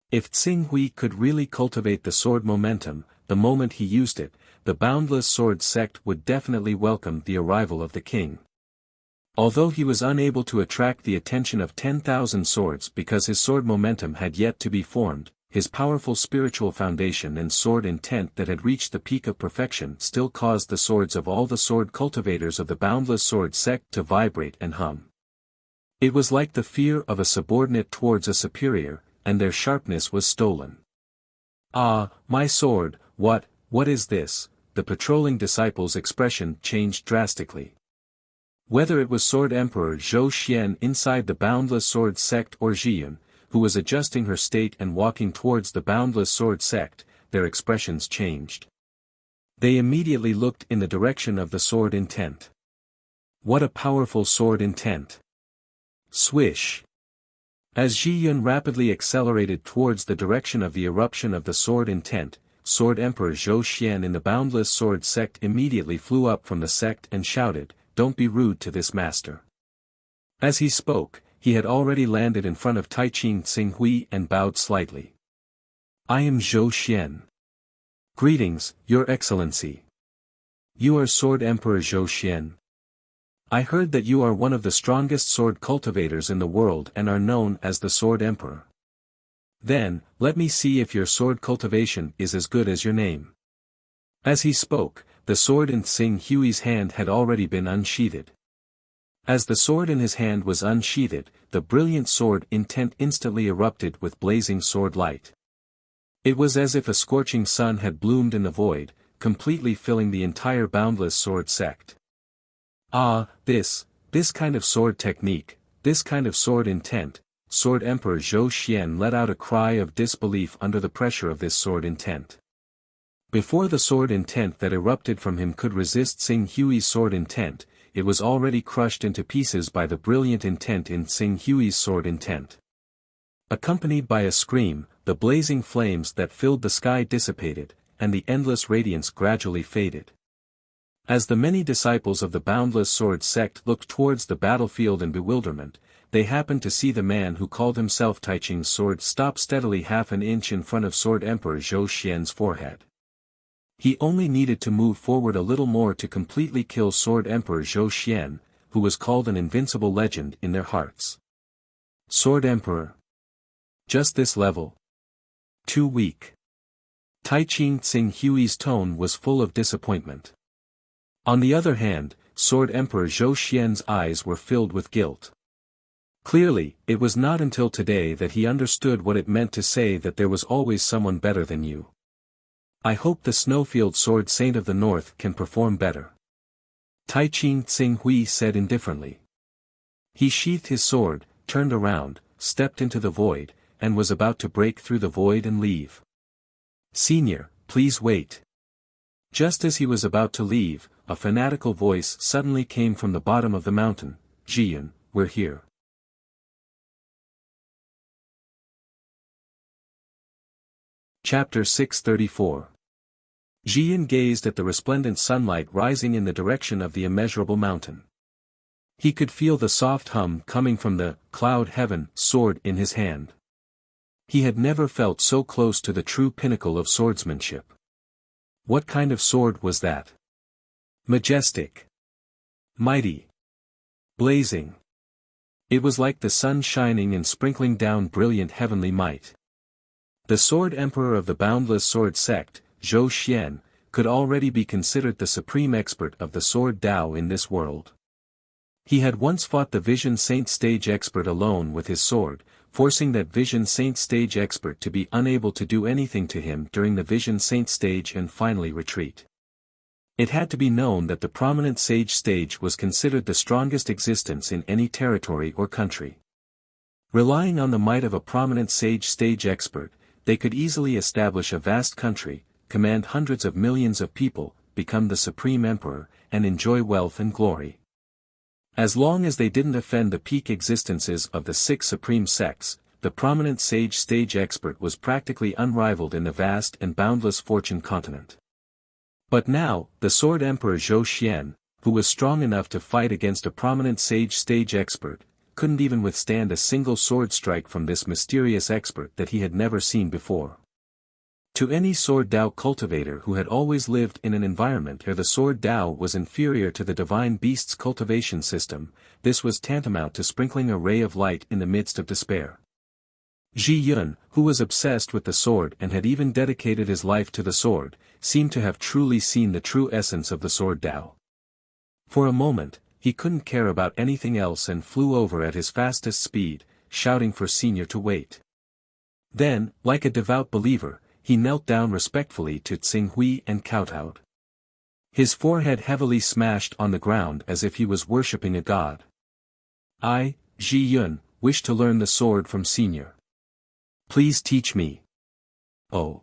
If Tsing Hui could really cultivate the sword momentum, the moment he used it, the boundless sword sect would definitely welcome the arrival of the king. Although he was unable to attract the attention of 10,000 swords because his sword momentum had yet to be formed, his powerful spiritual foundation and sword intent that had reached the peak of perfection still caused the swords of all the sword cultivators of the boundless sword sect to vibrate and hum. It was like the fear of a subordinate towards a superior, and their sharpness was stolen. "Ah, my sword, what is this?" The patrolling disciple's expression changed drastically. Whether it was Sword Emperor Zhou Xian inside the boundless sword sect or Zhiyun, who was adjusting her state and walking towards the boundless sword sect, their expressions changed. They immediately looked in the direction of the sword intent. What a powerful sword intent! Swish! As Zhiyun rapidly accelerated towards the direction of the eruption of the sword intent, Sword Emperor Zhou Xian in the boundless sword sect immediately flew up from the sect and shouted, "Don't be rude to this master." As he spoke, he had already landed in front of Taiqing Tsing Hui and bowed slightly. "I am Zhou Xian. Greetings, Your Excellency. You are Sword Emperor Zhou Xian. I heard that you are one of the strongest sword cultivators in the world and are known as the Sword Emperor. Then, let me see if your sword cultivation is as good as your name." As he spoke, the sword in Tsing Hui's hand had already been unsheathed. As the sword in his hand was unsheathed, the brilliant sword intent instantly erupted with blazing sword light. It was as if a scorching sun had bloomed in the void, completely filling the entire boundless sword sect. "Ah, this kind of sword technique, this kind of sword intent." Sword Emperor Zhou Xian let out a cry of disbelief under the pressure of this sword intent. Before the sword intent that erupted from him could resist Tsing Hui's sword intent, it was already crushed into pieces by the brilliant intent in Tsing Hui's sword intent. Accompanied by a scream, the blazing flames that filled the sky dissipated, and the endless radiance gradually faded. As the many disciples of the boundless sword sect looked towards the battlefield in bewilderment, they happened to see the man who called himself Taiqing's sword stop steadily half an inch in front of Sword Emperor Zhou Xian's forehead. He only needed to move forward a little more to completely kill Sword Emperor Zhou Xian, who was called an invincible legend in their hearts. Sword Emperor. Just this level. Too weak. Taiqing Tsing Hui's tone was full of disappointment. On the other hand, Sword Emperor Zhou Xian's eyes were filled with guilt. Clearly, it was not until today that he understood what it meant to say that there was always someone better than you. "I hope the Snowfield Sword Saint of the North can perform better," Taiqing Tsing Hui said indifferently. He sheathed his sword, turned around, stepped into the void, and was about to break through the void and leave. "Senior, please wait." Just as he was about to leave, a fanatical voice suddenly came from the bottom of the mountain. "Zhiyun, we're here." Chapter 634. Zhiyun gazed at the resplendent sunlight rising in the direction of the immeasurable mountain. He could feel the soft hum coming from the cloud heaven sword in his hand. He had never felt so close to the true pinnacle of swordsmanship. What kind of sword was that? Majestic. Mighty. Blazing. It was like the sun shining and sprinkling down brilliant heavenly might. The Sword Emperor of the boundless sword sect, Zhou Xian, could already be considered the supreme expert of the sword Tao in this world. He had once fought the Vision Saint stage expert alone with his sword, forcing that Vision Saint stage expert to be unable to do anything to him during the Vision Saint stage and finally retreat. It had to be known that the prominent sage stage was considered the strongest existence in any territory or country. Relying on the might of a prominent sage stage expert, they could easily establish a vast country, command hundreds of millions of people, become the supreme emperor, and enjoy wealth and glory. As long as they didn't offend the peak existences of the 6 supreme sects, the prominent sage expert was practically unrivaled in the vast and boundless fortune continent. But now, the Sword Emperor Zhou Xian, who was strong enough to fight against a prominent sage expert, couldn't even withstand a single sword strike from this mysterious expert that he had never seen before. To any sword Dao cultivator who had always lived in an environment where the sword Dao was inferior to the divine beast's cultivation system, this was tantamount to sprinkling a ray of light in the midst of despair. Hunyuan, who was obsessed with the sword and had even dedicated his life to the sword, seemed to have truly seen the true essence of the sword Dao. For a moment, he couldn't care about anything else and flew over at his fastest speed, shouting for Senior to wait. Then, like a devout believer, he knelt down respectfully to Tsinghui and kowtowed. His forehead heavily smashed on the ground as if he was worshipping a god. I, Hunyuan, wish to learn the sword from Senior. Please teach me. Oh.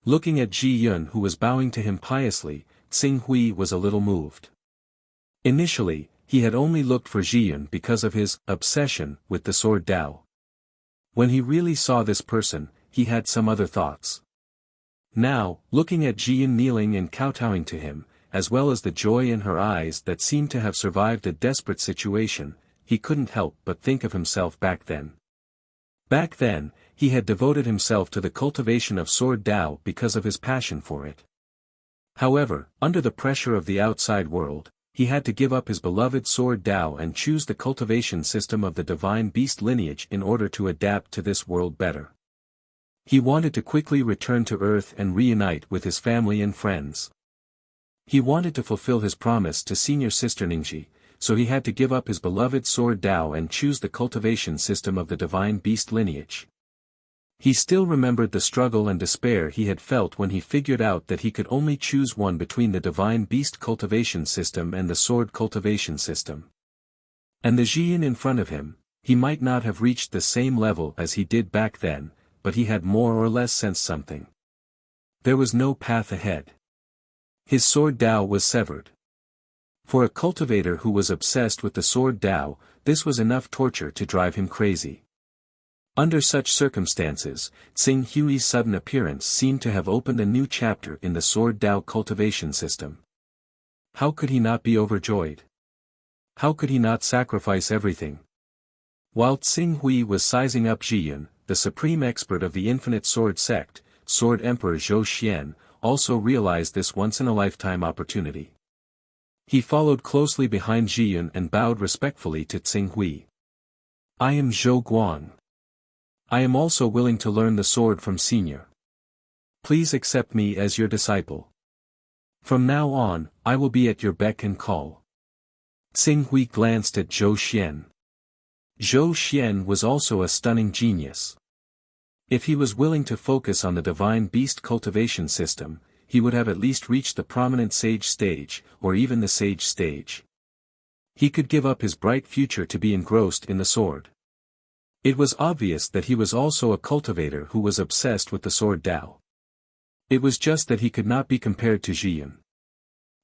Looking at Hunyuan, who was bowing to him piously, Tsinghui was a little moved. Initially, he had only looked for Hunyuan because of his obsession with the sword Dao. When he really saw this person, he had some other thoughts. Now, looking at Hunyuan kneeling and kowtowing to him, as well as the joy in her eyes that seemed to have survived a desperate situation, he couldn't help but think of himself back then. Back then, he had devoted himself to the cultivation of sword Dao because of his passion for it. However, under the pressure of the outside world, he had to give up his beloved sword Dao and choose the cultivation system of the divine beast lineage in order to adapt to this world better. He wanted to quickly return to Earth and reunite with his family and friends. He wanted to fulfill his promise to senior sister Ningxi, so he had to give up his beloved sword Dao and choose the cultivation system of the divine beast lineage. He still remembered the struggle and despair he had felt when he figured out that he could only choose one between the divine beast cultivation system and the sword cultivation system. And the Hunyuan in front of him, he might not have reached the same level as he did back then, but he had more or less sensed something. There was no path ahead. His sword Dao was severed. For a cultivator who was obsessed with the sword Dao, this was enough torture to drive him crazy. Under such circumstances, Tsinghui's sudden appearance seemed to have opened a new chapter in the sword Dao cultivation system. How could he not be overjoyed? How could he not sacrifice everything? While Tsinghui was sizing up Hunyuan, the supreme expert of the infinite sword sect, Sword Emperor Zhou Xian, also realized this once-in-a-lifetime opportunity. He followed closely behind Hunyuan and bowed respectfully to Tsinghui. I am Zhou Guang. I am also willing to learn the sword from Senior. Please accept me as your disciple. From now on, I will be at your beck and call. Tsinghui glanced at Zhou Xian. Zhou Xian was also a stunning genius. If he was willing to focus on the divine beast cultivation system, he would have at least reached the prominent sage stage, or even the sage stage. He could give up his bright future to be engrossed in the sword. It was obvious that he was also a cultivator who was obsessed with the sword Dao. It was just that he could not be compared to Hunyuan.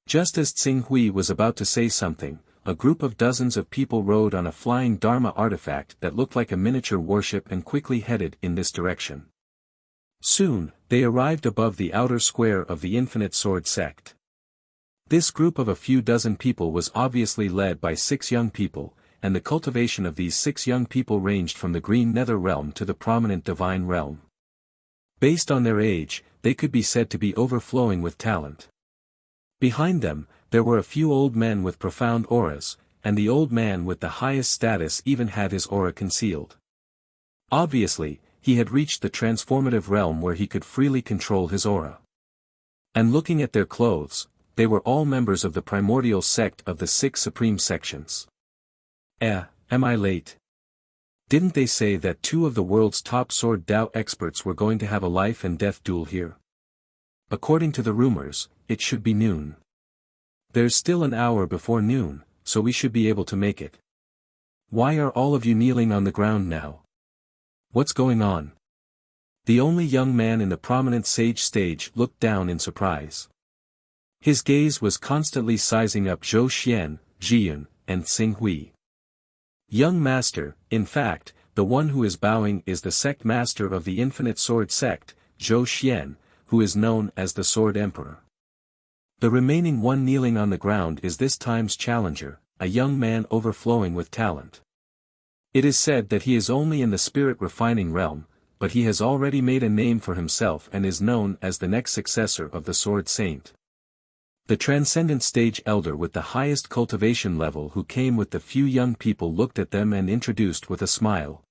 Just as Tsinghui was about to say something, a group of dozens of people rode on a flying Dharma artifact that looked like a miniature warship and quickly headed in this direction. Soon, they arrived above the outer square of the Infinite Sword Sect. This group of a few dozen people was obviously led by 6 young people, and the cultivation of these 6 young people ranged from the Green Nether Realm to the prominent Divine Realm. Based on their age, they could be said to be overflowing with talent. Behind them, there were a few old men with profound auras, and the old man with the highest status even had his aura concealed. Obviously, he had reached the transformative realm where he could freely control his aura. And looking at their clothes, they were all members of the primordial sect of the 6 supreme sections. Am I late? Didn't they say that 2 of the world's top sword Dao experts were going to have a life and death duel here? According to the rumors, it should be noon. There's still an hour before noon, so we should be able to make it. Why are all of you kneeling on the ground now? What's going on? The only young man in the prominent sage stage looked down in surprise. His gaze was constantly sizing up Zhou Xian, Hunyuan, and Tsinghui. Young master, in fact, the one who is bowing is the sect master of the infinite sword sect, Zhou Xian, who is known as the Sword Emperor. The remaining one kneeling on the ground is this time's challenger, a young man overflowing with talent. It is said that he is only in the spirit refining realm, but he has already made a name for himself and is known as the next successor of the Sword Saint. The transcendent stage elder with the highest cultivation level who came with the few young people looked at them and introduced with a smile.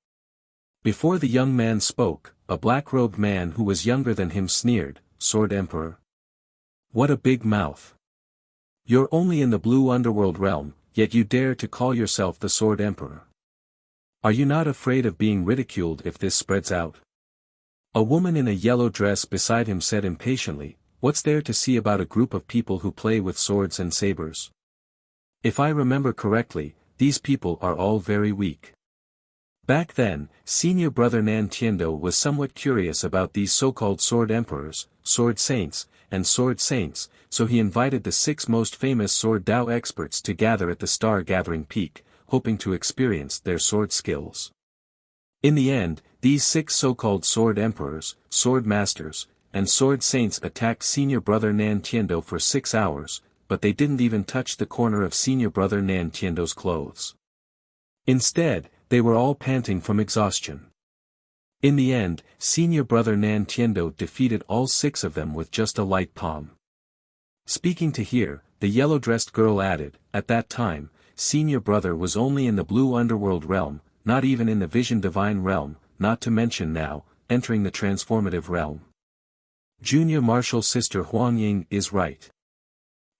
Before the young man spoke, a black-robed man who was younger than him sneered, "Sword Emperor? What a big mouth. You're only in the blue underworld realm, yet you dare to call yourself the Sword Emperor. Are you not afraid of being ridiculed if this spreads out?" A woman in a yellow dress beside him said impatiently, "What's there to see about a group of people who play with swords and sabers? If I remember correctly, these people are all very weak." Back then, senior brother Nan Tiando was somewhat curious about these so-called sword emperors, sword saints, and sword saints, so he invited the 6 most famous sword Dao experts to gather at the star-gathering peak, hoping to experience their sword skills. In the end, these 6 so-called sword emperors, sword masters, and sword saints attacked senior brother Nan Tiando for 6 hours, but they didn't even touch the corner of senior brother Nan Tiando's clothes. Instead, they were all panting from exhaustion. In the end, senior brother Nan Tiando defeated all 6 of them with just a light palm. Speaking to here, the yellow-dressed girl added, "At that time, senior brother was only in the blue underworld realm, not even in the vision divine realm, not to mention now, entering the transformative realm." Junior martial sister Huanying is right.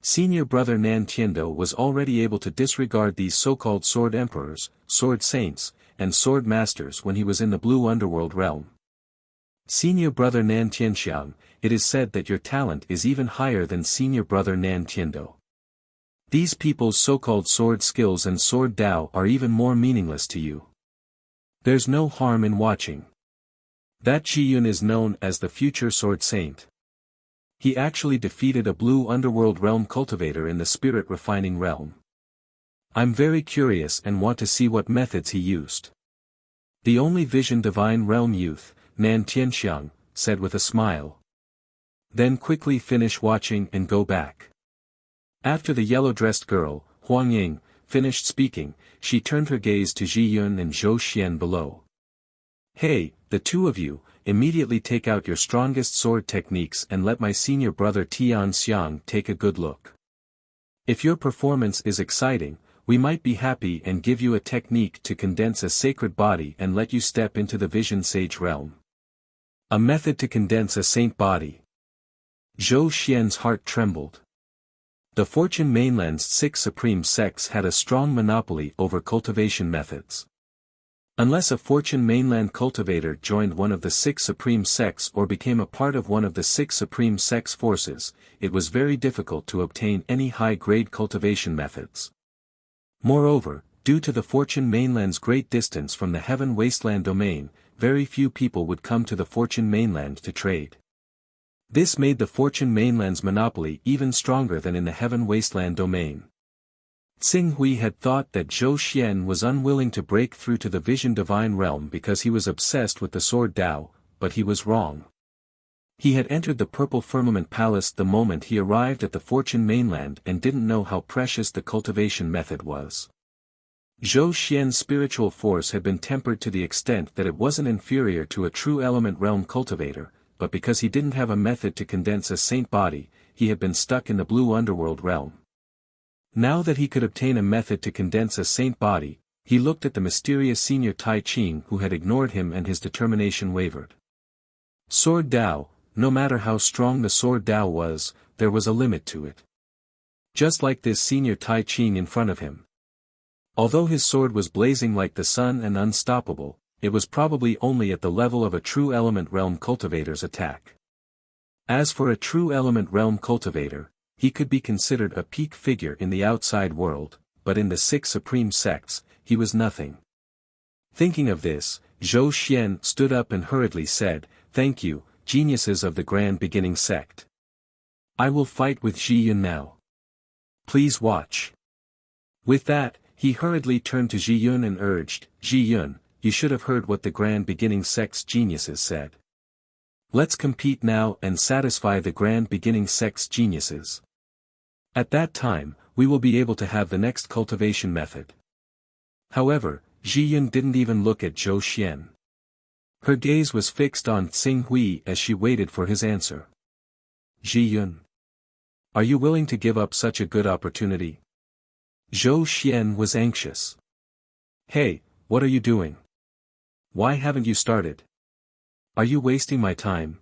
Senior brother Nan Tiando was already able to disregard these so-called sword emperors, sword saints, and sword masters when he was in the blue underworld realm. Senior brother Nan Tianxiang, it is said that your talent is even higher than senior brother Nan Tiando. These people's so-called sword skills and sword Dao are even more meaningless to you. There's no harm in watching. That Zhiyun is known as the future sword saint. He actually defeated a blue underworld realm cultivator in the spirit refining realm. I'm very curious and want to see what methods he used. The only vision divine realm youth, Nan Tianxiang, said with a smile. Then quickly finish watching and go back. After the yellow-dressed girl, Huang Ying, finished speaking, she turned her gaze to Ji Yun and Zhou Xian below. "Hey, the 2 of you, immediately take out your strongest sword techniques and let my senior brother Tian Xiang take a good look. If your performance is exciting, we might be happy and give you a technique to condense a sacred body and let you step into the vision sage realm." A method to condense a saint body. Zhou Xian's heart trembled. The Fortune Mainland's 6 supreme sects had a strong monopoly over cultivation methods. Unless a Fortune Mainland cultivator joined one of the 6 supreme sects or became a part of one of the 6 supreme sects' forces, it was very difficult to obtain any high-grade cultivation methods. Moreover, due to the Fortune Mainland's great distance from the Heaven Wasteland domain, very few people would come to the Fortune Mainland to trade. This made the Fortune Mainland's monopoly even stronger than in the Heaven Wasteland domain. Tsing Hui had thought that Zhou Xian was unwilling to break through to the Vision Divine realm because he was obsessed with the Sword Dao, but he was wrong. He had entered the Purple Firmament Palace the moment he arrived at the Fortune Mainland and didn't know how precious the cultivation method was. Zhou Xian's spiritual force had been tempered to the extent that it wasn't inferior to a true element realm cultivator, but because he didn't have a method to condense a saint body, he had been stuck in the blue underworld realm. Now that he could obtain a method to condense a saint body, he looked at the mysterious senior Tai Ching who had ignored him and his determination wavered. Sword Dao, no matter how strong the Sword Dao was, there was a limit to it. Just like this senior Tai Ching in front of him. Although his sword was blazing like the sun and unstoppable, it was probably only at the level of a true element realm cultivator's attack. As for a true element realm cultivator, he could be considered a peak figure in the outside world, but in the 6 supreme sects, he was nothing. Thinking of this, Zhou Xian stood up and hurriedly said, "Thank you, geniuses of the Grand Beginning sect. I will fight with Ji Yun now. Please watch." With that, he hurriedly turned to Ji Yun and urged, "Ji Yun, you should have heard what the grand beginning sect's geniuses said. Let's compete now and satisfy the grand beginning sect's geniuses. At that time, we will be able to have the next cultivation method. However, Zhiyun didn't even look at Zhou Xian. Her gaze was fixed on Tsing Hui as she waited for his answer. Zhiyun. Are you willing to give up such a good opportunity? Zhou Xian was anxious. Hey, what are you doing? Why haven't you started? Are you wasting my time?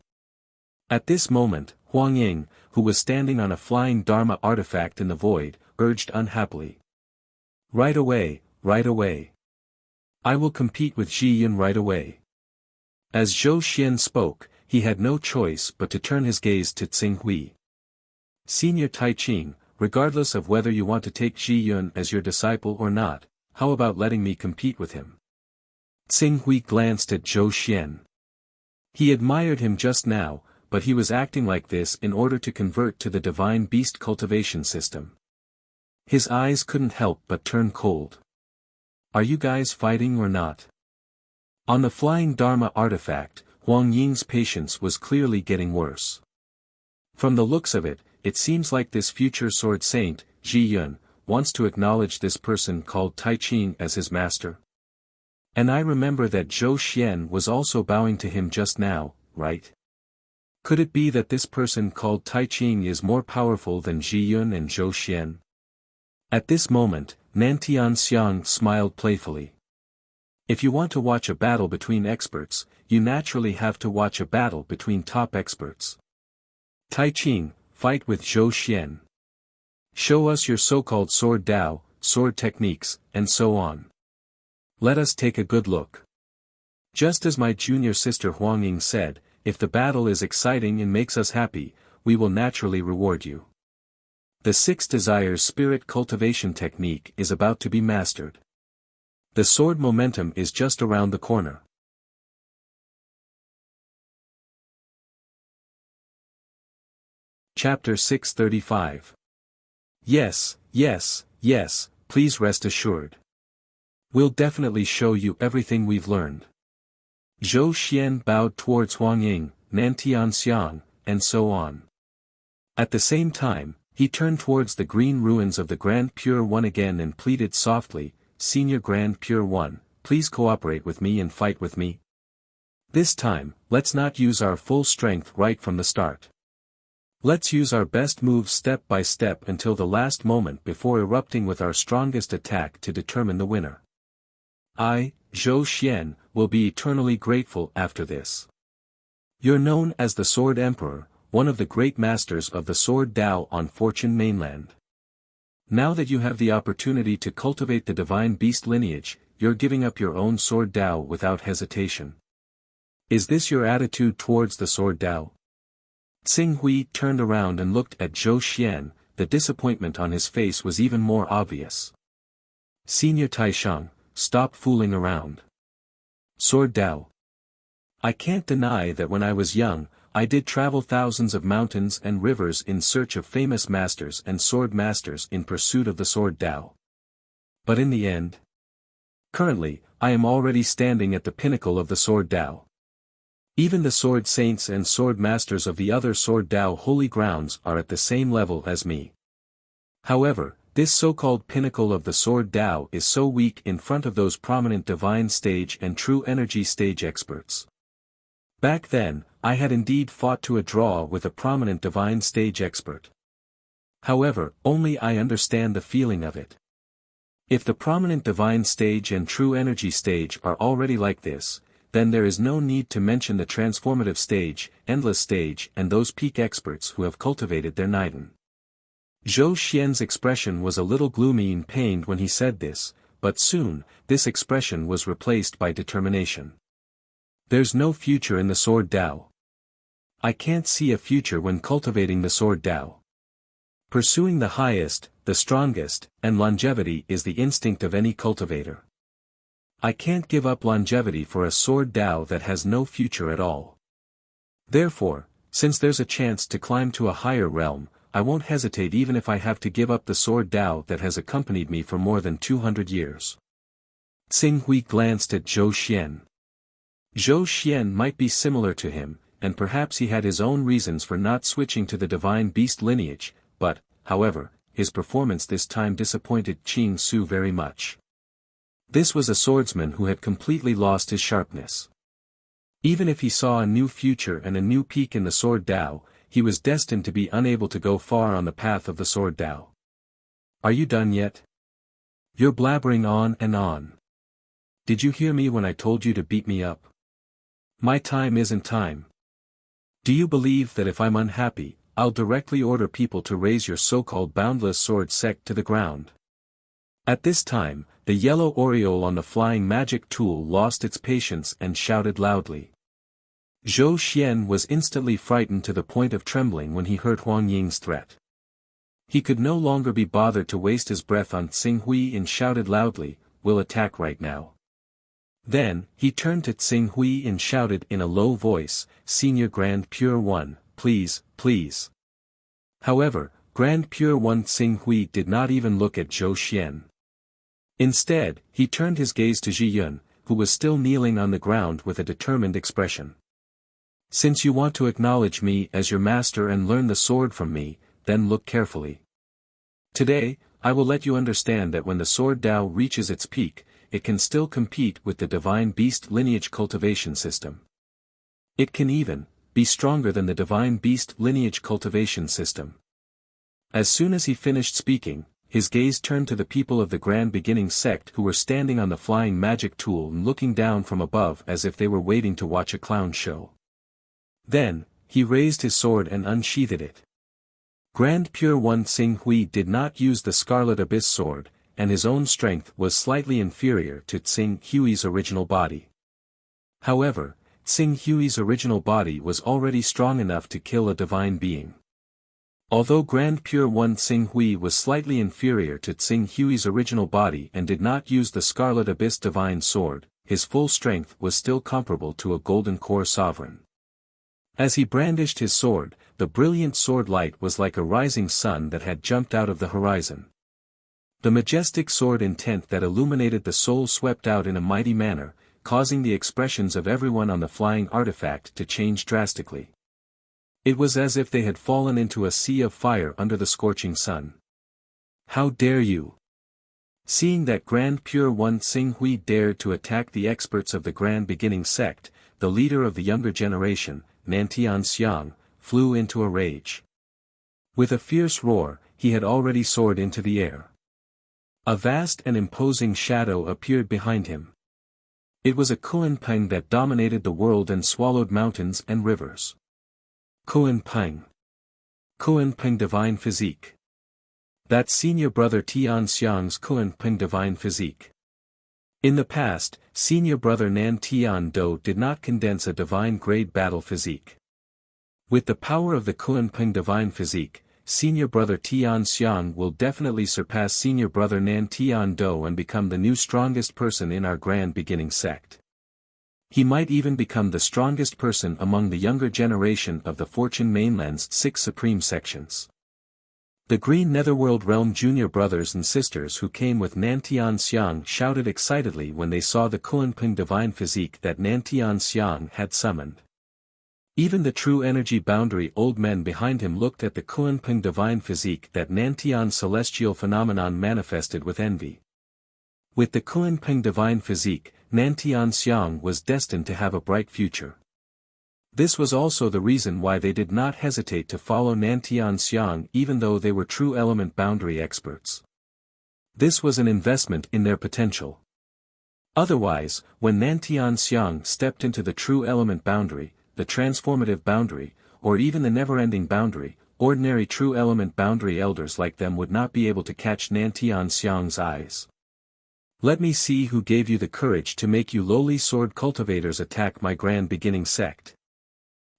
At this moment, Huang Ying, who was standing on a flying Dharma artifact in the void, urged unhappily. Right away, right away. I will compete with Zhiyun right away. As Zhou Xian spoke, he had no choice but to turn his gaze to Tsing Hui. Senior Tai Ching, regardless of whether you want to take Zhiyun as your disciple or not, how about letting me compete with him? Tsing Hui glanced at Zhou Xian. He admired him just now, but he was acting like this in order to convert to the divine beast cultivation system. His eyes couldn't help but turn cold. Are you guys fighting or not? On the flying Dharma artifact, Huang Ying's patience was clearly getting worse. From the looks of it, it seems like this future sword saint, Zhiyun, wants to acknowledge this person called Tai Ching as his master. And I remember that Zhou Xian was also bowing to him just now, right? Could it be that this person called Tai Ching is more powerful than Zhiyun and Zhou Xian? At this moment, Nantian Xiang smiled playfully. If you want to watch a battle between experts, you naturally have to watch a battle between top experts. Tai Ching, fight with Zhou Xian. Show us your so-called sword Dao, sword techniques, and so on. Let us take a good look. Just as my junior sister Huang Ying said, if the battle is exciting and makes us happy, we will naturally reward you. The 6 Desires Spirit Cultivation Technique is about to be mastered. The sword momentum is just around the corner. Chapter 635. Yes, yes, yes, please rest assured. We'll definitely show you everything we've learned. Zhou Xian bowed towards Huang Ying, Nantian Xiang, and so on. At the same time, he turned towards the green ruins of the Grand Pure One again and pleaded softly, Senior Grand Pure One, please cooperate with me and fight with me. This time, let's not use our full strength right from the start. Let's use our best moves step by step until the last moment before erupting with our strongest attack to determine the winner. I, Zhou Xian, will be eternally grateful after this. You're known as the Sword Emperor, one of the great masters of the Sword Dao on Fortune Mainland. Now that you have the opportunity to cultivate the divine beast lineage, you're giving up your own Sword Dao without hesitation. Is this your attitude towards the Sword Dao? Tsing Hui turned around and looked at Zhou Xian, the disappointment on his face was even more obvious. Senior Taishang, stop fooling around. Sword Dao. I can't deny that when I was young, I did travel thousands of mountains and rivers in search of famous masters and sword masters in pursuit of the Sword Dao. But in the end, currently, I am already standing at the pinnacle of the Sword Dao. Even the sword saints and sword masters of the other Sword Dao holy grounds are at the same level as me. However, this so-called pinnacle of the Sword Dao is so weak in front of those prominent divine stage and true energy stage experts. Back then, I had indeed fought to a draw with a prominent divine stage expert. However, only I understand the feeling of it. If the prominent divine stage and true energy stage are already like this, then there is no need to mention the transformative stage, endless stage and those peak experts who have cultivated their Niden. Zhou Xian's expression was a little gloomy and pained when he said this, but soon, this expression was replaced by determination. There's no future in the Sword Dao. I can't see a future when cultivating the Sword Dao. Pursuing the highest, the strongest, and longevity is the instinct of any cultivator. I can't give up longevity for a Sword Dao that has no future at all. Therefore, since there's a chance to climb to a higher realm, I won't hesitate even if I have to give up the Sword Dao that has accompanied me for more than 200 years. Xing Hui glanced at Zhou Xian. Zhou Xian might be similar to him, and perhaps he had his own reasons for not switching to the divine beast lineage, but, however, his performance this time disappointed Qing Su very much. This was a swordsman who had completely lost his sharpness. Even if he saw a new future and a new peak in the sword Dao, he was destined to be unable to go far on the path of the sword Dao. Are you done yet? You're blabbering on and on. Did you hear me when I told you to beat me up? My time isn't time. Do you believe that if I'm unhappy, I'll directly order people to raise your so-called boundless sword sect to the ground? At this time, the yellow aureole on the flying magic tool lost its patience and shouted loudly. Zhou Xian was instantly frightened to the point of trembling when he heard Huang Ying's threat. He could no longer be bothered to waste his breath on Xing Hui and shouted loudly, "We'll attack right now." Then, he turned to Xing Hui and shouted in a low voice, "Senior Grand Pure One, please, please." However, Grand Pure One Xing Hui did not even look at Zhou Xian. Instead, he turned his gaze to Ji Yun, who was still kneeling on the ground with a determined expression. "Since you want to acknowledge me as your master and learn the sword from me, then look carefully. Today, I will let you understand that when the sword Dao reaches its peak, it can still compete with the divine beast lineage cultivation system. It can even be stronger than the divine beast lineage cultivation system." As soon as he finished speaking, his gaze turned to the people of the Grand Beginning sect who were standing on the flying magic tool and looking down from above as if they were waiting to watch a clown show. Then, he raised his sword and unsheathed it. Grand Pure One Xing Hui did not use the Scarlet Abyss sword, and his own strength was slightly inferior to Xing Hui's original body. However, Xing Hui's original body was already strong enough to kill a divine being. Although Grand Pure One Xing Hui was slightly inferior to Xing Hui's original body and did not use the Scarlet Abyss divine sword, his full strength was still comparable to a golden core sovereign. As he brandished his sword, the brilliant sword light was like a rising sun that had jumped out of the horizon. The majestic sword intent that illuminated the soul swept out in a mighty manner, causing the expressions of everyone on the flying artifact to change drastically. It was as if they had fallen into a sea of fire under the scorching sun. "How dare you?" Seeing that Grand Pure One Xing Hui dared to attack the experts of the Grand Beginning sect, the leader of the younger generation, Nantian Xiang, flew into a rage. With a fierce roar, he had already soared into the air. A vast and imposing shadow appeared behind him. It was a Kuan-Peng that dominated the world and swallowed mountains and rivers. Kuan-Peng. Kuan-Peng Divine Physique. That's senior brother Tian Xiang's Kuan-Peng Divine Physique. In the past, senior brother Nan Tian Do did not condense a divine-grade battle physique. With the power of the Kuan-Peng Divine Physique, senior brother Tian Xiang will definitely surpass senior brother Nan Tian Do and become the new strongest person in our Grand Beginning sect. He might even become the strongest person among the younger generation of the Fortune Mainland's 6 supreme sections. The Green Netherworld Realm junior brothers and sisters who came with Nantian Xiang shouted excitedly when they saw the Kuan-Peng Divine Physique that Nantian Xiang had summoned. Even the true energy boundary old men behind him looked at the Kuan-Peng Divine Physique that Nantian's celestial phenomenon manifested with envy. With the Kuan-Peng Divine Physique, Nantian Xiang was destined to have a bright future. This was also the reason why they did not hesitate to follow Nantian Xiang even though they were true element boundary experts. This was an investment in their potential. Otherwise, when Nantian Xiang stepped into the true element boundary, the transformative boundary, or even the never-ending boundary, ordinary true element boundary elders like them would not be able to catch Nantian Xiang's eyes. "Let me see who gave you the courage to make you lowly sword cultivators attack my Grand Beginning sect."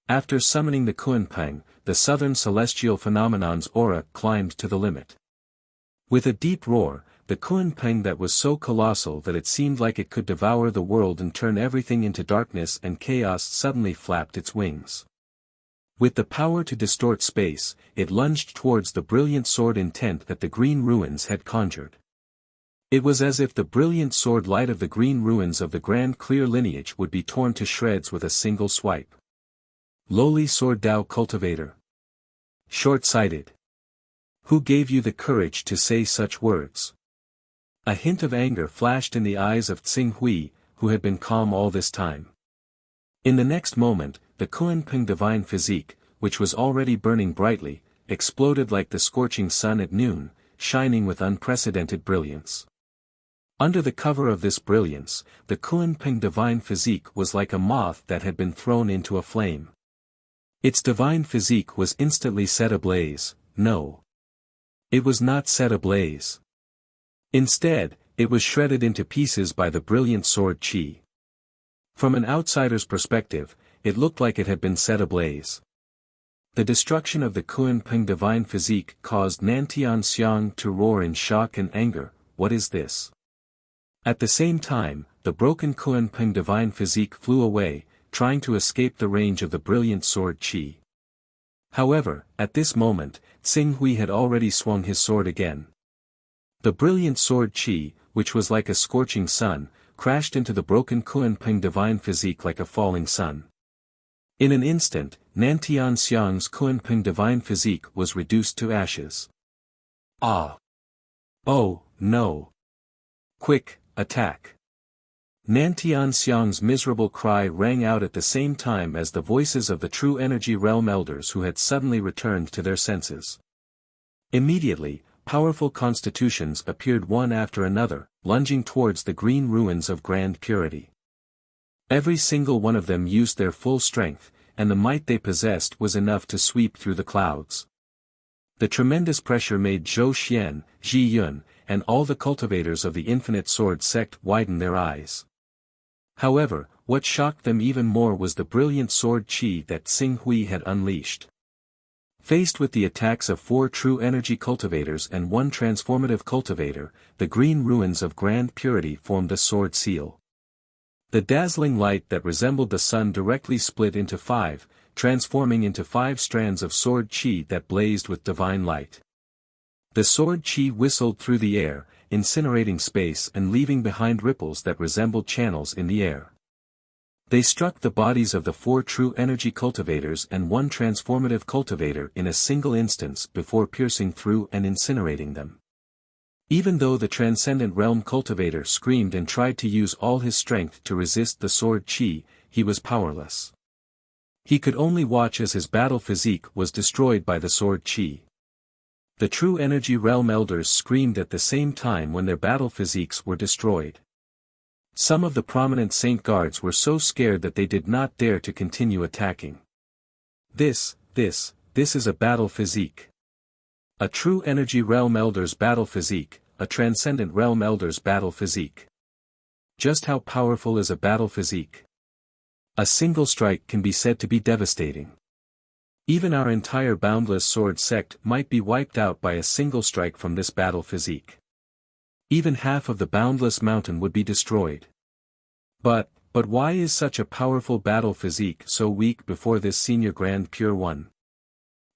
After summoning the Kuan-Peng, the southern celestial phenomenon's aura climbed to the limit. With a deep roar, the Kuan-Peng that was so colossal that it seemed like it could devour the world and turn everything into darkness and chaos suddenly flapped its wings. With the power to distort space, it lunged towards the brilliant sword intent that the green ruins had conjured. It was as if the brilliant sword light of the green ruins of the grand clear lineage would be torn to shreds with a single swipe. Lowly sword Dao cultivator. Short-sighted. Who gave you the courage to say such words? A hint of anger flashed in the eyes of Tsing Hui, who had been calm all this time. In the next moment, the Kunpeng divine physique, which was already burning brightly, exploded like the scorching sun at noon, shining with unprecedented brilliance. Under the cover of this brilliance, the Kunpeng divine physique was like a moth that had been thrown into a flame. Its divine physique was instantly set ablaze. No. It was not set ablaze. Instead, it was shredded into pieces by the brilliant sword qi. From an outsider's perspective, it looked like it had been set ablaze. The destruction of the Kunpeng divine physique caused Nantian Xiang to roar in shock and anger. What is this? At the same time, the broken Kunpeng divine physique flew away, trying to escape the range of the brilliant sword qi. However, at this moment, Tsing Hui had already swung his sword again. The brilliant sword qi, which was like a scorching sun, crashed into the broken Kunpeng divine physique like a falling sun. In an instant, Nantian Xiang's Kunpeng divine physique was reduced to ashes. Ah! Oh, no! Quick, attack! Nantian Xiang's miserable cry rang out at the same time as the voices of the true energy realm elders who had suddenly returned to their senses. Immediately, powerful constitutions appeared one after another, lunging towards the green ruins of grand purity. Every single one of them used their full strength, and the might they possessed was enough to sweep through the clouds. The tremendous pressure made Zhou Xian, Ji Yun, and all the cultivators of the infinite sword sect widen their eyes. However, what shocked them even more was the brilliant sword qi that Tsing Hui had unleashed. Faced with the attacks of 4 true energy cultivators and 1 transformative cultivator, the green ruins of grand purity formed a sword seal. The dazzling light that resembled the sun directly split into 5, transforming into 5 strands of sword qi that blazed with divine light. The sword qi whistled through the air, incinerating space and leaving behind ripples that resembled channels in the air. They struck the bodies of the 4 true energy cultivators and 1 transformative cultivator in a single instance before piercing through and incinerating them. Even though the transcendent realm cultivator screamed and tried to use all his strength to resist the sword qi, he was powerless. He could only watch as his battle physique was destroyed by the sword qi. The true energy realm elders screamed at the same time when their battle physiques were destroyed. Some of the prominent saint guards were so scared that they did not dare to continue attacking. This is a battle physique. A true energy realm elder's battle physique, a transcendent realm elder's battle physique. Just how powerful is a battle physique? A single strike can be said to be devastating. Even our entire boundless sword sect might be wiped out by a single strike from this battle physique. Even half of the boundless mountain would be destroyed. But why is such a powerful battle physique so weak before this senior grand pure one?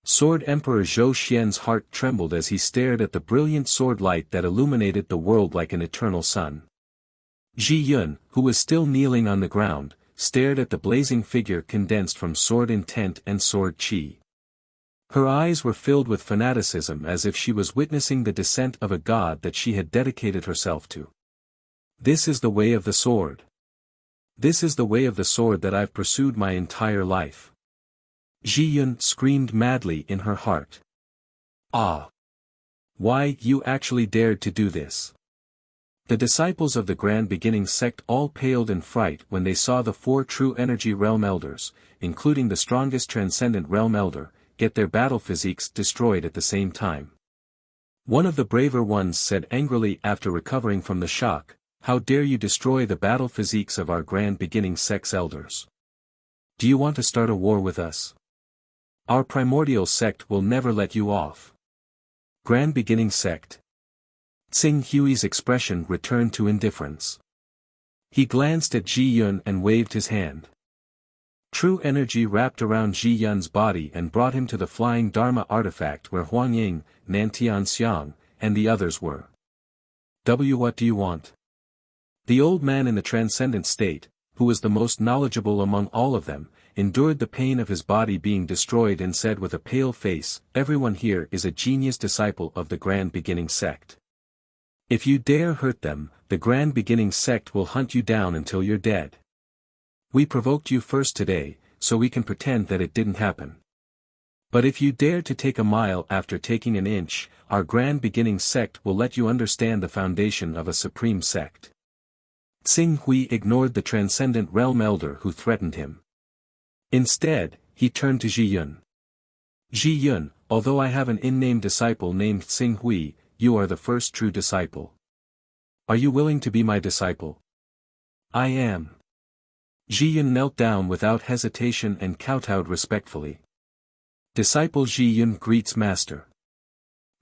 Sword Emperor Zhou Xian's heart trembled as he stared at the brilliant sword light that illuminated the world like an eternal sun. Ji Yun, who was still kneeling on the ground, stared at the blazing figure condensed from sword intent and sword qi. Her eyes were filled with fanaticism as if she was witnessing the descent of a god that she had dedicated herself to. This is the way of the sword. This is the way of the sword that I've pursued my entire life. Ji Yun screamed madly in her heart. Ah! Why, you actually dared to do this? The disciples of the Grand Beginning sect all paled in fright when they saw the 4 true energy realm elders, including the strongest transcendent realm elder, get their battle physiques destroyed at the same time. One of the braver ones said angrily after recovering from the shock, "How dare you destroy the battle physiques of our Grand Beginning sect's elders? Do you want to start a war with us? Our primordial sect will never let you off." Grand Beginning sect. Tsing Hui's expression returned to indifference. He glanced at Ji Yun and waved his hand. True energy wrapped around Ji Yun's body and brought him to the flying Dharma artifact where Huang Ying, Nantian Xiang, and the others were. What do you want? The old man in the transcendent state, who was the most knowledgeable among all of them, endured the pain of his body being destroyed and said with a pale face, "Everyone here is a genius disciple of the Grand Beginning sect. If you dare hurt them, the Grand Beginning sect will hunt you down until you're dead. We provoked you first today, so we can pretend that it didn't happen. But if you dare to take a mile after taking an inch, our Grand Beginning sect will let you understand the foundation of a supreme sect." Xing Hui ignored the transcendent realm elder who threatened him. Instead, he turned to Ji Yun. "Ji Yun, although I have an in-name disciple named Xing Hui, you are the first true disciple. Are you willing to be my disciple?" "I am." Ji Yun knelt down without hesitation and kowtowed respectfully. "Disciple Ji Yun greets master."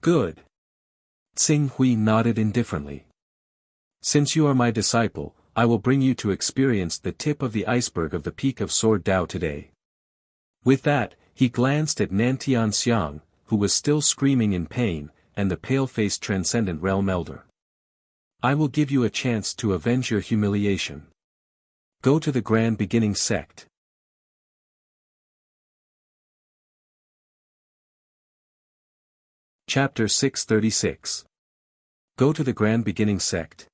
"Good." Xing Hui nodded indifferently. "Since you are my disciple, I will bring you to experience the tip of the iceberg of the peak of Sword Dao today." With that, he glanced at Nantian Xiang, who was still screaming in pain, and the pale-faced transcendent realm elder. "I will give you a chance to avenge your humiliation. Go to the Grand Beginning sect." Chapter 636. Go to the Grand Beginning sect.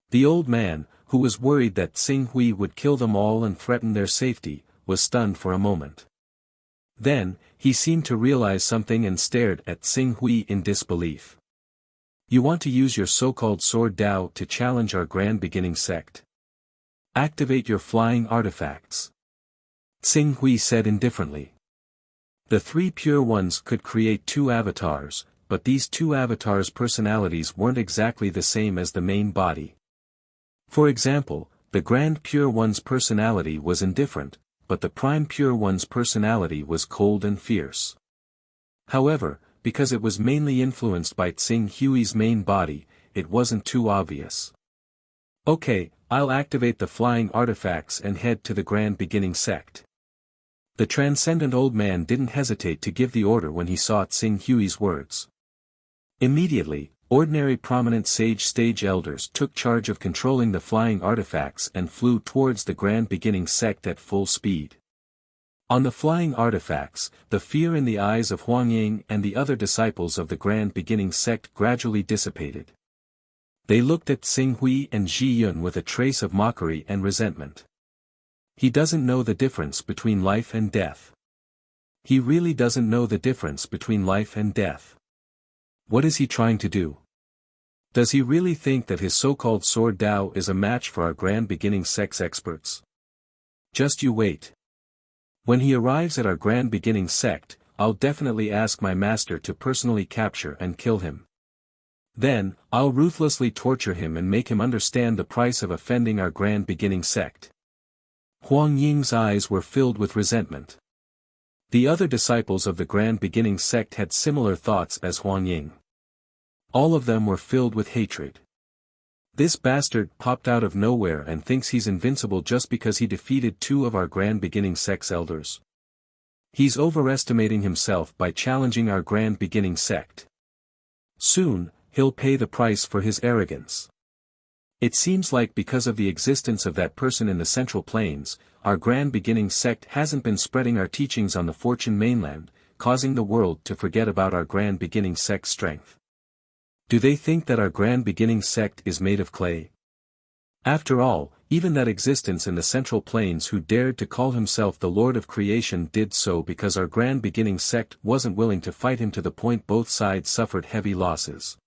The old man, who was worried that Xing Hui would kill them all and threaten their safety, was stunned for a moment. Then, he seemed to realize something and stared at Xing Hui in disbelief. "You want to use your so-called Sword Dao to challenge our Grand Beginning sect? Activate your flying artifacts," Xing Hui said indifferently. The three pure ones could create two avatars, but these two avatars' personalities weren't exactly the same as the main body. For example, the Grand Pure One's personality was indifferent, but the Prime Pure One's personality was cold and fierce. However, because it was mainly influenced by Xing Hui's main body, it wasn't too obvious. "Okay, I'll activate the flying artifacts and head to the Grand Beginning sect." The transcendent old man didn't hesitate to give the order when he saw Xing Hui's words. Immediately, ordinary prominent sage elders took charge of controlling the flying artifacts and flew towards the Grand Beginning sect at full speed. On the flying artifacts, the fear in the eyes of Huanying and the other disciples of the Grand Beginning sect gradually dissipated. They looked at Xing Hui and Ji Yun with a trace of mockery and resentment. He doesn't know the difference between life and death. He really doesn't know the difference between life and death. What is he trying to do? Does he really think that his so-called Sword Dao is a match for our Grand Beginning sect's experts? Just you wait. When he arrives at our Grand Beginning sect, I'll definitely ask my master to personally capture and kill him. Then, I'll ruthlessly torture him and make him understand the price of offending our Grand Beginning sect. Huang Ying's eyes were filled with resentment. The other disciples of the Grand Beginning sect had similar thoughts as Huang Ying. All of them were filled with hatred. This bastard popped out of nowhere and thinks he's invincible just because he defeated two of our Grand Beginning sect's elders. He's overestimating himself by challenging our Grand Beginning sect. Soon, he'll pay the price for his arrogance. It seems like because of the existence of that person in the Central Plains, our Grand Beginning sect hasn't been spreading our teachings on the Fortune mainland, causing the world to forget about our Grand Beginning sect's strength. Do they think that our Grand Beginning sect is made of clay? After all, even that existence in the Central Plains who dared to call himself the Lord of Creation did so because our Grand Beginning sect wasn't willing to fight him to the point both sides suffered heavy losses.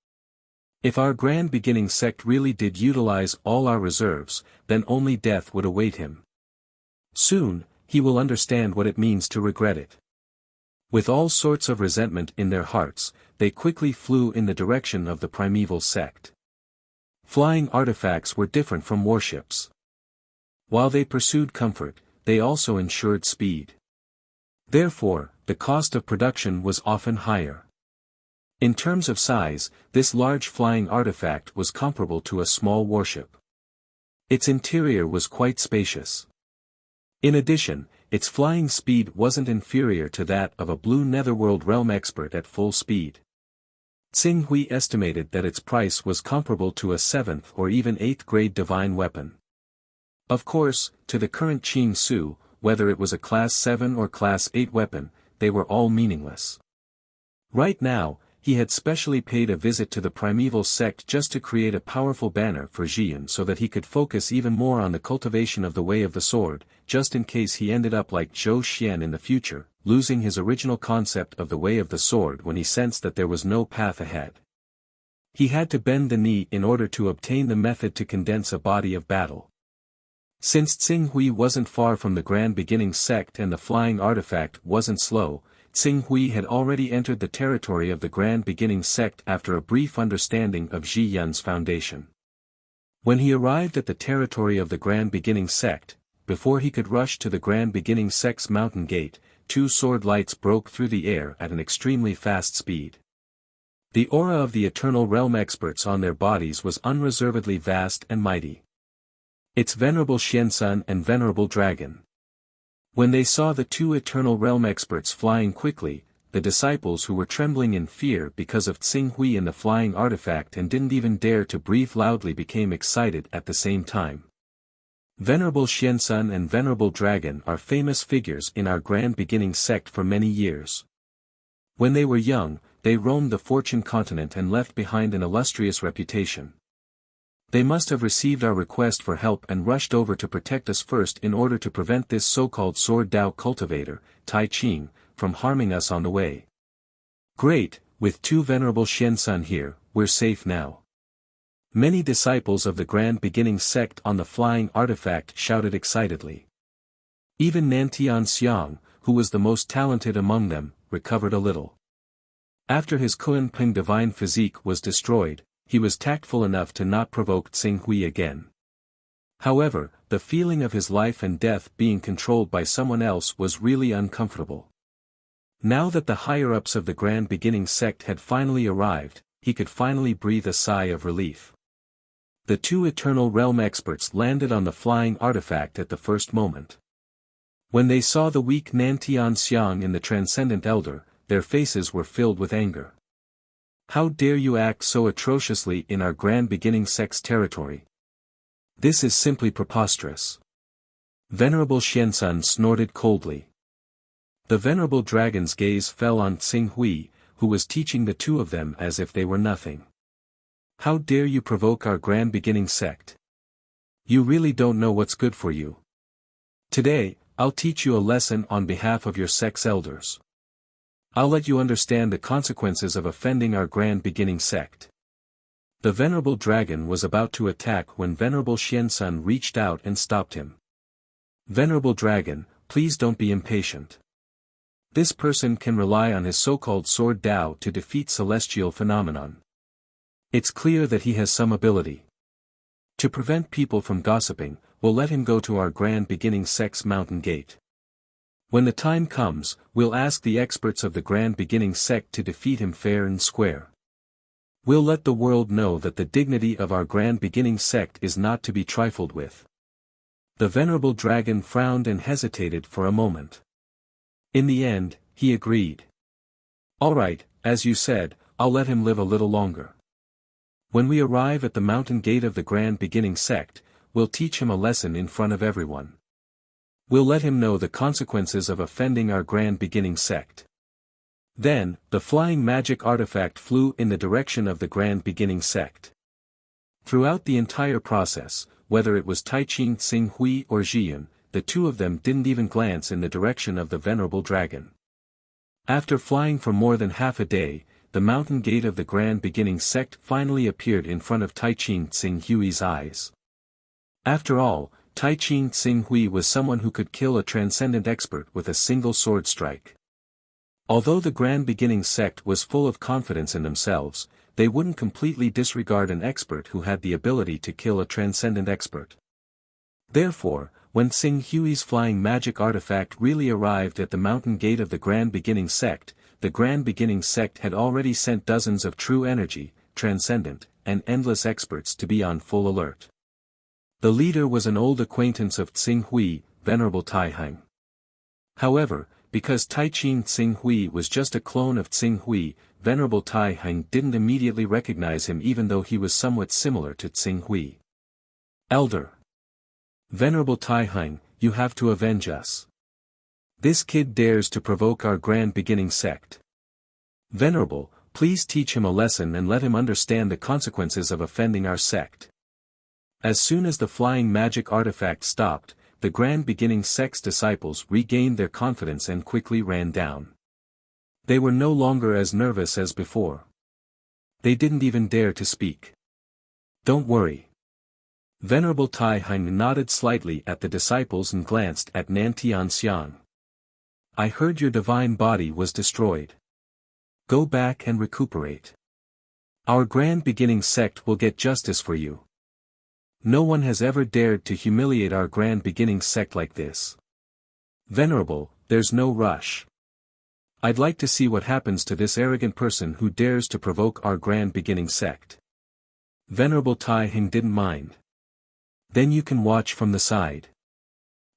If our Grand Beginning sect really did utilize all our reserves, then only death would await him. Soon, he will understand what it means to regret it. With all sorts of resentment in their hearts, they quickly flew in the direction of the primeval sect. Flying artifacts were different from warships. While they pursued comfort, they also ensured speed. Therefore, the cost of production was often higher. In terms of size, this large flying artifact was comparable to a small warship. Its interior was quite spacious. In addition, its flying speed wasn't inferior to that of a blue netherworld realm expert at full speed. Tsing Hui estimated that its price was comparable to a 7th or even 8th grade divine weapon. Of course, to the current Qing Su, whether it was a Class 7 or Class 8 weapon, they were all meaningless. Right now, he had specially paid a visit to the primeval sect just to create a powerful banner for Jian so that he could focus even more on the cultivation of the way of the sword, just in case he ended up like Zhou Xian in the future, losing his original concept of the way of the sword when he sensed that there was no path ahead. He had to bend the knee in order to obtain the method to condense a body of battle. Since Tsing Hui wasn't far from the Grand Beginning sect and the flying artifact wasn't slow, Tsing Hui had already entered the territory of the Grand Beginning sect after a brief understanding of Ji Yun's foundation. When he arrived at the territory of the Grand Beginning sect, before he could rush to the Grand Beginning sect's mountain gate, 2 sword lights broke through the air at an extremely fast speed. The aura of the Eternal Realm experts on their bodies was unreservedly vast and mighty. It's Venerable Xiansun and Venerable Dragon. When they saw the 2 Eternal Realm experts flying quickly, the disciples who were trembling in fear because of Tsing Hui and the flying artifact and didn't even dare to breathe loudly became excited at the same time. Venerable Xiansun and Venerable Dragon are famous figures in our Grand Beginning sect for many years. When they were young, they roamed the Fortune continent and left behind an illustrious reputation. They must have received our request for help and rushed over to protect us first in order to prevent this so-called Sword Dao cultivator, Tai Ching, from harming us on the way. Great, with 2 Venerable Xiansun here, we're safe now. Many disciples of the Grand Beginning sect on the flying artifact shouted excitedly. Even Nantian Xiang, who was the most talented among them, recovered a little. After his Kunping divine physique was destroyed, he was tactful enough to not provoke Tsing Hui again. However, the feeling of his life and death being controlled by someone else was really uncomfortable. Now that the higher-ups of the Grand Beginning sect had finally arrived, he could finally breathe a sigh of relief. The 2 Eternal Realm experts landed on the flying artifact at the first moment. When they saw the weak Nantian Xiang in the Transcendent Elder, their faces were filled with anger. How dare you act so atrociously in our Grand Beginning sect's territory? This is simply preposterous. Venerable Xiansun snorted coldly. The Venerable Dragon's gaze fell on Tsing Hui, who was teaching the 2 of them as if they were nothing. How dare you provoke our Grand Beginning sect? You really don't know what's good for you. Today, I'll teach you a lesson on behalf of your sect's elders. I'll let you understand the consequences of offending our Grand Beginning sect. The Venerable Dragon was about to attack when Venerable Xiansun reached out and stopped him. Venerable Dragon, please don't be impatient. This person can rely on his so-called Sword Dao to defeat celestial phenomenon. It's clear that he has some ability. To prevent people from gossiping, we'll let him go to our Grand Beginning sect's mountain gate. When the time comes, we'll ask the experts of the Grand Beginning sect to defeat him fair and square. We'll let the world know that the dignity of our Grand Beginning sect is not to be trifled with. The Venerable Dragon frowned and hesitated for a moment. In the end, he agreed. All right, as you said, I'll let him live a little longer. When we arrive at the mountain gate of the Grand Beginning sect, we'll teach him a lesson in front of everyone. We'll let him know the consequences of offending our Grand Beginning sect. Then, the flying magic artifact flew in the direction of the Grand Beginning sect. Throughout the entire process, whether it was Taiqing Tsing Hui or Jian, the 2 of them didn't even glance in the direction of the Venerable Dragon. After flying for more than half a day, the mountain gate of the Grand Beginning sect finally appeared in front of Taiqing Tsing Hui's eyes. After all, Taiqing Tsing Hui was someone who could kill a transcendent expert with a single sword strike. Although the Grand Beginning sect was full of confidence in themselves, they wouldn't completely disregard an expert who had the ability to kill a transcendent expert. Therefore, when Tsing Hui's flying magic artifact really arrived at the mountain gate of the Grand Beginning sect, the Grand Beginning sect had already sent dozens of true energy, transcendent, and endless experts to be on full alert. The leader was an old acquaintance of Tsing Hui, Venerable Taihang. However, because Tai Ching Tsing Hui was just a clone of Tsing Hui, Venerable Tai Heng didn't immediately recognize him even though he was somewhat similar to Tsing Hui. Elder. Venerable Tai Heng, you have to avenge us. This kid dares to provoke our grand beginning sect. Venerable, please teach him a lesson and let him understand the consequences of offending our sect. As soon as the flying magic artifact stopped, the grand beginning sect's disciples regained their confidence and quickly ran down. They were no longer as nervous as before. They didn't even dare to speak. Don't worry. Venerable Tai Heng nodded slightly at the disciples and glanced at Nantian Xiang. I heard your divine body was destroyed. Go back and recuperate. Our grand beginning sect will get justice for you. No one has ever dared to humiliate our grand beginning sect like this. Venerable, there's no rush. I'd like to see what happens to this arrogant person who dares to provoke our grand beginning sect. Venerable Tai Heng didn't mind. Then you can watch from the side.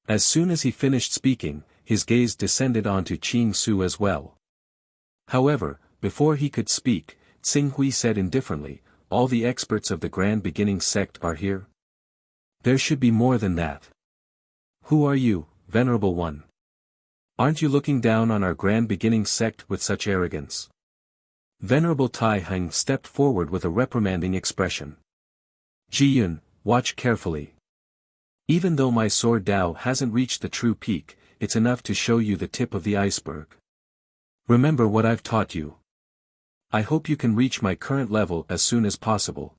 As soon as he finished speaking, his gaze descended onto Qing Su as well. However, before he could speak, Tsing Hui said indifferently, all the experts of the grand beginning sect are here? There should be more than that. Who are you, Venerable One? Aren't you looking down on our grand beginning sect with such arrogance? Venerable Tai Heng stepped forward with a reprimanding expression. Jiyun, watch carefully. Even though my sword Dao hasn't reached the true peak, it's enough to show you the tip of the iceberg. Remember what I've taught you. I hope you can reach my current level as soon as possible.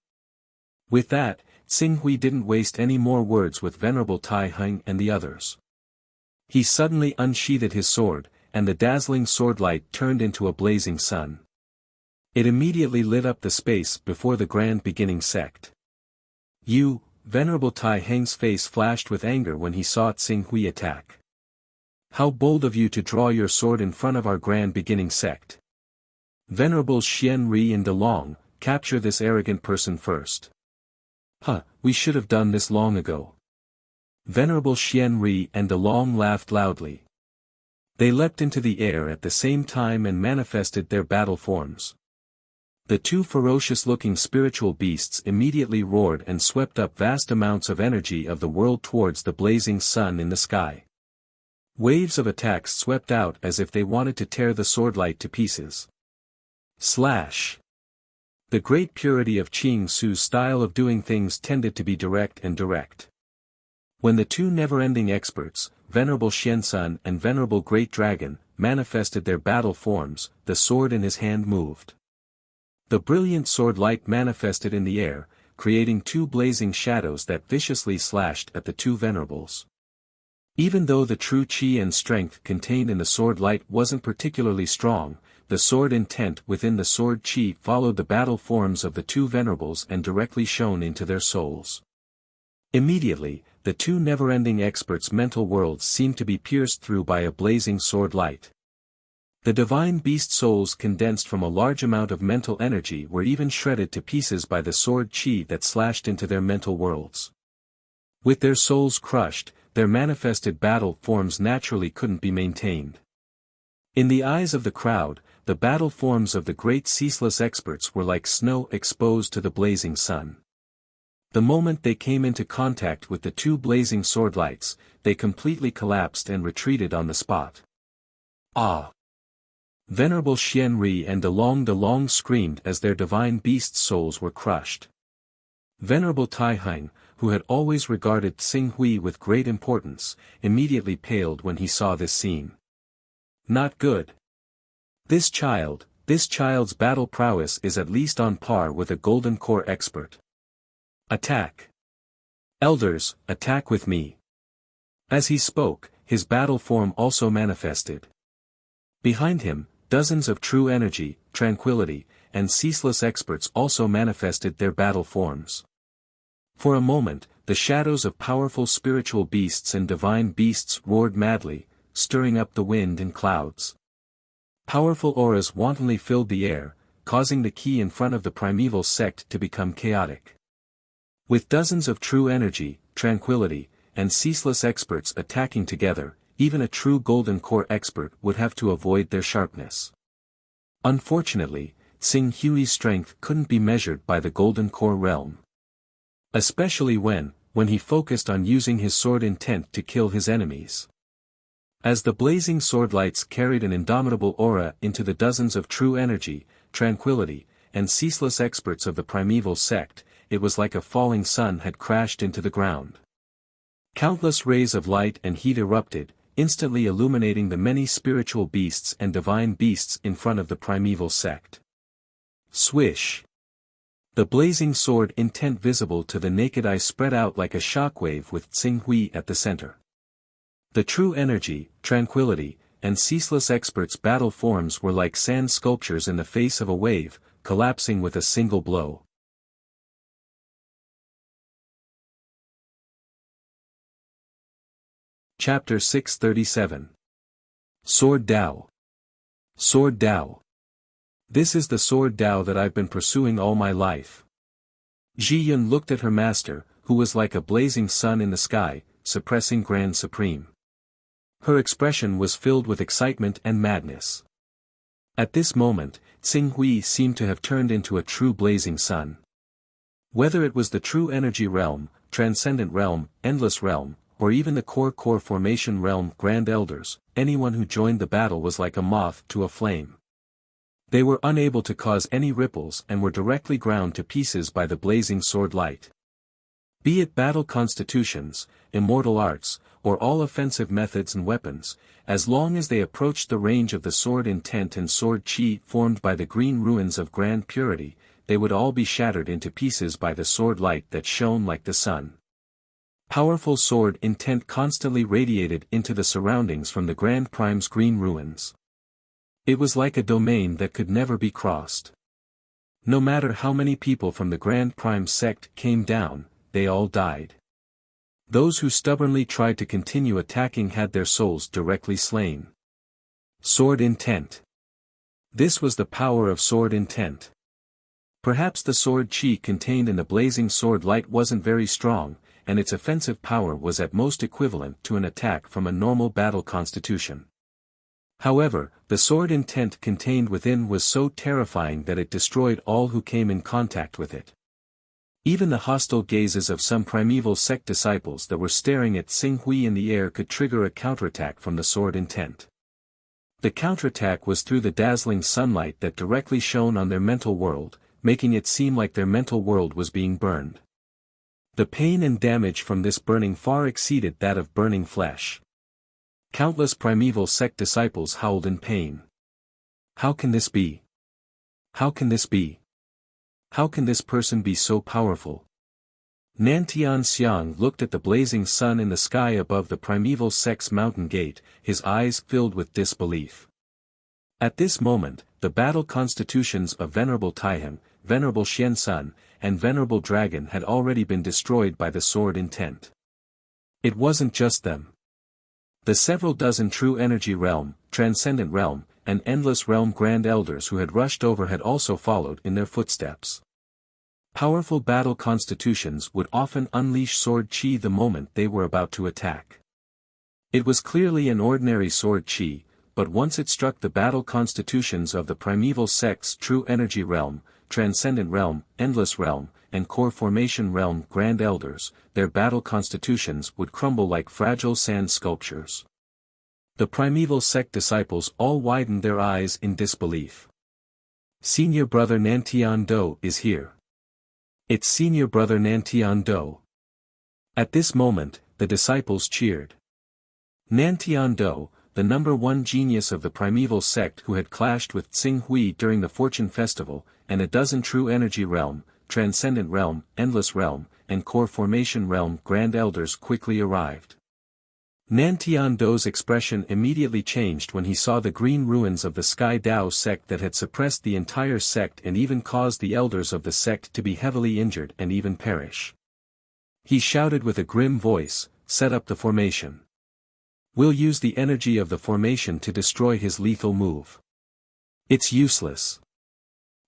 With that, Tsing Hui didn't waste any more words with Venerable Tai Heng and the others. He suddenly unsheathed his sword, and the dazzling sword light turned into a blazing sun. It immediately lit up the space before the grand beginning sect. You, Venerable Tai Heng's face flashed with anger when he saw Tsing Hui attack. How bold of you to draw your sword in front of our grand beginning sect. Venerables Xian Ri and De Long, capture this arrogant person first. We should have done this long ago. Venerable Xian Ri and De Long laughed loudly. They leapt into the air at the same time and manifested their battle forms. The two ferocious-looking spiritual beasts immediately roared and swept up vast amounts of energy of the world towards the blazing sun in the sky. Waves of attacks swept out as if they wanted to tear the swordlight to pieces. Slash! The great purity of Qing Su's style of doing things tended to be direct and direct. When the two never-ending experts, Venerable Xiansun and Venerable Great Dragon, manifested their battle forms, the sword in his hand moved. The brilliant sword light manifested in the air, creating two blazing shadows that viciously slashed at the two venerables. Even though the true qi and strength contained in the sword light wasn't particularly strong, the sword intent within the sword qi followed the battle forms of the two venerables and directly shone into their souls. Immediately, the two never-ending experts' mental worlds seemed to be pierced through by a blazing sword light. The divine beast souls condensed from a large amount of mental energy were even shredded to pieces by the sword qi that slashed into their mental worlds. With their souls crushed, their manifested battle forms naturally couldn't be maintained. In the eyes of the crowd, the battle forms of the great ceaseless experts were like snow exposed to the blazing sun. The moment they came into contact with the two blazing sword lights, they completely collapsed and retreated on the spot. Ah! Venerable Xian Ri and De Long screamed as their divine beast souls were crushed. Venerable Tai Heng, who had always regarded Tsing Hui with great importance, immediately paled when he saw this scene. Not good. This child's battle prowess is at least on par with a golden core expert. Attack! Elders, attack with me! As he spoke, his battle form also manifested. Behind him, dozens of true energy, tranquility, and ceaseless experts also manifested their battle forms. For a moment, the shadows of powerful spiritual beasts and divine beasts roared madly, stirring up the wind and clouds. Powerful auras wantonly filled the air, causing the key in front of the primeval sect to become chaotic. With dozens of true energy, tranquility, and ceaseless experts attacking together, even a true golden core expert would have to avoid their sharpness. Unfortunately, Xing Hui's strength couldn't be measured by the golden core realm. Especially when he focused on using his sword intent to kill his enemies. As the blazing sword lights carried an indomitable aura into the dozens of true energy, tranquility, and ceaseless experts of the primeval sect, it was like a falling sun had crashed into the ground. Countless rays of light and heat erupted, instantly illuminating the many spiritual beasts and divine beasts in front of the primeval sect. Swish! The blazing sword intent visible to the naked eye spread out like a shockwave with Xing Hui at the center. The true energy, tranquility, and ceaseless experts' battle forms were like sand sculptures in the face of a wave, collapsing with a single blow. Chapter 637. Sword Dao. Sword Dao. This is the sword Dao that I've been pursuing all my life. Ji Yun looked at her master, who was like a blazing sun in the sky, suppressing Grand Supreme. Her expression was filled with excitement and madness. At this moment, Xing Hui seemed to have turned into a true blazing sun. Whether it was the true energy realm, transcendent realm, endless realm, or even the core formation realm grand elders, anyone who joined the battle was like a moth to a flame. They were unable to cause any ripples and were directly ground to pieces by the blazing sword light. Be it battle constitutions, immortal arts, or all offensive methods and weapons, as long as they approached the range of the sword intent and sword chi formed by the green ruins of grand purity, they would all be shattered into pieces by the sword light that shone like the sun. Powerful sword intent constantly radiated into the surroundings from the Grand Prime's green ruins. It was like a domain that could never be crossed. No matter how many people from the Grand Prime sect came down, they all died. Those who stubbornly tried to continue attacking had their souls directly slain. Sword intent. This was the power of sword intent. Perhaps the sword chi contained in the blazing sword light wasn't very strong, and its offensive power was at most equivalent to an attack from a normal battle constitution. However, the sword intent contained within was so terrifying that it destroyed all who came in contact with it. Even the hostile gazes of some primeval sect disciples that were staring at Xing Hui in the air could trigger a counterattack from the sword intent. The counterattack was through the dazzling sunlight that directly shone on their mental world, making it seem like their mental world was being burned. The pain and damage from this burning far exceeded that of burning flesh. Countless primeval sect disciples howled in pain. How can this be? How can this be? How can this person be so powerful? Nantian Xiang looked at the blazing sun in the sky above the primeval sect's mountain gate, his eyes filled with disbelief. At this moment, the battle constitutions of Venerable Taiheng, Venerable Xian Sun, and Venerable Dragon had already been destroyed by the sword intent. It wasn't just them. The several dozen true energy realm, transcendent realm, and endless realm grand elders who had rushed over had also followed in their footsteps. Powerful battle constitutions would often unleash sword chi the moment they were about to attack. It was clearly an ordinary sword chi, but once it struck the battle constitutions of the primeval sect's true energy realm, transcendent realm, endless realm, and core formation realm grand elders, their battle constitutions would crumble like fragile sand sculptures. The primeval sect disciples all widened their eyes in disbelief. Senior brother Nantian Do is here. It's senior brother Nantian Do. At this moment, the disciples cheered. Nantian Do, the number one genius of the primeval sect who had clashed with Xing Hui during the Fortune Festival, and a dozen true energy realm, transcendent realm, endless realm, and core formation realm grand elders quickly arrived. Nantian Do's expression immediately changed when he saw the green ruins of the Sky Dao sect that had suppressed the entire sect and even caused the elders of the sect to be heavily injured and even perish. He shouted with a grim voice, "Set up the formation. We'll use the energy of the formation to destroy his lethal move. It's useless.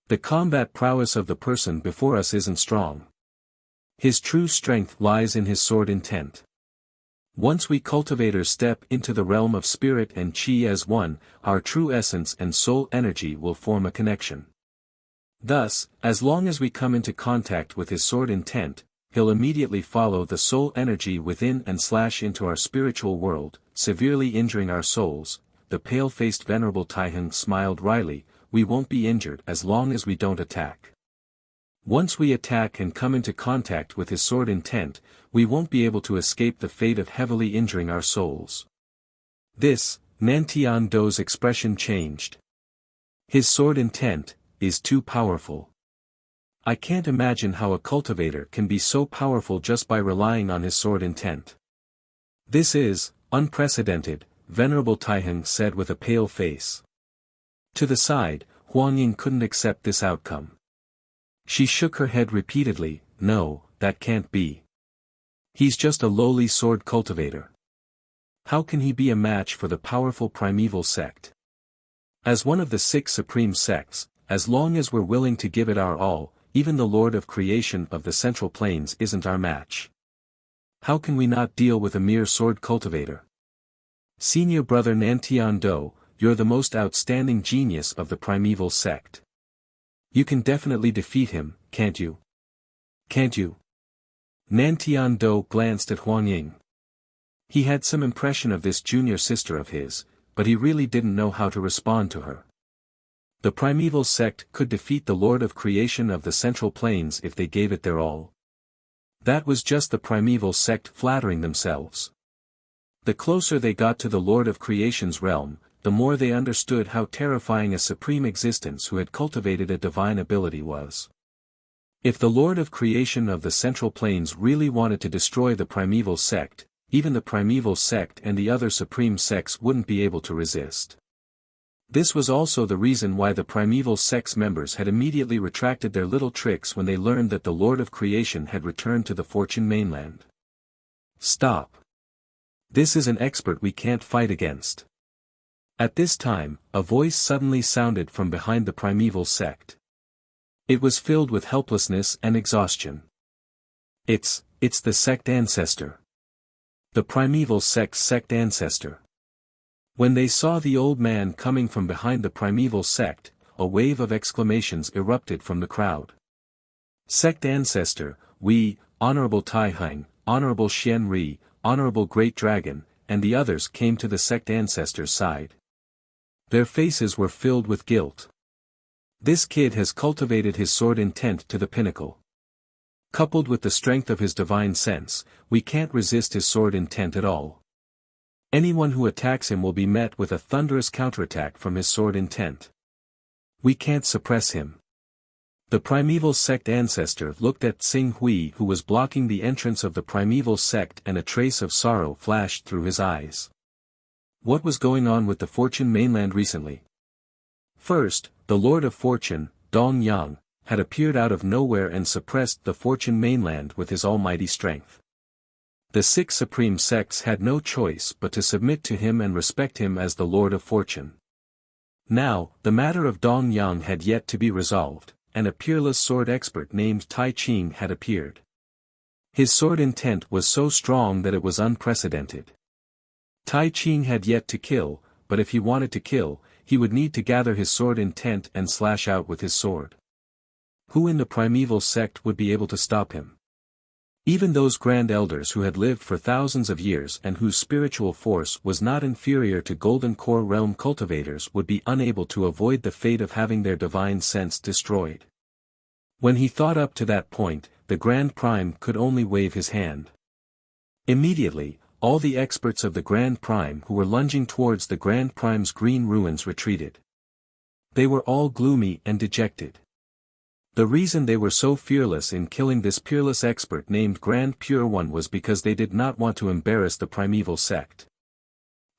The combat prowess of the person before us isn't strong. His true strength lies in his sword intent. Once we cultivators step into the realm of spirit and chi as one, our true essence and soul energy will form a connection. Thus, as long as we come into contact with his sword intent, he'll immediately follow the soul energy within and slash into our spiritual world, severely injuring our souls. The pale-faced Venerable Taiheng smiled wryly. We won't be injured as long as we don't attack. Once we attack and come into contact with his sword intent, we won't be able to escape the fate of heavily injuring our souls. This, Nantian Do's expression changed. His sword intent is too powerful. I can't imagine how a cultivator can be so powerful just by relying on his sword intent. This is unprecedented, Venerable Taiheng said with a pale face. To the side, Huanying couldn't accept this outcome. She shook her head repeatedly. No, that can't be. He's just a lowly sword cultivator. How can he be a match for the powerful primeval sect? As one of the 6 supreme sects, as long as we're willing to give it our all, even the Lord of Creation of the Central Plains isn't our match. How can we not deal with a mere sword cultivator? Senior brother Nantian Do, you're the most outstanding genius of the primeval sect. You can definitely defeat him, can't you? Can't you? Nantian Do glanced at Huanying. He had some impression of this junior sister of his, but he really didn't know how to respond to her. The primeval sect could defeat the Lord of Creation of the Central Plains if they gave it their all. That was just the primeval sect flattering themselves. The closer they got to the Lord of Creation's realm, the more they understood how terrifying a supreme existence who had cultivated a divine ability was. If the Lord of Creation of the Central Plains really wanted to destroy the primeval sect, even the primeval sect and the other supreme sects wouldn't be able to resist. This was also the reason why the primeval sect's members had immediately retracted their little tricks when they learned that the Lord of Creation had returned to the Fortune mainland. Stop. This is an expert we can't fight against. At this time, a voice suddenly sounded from behind the primeval sect. It was filled with helplessness and exhaustion. It's the sect ancestor. The primeval sect's sect ancestor. When they saw the old man coming from behind the primeval sect, a wave of exclamations erupted from the crowd. Sect ancestor, we, Honorable Taiheng, Honorable Xian Ri, Honorable Great Dragon, and the others came to the sect ancestor's side. Their faces were filled with guilt. This kid has cultivated his sword intent to the pinnacle. Coupled with the strength of his divine sense, we can't resist his sword intent at all. Anyone who attacks him will be met with a thunderous counterattack from his sword intent. We can't suppress him. The primeval sect ancestor looked at Xing Hui who was blocking the entrance of the primeval sect and a trace of sorrow flashed through his eyes. What was going on with the Fortune mainland recently? First, the Lord of Fortune, Dong Yang, had appeared out of nowhere and suppressed the Fortune mainland with his almighty strength. The 6 supreme sects had no choice but to submit to him and respect him as the Lord of Fortune. Now, the matter of Dong Yang had yet to be resolved, and a peerless sword expert named Tai Ching had appeared. His sword intent was so strong that it was unprecedented. Tai Ching had yet to kill, but if he wanted to kill, he would need to gather his sword intent and slash out with his sword. Who in the primeval sect would be able to stop him? Even those grand elders who had lived for thousands of years and whose spiritual force was not inferior to Golden Core realm cultivators would be unable to avoid the fate of having their divine sense destroyed. When he thought up to that point, the Grand Prime could only wave his hand. Immediately, all the experts of the Grand Prime who were lunging towards the Grand Prime's green ruins retreated. They were all gloomy and dejected. The reason they were so fearless in killing this peerless expert named Grand Pure One was because they did not want to embarrass the primeval sect.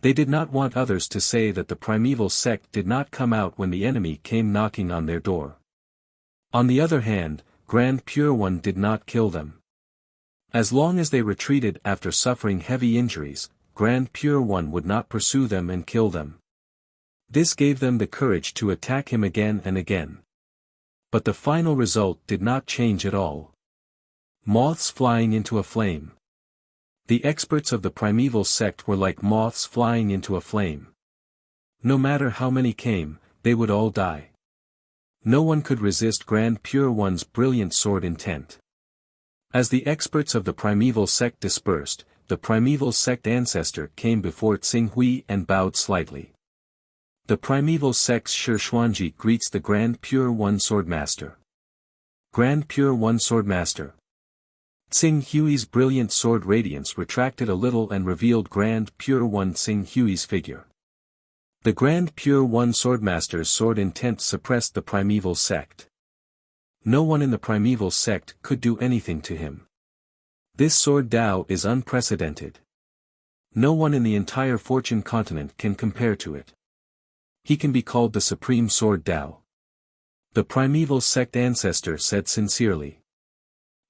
They did not want others to say that the primeval sect did not come out when the enemy came knocking on their door. On the other hand, Grand Pure One did not kill them. As long as they retreated after suffering heavy injuries, Grand Pure One would not pursue them and kill them. This gave them the courage to attack him again and again. But the final result did not change at all. Moths flying into a flame. The experts of the primeval sect were like moths flying into a flame. No matter how many came, they would all die. No one could resist Grand Pure One's brilliant sword intent. As the experts of the primeval sect dispersed, the primeval sect ancestor came before Tsinghui and bowed slightly. The primeval sect's Shi Xuanji greets the Grand Pure One Swordmaster. Grand Pure One Swordmaster. Tsinghui's brilliant sword radiance retracted a little and revealed Grand Pure One Tsinghui's figure. The Grand Pure One Swordmaster's sword intent suppressed the primeval sect. No one in the primeval sect could do anything to him. This sword Dao is unprecedented. No one in the entire Fortune continent can compare to it. He can be called the Supreme Sword Dao. The primeval sect ancestor said sincerely.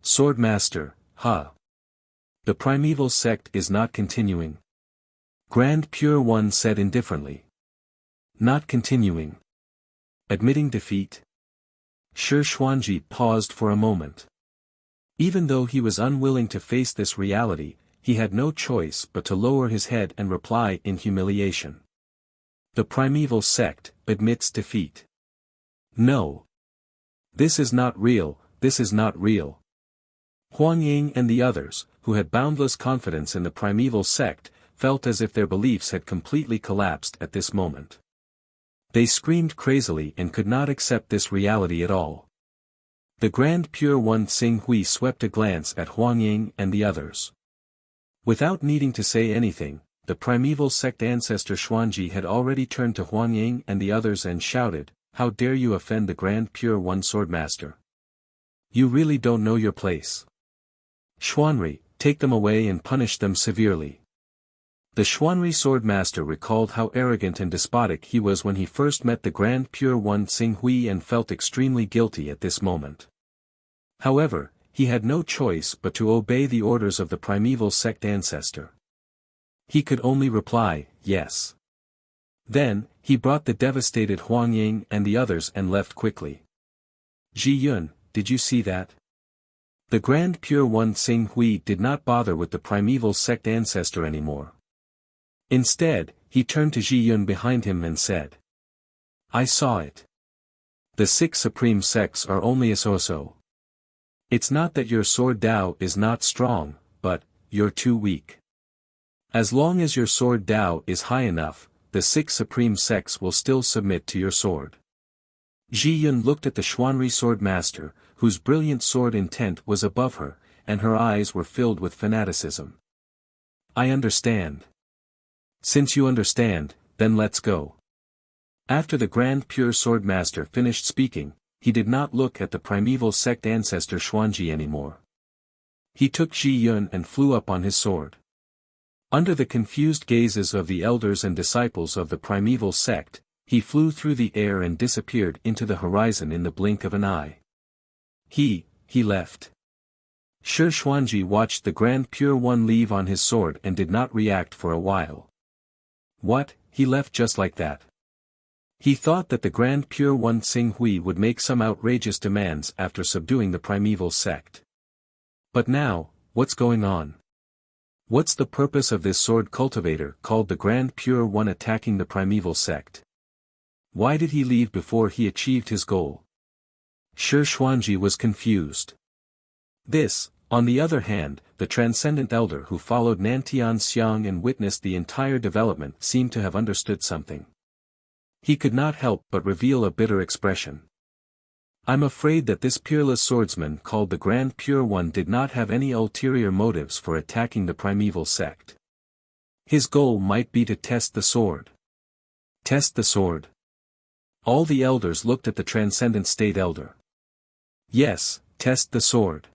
Swordmaster, huh? The primeval sect is not continuing. Grand Pure One said indifferently. Not continuing. Admitting defeat. Shi Xuanji paused for a moment. Even though he was unwilling to face this reality, he had no choice but to lower his head and reply in humiliation. The primeval sect admits defeat. No. This is not real, this is not real. Huang Ying and the others, who had boundless confidence in the primeval sect, felt as if their beliefs had completely collapsed at this moment. They screamed crazily and could not accept this reality at all. The Grand Pure One Tsinghui swept a glance at Huang Ying and the others. Without needing to say anything, the primeval sect ancestor Xuanji had already turned to Huang Ying and the others and shouted, "How dare you offend the Grand Pure One Swordmaster? You really don't know your place. Xuanri, take them away and punish them severely." The Xuanri Swordmaster recalled how arrogant and despotic he was when he first met the Grand Pure One Tsinghui and felt extremely guilty at this moment. However, he had no choice but to obey the orders of the primeval sect ancestor. He could only reply, yes. Then, he brought the devastated Huang Ying and the others and left quickly. Ji Yun, did you see that? The Grand Pure One Tsinghui did not bother with the primeval sect ancestor anymore. Instead, he turned to Ji Yun behind him and said. I saw it. The 6 supreme sects are only a so-so. It's not that your sword Dao is not strong, but, you're too weak. As long as your sword Dao is high enough, the 6 supreme sects will still submit to your sword. Ji Yun looked at the Xuanri sword master, whose brilliant sword intent was above her, and her eyes were filled with fanaticism. I understand. Since you understand, then let's go. After the Grand Pure Sword Master finished speaking, he did not look at the primeval sect ancestor Xuanji anymore. He took Ji Yun and flew up on his sword. Under the confused gazes of the elders and disciples of the primeval sect, he flew through the air and disappeared into the horizon in the blink of an eye. He left. Shi Xuanji watched the Grand Pure One leave on his sword and did not react for a while. What, he left just like that? He thought that the Grand Pure One Tsinghui would make some outrageous demands after subduing the primeval sect. But now, what's going on? What's the purpose of this sword cultivator called the Grand Pure One attacking the primeval sect? Why did he leave before he achieved his goal? Shi Xuanji was confused. This, on the other hand, the transcendent elder who followed Nantian Xiang and witnessed the entire development seemed to have understood something. He could not help but reveal a bitter expression. I'm afraid that this peerless swordsman called the Grand Pure One did not have any ulterior motives for attacking the primeval sect. His goal might be to test the sword. Test the sword. All the elders looked at the transcendent state elder. Yes, test the sword.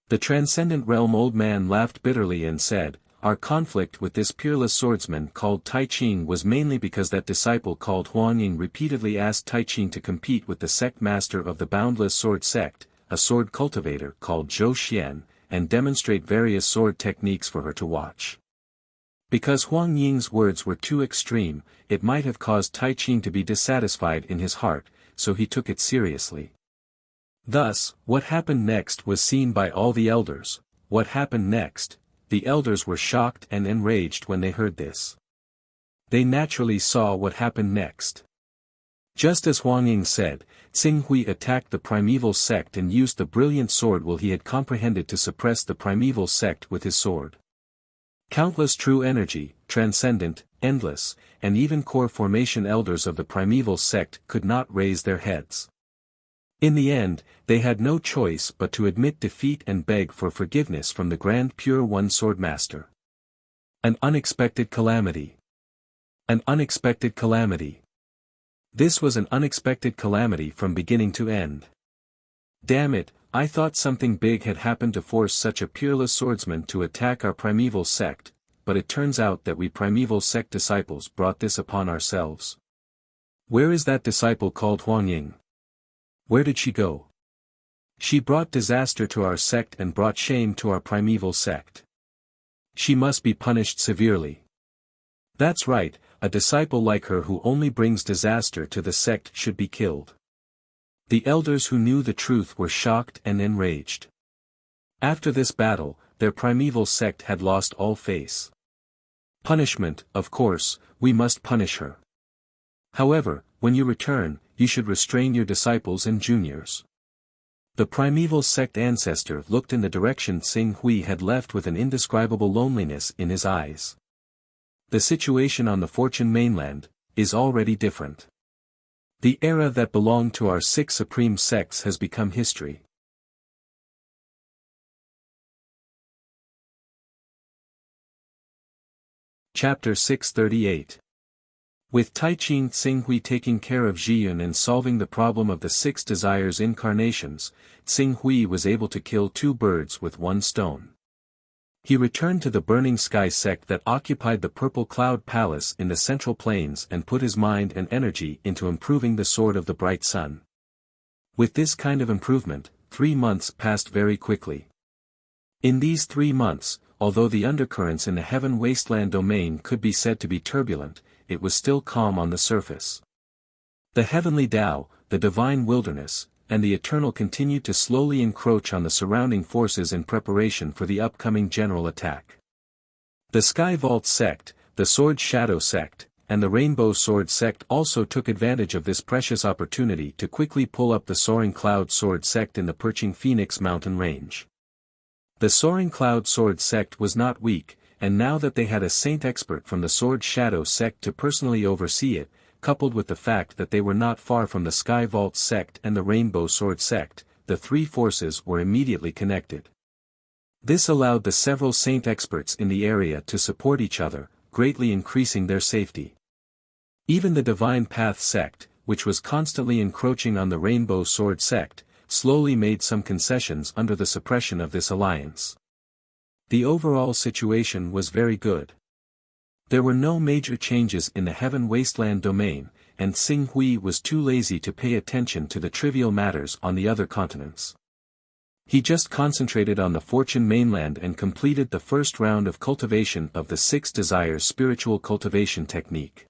The transcendent realm old man laughed bitterly and said, our conflict with this peerless swordsman called Tai Ching was mainly because that disciple called Huang Ying repeatedly asked Tai Ching to compete with the sect master of the boundless sword sect, a sword cultivator called Zhou Xian, and demonstrate various sword techniques for her to watch. Because Huang Ying's words were too extreme, it might have caused Tai Ching to be dissatisfied in his heart, so he took it seriously. Thus, what happened next was seen by all the elders. What happened next? the elders were shocked and enraged when they heard this. They naturally saw what happened next. Just as Huang Ying said, Tsing Hui attacked the primeval sect and used the brilliant sword will he had comprehended to suppress the primeval sect with his sword. Countless true energy, transcendent, endless, and even core formation elders of the primeval sect could not raise their heads. In the end, they had no choice but to admit defeat and beg for forgiveness from the Grand Pure One Sword Master. An unexpected calamity. An unexpected calamity. This was an unexpected calamity from beginning to end. Damn it, I thought something big had happened to force such a peerless swordsman to attack our primeval sect, but it turns out that we primeval sect disciples brought this upon ourselves. Where is that disciple called Huang Ying? Where did she go? She brought disaster to our sect and brought shame to our primeval sect. She must be punished severely. That's right, a disciple like her who only brings disaster to the sect should be killed. The elders who knew the truth were shocked and enraged. After this battle, their primeval sect had lost all face. Punishment, of course, we must punish her. However, when you return, you should restrain your disciples and juniors. The primeval sect ancestor looked in the direction Tsing Hui had left with an indescribable loneliness in his eyes. The situation on the Fortune mainland is already different. The era that belonged to our 6 supreme sects has become history. Chapter 638. With Taiqing Tsing Hui taking care of Zhiyun and solving the problem of the 6 desires incarnations, Tsing Hui was able to kill 2 birds with 1 stone. He returned to the Burning Sky sect that occupied the Purple Cloud Palace in the Central Plains and put his mind and energy into improving the Sword of the Bright Sun. With this kind of improvement, 3 months passed very quickly. In these 3 months, although the undercurrents in the Heaven Wasteland domain could be said to be turbulent, it was still calm on the surface. The heavenly Tao, the divine wilderness, and the eternal continued to slowly encroach on the surrounding forces in preparation for the upcoming general attack. The Sky Vault sect, the Sword Shadow sect, and the Rainbow Sword sect also took advantage of this precious opportunity to quickly pull up the Soaring Cloud Sword sect in the perching Phoenix mountain range. The Soaring Cloud Sword sect was not weak, and now that they had a saint expert from the Sword Shadow sect to personally oversee it, coupled with the fact that they were not far from the Sky Vault sect and the Rainbow Sword sect, the 3 forces were immediately connected. This allowed the several saint experts in the area to support each other, greatly increasing their safety. Even the Divine Path sect, which was constantly encroaching on the Rainbow Sword sect, slowly made some concessions under the suppression of this alliance. The overall situation was very good. There were no major changes in the Heaven Wasteland domain, and Tsing Hui was too lazy to pay attention to the trivial matters on the other continents. He just concentrated on the Fortune mainland and completed the first round of cultivation of the 6 desires spiritual cultivation technique.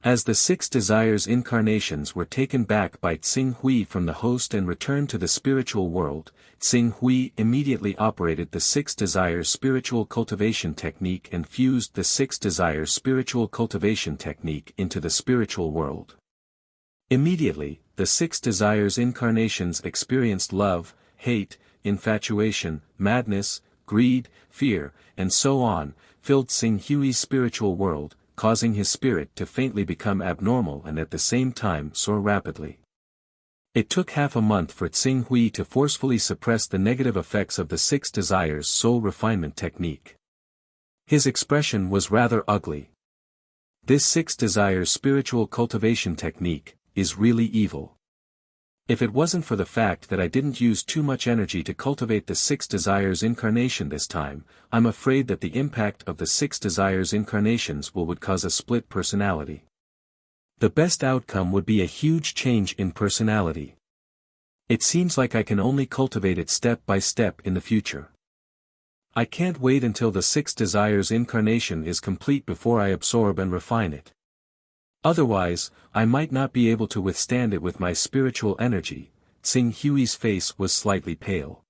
As the 6 desires incarnations were taken back by Tsing Hui from the host and returned to the spiritual world, Tsing Hui immediately operated the 6 desires spiritual cultivation technique and fused the 6 desires spiritual cultivation technique into the spiritual world. Immediately, the 6 desires incarnations experienced love, hate, infatuation, madness, greed, fear, and so on, filled Tsing Hui's spiritual world, causing his spirit to faintly become abnormal and at the same time soar rapidly. It took half a month for Tsing Hui to forcefully suppress the negative effects of the 6 desires soul refinement technique. His expression was rather ugly. This 6 desires spiritual cultivation technique is really evil. If it wasn't for the fact that I didn't use too much energy to cultivate the 6 desires incarnation this time, I'm afraid that the impact of the 6 desires incarnations would cause a split personality. The best outcome would be a huge change in personality. It seems like I can only cultivate it step by step in the future. I can't wait until the 6 desires incarnation is complete before I absorb and refine it. Otherwise, I might not be able to withstand it with my spiritual energy. Tsing Hui's face was slightly pale.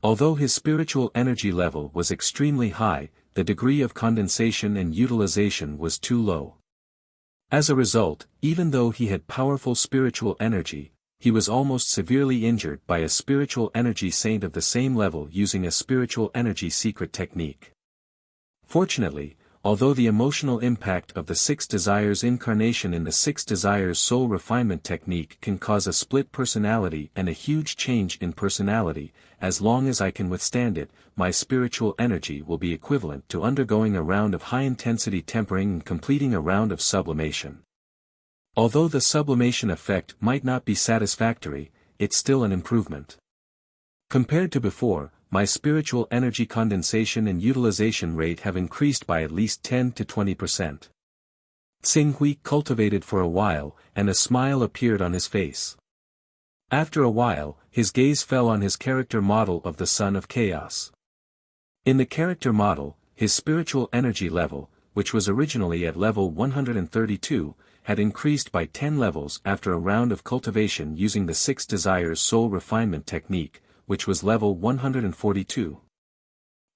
Although his spiritual energy level was extremely high, the degree of condensation and utilization was too low. As a result, even though he had powerful spiritual energy, he was almost severely injured by a spiritual energy saint of the same level using a spiritual energy secret technique. Fortunately, although the emotional impact of the six desires incarnation in the six desires soul refinement technique can cause a split personality and a huge change in personality, as long as I can withstand it, my spiritual energy will be equivalent to undergoing a round of high-intensity tempering and completing a round of sublimation. Although the sublimation effect might not be satisfactory, it's still an improvement. Compared to before, my spiritual energy condensation and utilization rate have increased by at least 10 to 20%. Xing Hui cultivated for a while, and a smile appeared on his face. After a while, his gaze fell on his character model of the Son of Chaos. In the character model, his spiritual energy level, which was originally at level 132, had increased by 10 levels after a round of cultivation using the Six Desires Soul Refinement technique, which was level 142.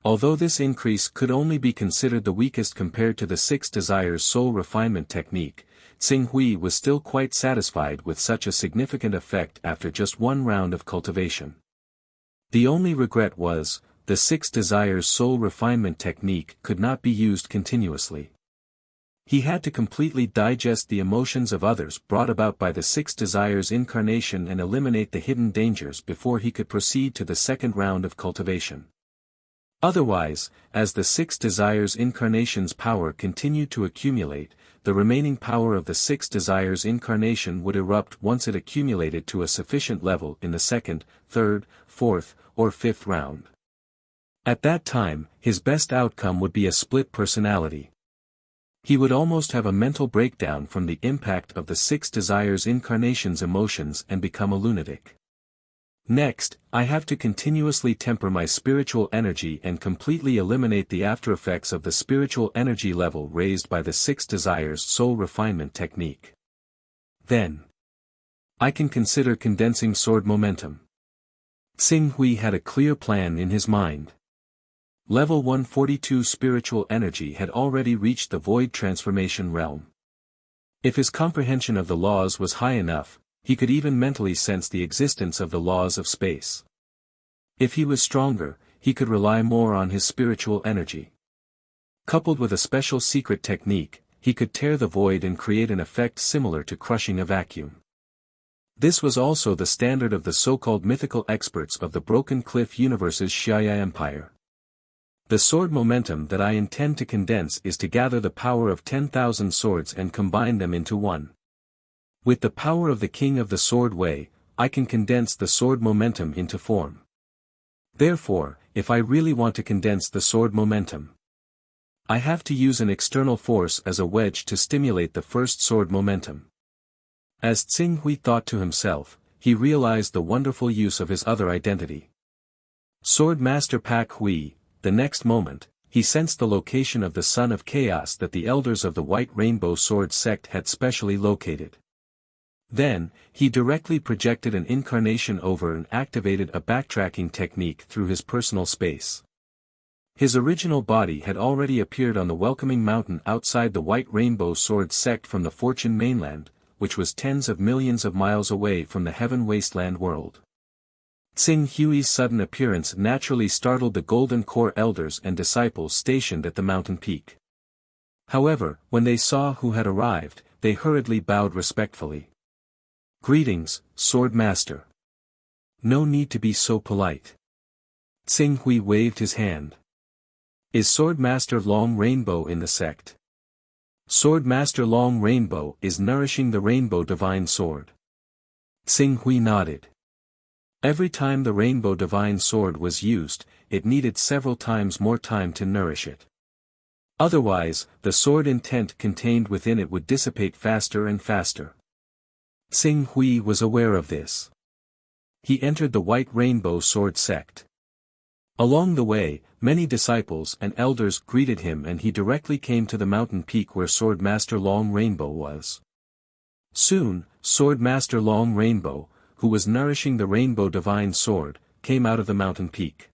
Although this increase could only be considered the weakest compared to the Six Desires Soul Refinement technique, Xing Hui was still quite satisfied with such a significant effect after just one round of cultivation. The only regret was, the Six Desires Soul Refinement technique could not be used continuously. He had to completely digest the emotions of others brought about by the Six Desires incarnation and eliminate the hidden dangers before he could proceed to the second round of cultivation. Otherwise, as the Six Desires incarnation's power continued to accumulate, the remaining power of the Six Desires incarnation would erupt once it accumulated to a sufficient level in the second, third, fourth, or fifth round. At that time, his best outcome would be a split personality. He would almost have a mental breakdown from the impact of the Six Desires incarnation's emotions and become a lunatic. Next, I have to continuously temper my spiritual energy and completely eliminate the aftereffects of the spiritual energy level raised by the Six Desires soul refinement technique. Then, I can consider condensing sword momentum. Xing Hui had a clear plan in his mind. Level 142 spiritual energy had already reached the void transformation realm. If his comprehension of the laws was high enough, he could even mentally sense the existence of the laws of space. If he was stronger, he could rely more on his spiritual energy. Coupled with a special secret technique, he could tear the void and create an effect similar to crushing a vacuum. This was also the standard of the so-called mythical experts of the Broken Cliff Universe's Xia Empire. The sword momentum that I intend to condense is to gather the power of 10,000 swords and combine them into one. With the power of the King of the Sword Way, I can condense the sword momentum into form. Therefore, if I really want to condense the sword momentum, I have to use an external force as a wedge to stimulate the first sword momentum. As Xing Hui thought to himself, he realized the wonderful use of his other identity. Sword Master Pak Hui. The next moment, he sensed the location of the Son of Chaos that the elders of the White Rainbow Sword sect had specially located. Then, he directly projected an incarnation over and activated a backtracking technique through his personal space. His original body had already appeared on the welcoming mountain outside the White Rainbow Sword sect from the Fortune mainland, which was tens of millions of miles away from the Heaven Wasteland world. Xing Hui's sudden appearance naturally startled the Golden Core elders and disciples stationed at the mountain peak. However, when they saw who had arrived, they hurriedly bowed respectfully. "Greetings, Sword Master. No need to be so polite." Xing Hui waved his hand. "Is Sword Master Long Rainbow in the sect?" "Sword Master Long Rainbow is nourishing the Rainbow Divine Sword." Xing Hui nodded. Every time the Rainbow Divine Sword was used, it needed several times more time to nourish it. Otherwise, the sword intent contained within it would dissipate faster and faster. Xing Hui was aware of this. He entered the White Rainbow Sword sect. Along the way, many disciples and elders greeted him and he directly came to the mountain peak where Sword Master Long Rainbow was. Soon, Sword Master Long Rainbow, who was nourishing the Rainbow Divine Sword, came out of the mountain peak.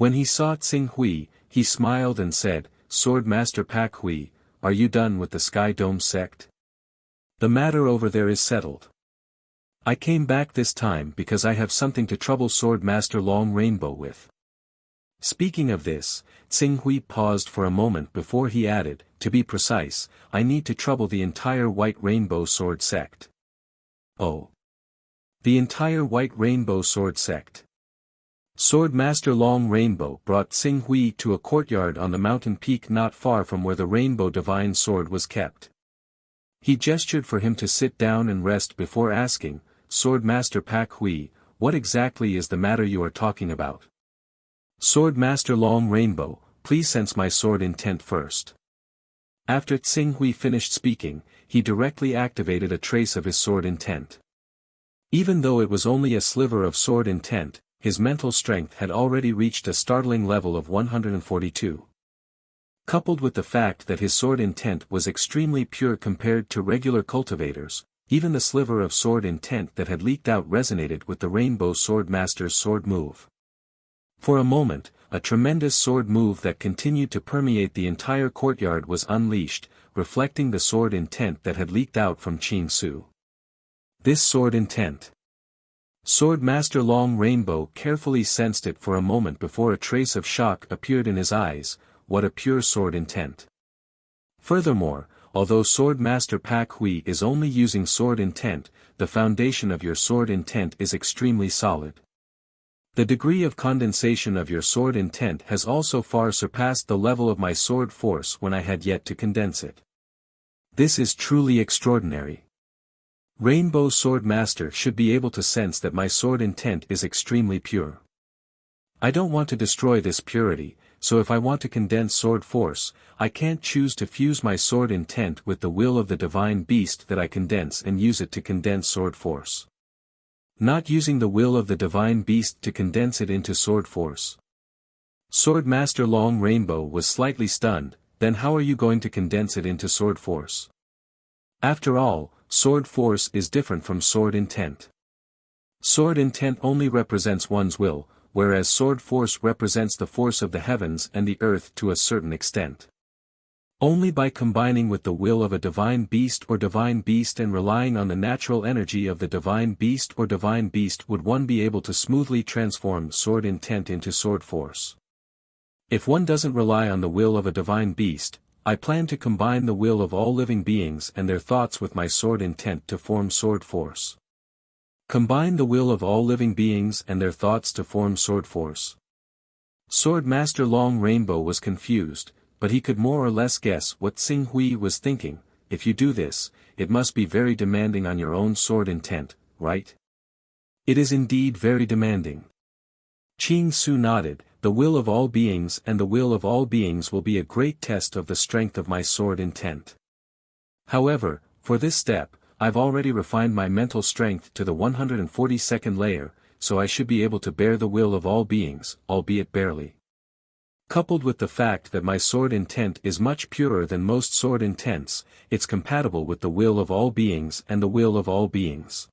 When he saw Tsing Hui, he smiled and said, "Sword Master Pak Hui, are you done with the Sky Dome sect? The matter over there is settled. I came back this time because I have something to trouble Sword Master Long Rainbow with." Speaking of this, Tsing Hui paused for a moment before he added, "To be precise, I need to trouble the entire White Rainbow Sword sect." "Oh. The entire White Rainbow Sword sect." Sword Master Long Rainbow brought Tsing Hui to a courtyard on the mountain peak not far from where the Rainbow Divine Sword was kept. He gestured for him to sit down and rest before asking, "Sword Master Pak Hui, what exactly is the matter you are talking about?" "Sword Master Long Rainbow, please sense my sword intent first." After Tsing Hui finished speaking, he directly activated a trace of his sword intent. Even though it was only a sliver of sword intent, his mental strength had already reached a startling level of 142. Coupled with the fact that his sword intent was extremely pure compared to regular cultivators, even the sliver of sword intent that had leaked out resonated with the Rainbow Sword Master's sword move. For a moment, a tremendous sword move that continued to permeate the entire courtyard was unleashed, reflecting the sword intent that had leaked out from Qing Su. This sword intent. Sword Master Long Rainbow carefully sensed it for a moment before a trace of shock appeared in his eyes. What a pure sword intent. Furthermore, although Sword Master Pak Hui is only using sword intent, the foundation of your sword intent is extremely solid. The degree of condensation of your sword intent has also far surpassed the level of my sword force when I had yet to condense it. This is truly extraordinary. Rainbow Sword Master should be able to sense that my sword intent is extremely pure. I don't want to destroy this purity, so if I want to condense sword force, I can't choose to fuse my sword intent with the will of the divine beast that I condense and use it to condense sword force. Not using the will of the divine beast to condense it into sword force. Sword Master Long Rainbow was slightly stunned. Then how are you going to condense it into sword force? After all, sword force is different from sword intent. Sword intent only represents one's will, whereas sword force represents the force of the heavens and the earth to a certain extent. Only by combining with the will of a divine beast and relying on the natural energy of the divine beast would one be able to smoothly transform sword intent into sword force. If one doesn't rely on the will of a divine beast, I plan to combine the will of all living beings and their thoughts with my sword intent to form sword force. Combine the will of all living beings and their thoughts to form sword force. Sword Master Long Rainbow was confused, but he could more or less guess what Tsing Hui was thinking. If you do this, it must be very demanding on your own sword intent, right? It is indeed very demanding. Qing Su nodded. The will of all beings and the will of all beings will be a great test of the strength of my sword intent. However, for this step, I've already refined my mental strength to the 142nd layer, so I should be able to bear the will of all beings, albeit barely. Coupled with the fact that my sword intent is much purer than most sword intents, it's compatible with the will of all beings and the will of all beings.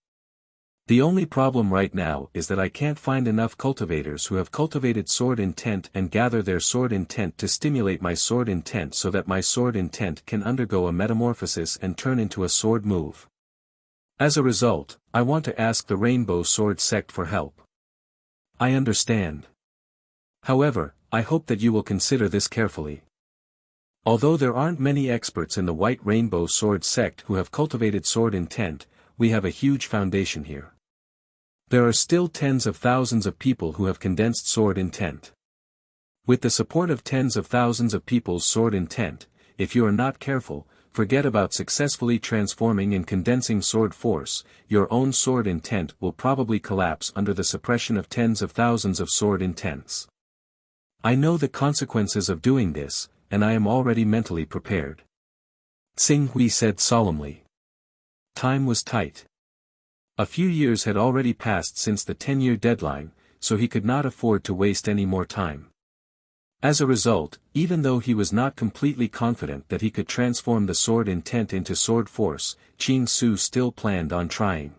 The only problem right now is that I can't find enough cultivators who have cultivated sword intent and gather their sword intent to stimulate my sword intent so that my sword intent can undergo a metamorphosis and turn into a sword move. As a result, I want to ask the Rainbow Sword Sect for help. I understand. However, I hope that you will consider this carefully. Although there aren't many experts in the White Rainbow Sword Sect who have cultivated sword intent, we have a huge foundation here. There are still tens of thousands of people who have condensed sword intent. With the support of tens of thousands of people's sword intent, if you are not careful, forget about successfully transforming and condensing sword force, your own sword intent will probably collapse under the suppression of tens of thousands of sword intents. I know the consequences of doing this, and I am already mentally prepared. Tsing Hui said solemnly. Time was tight. A few years had already passed since the 10-year deadline, so he could not afford to waste any more time. As a result, even though he was not completely confident that he could transform the sword intent into sword force, Qing Su still planned on trying.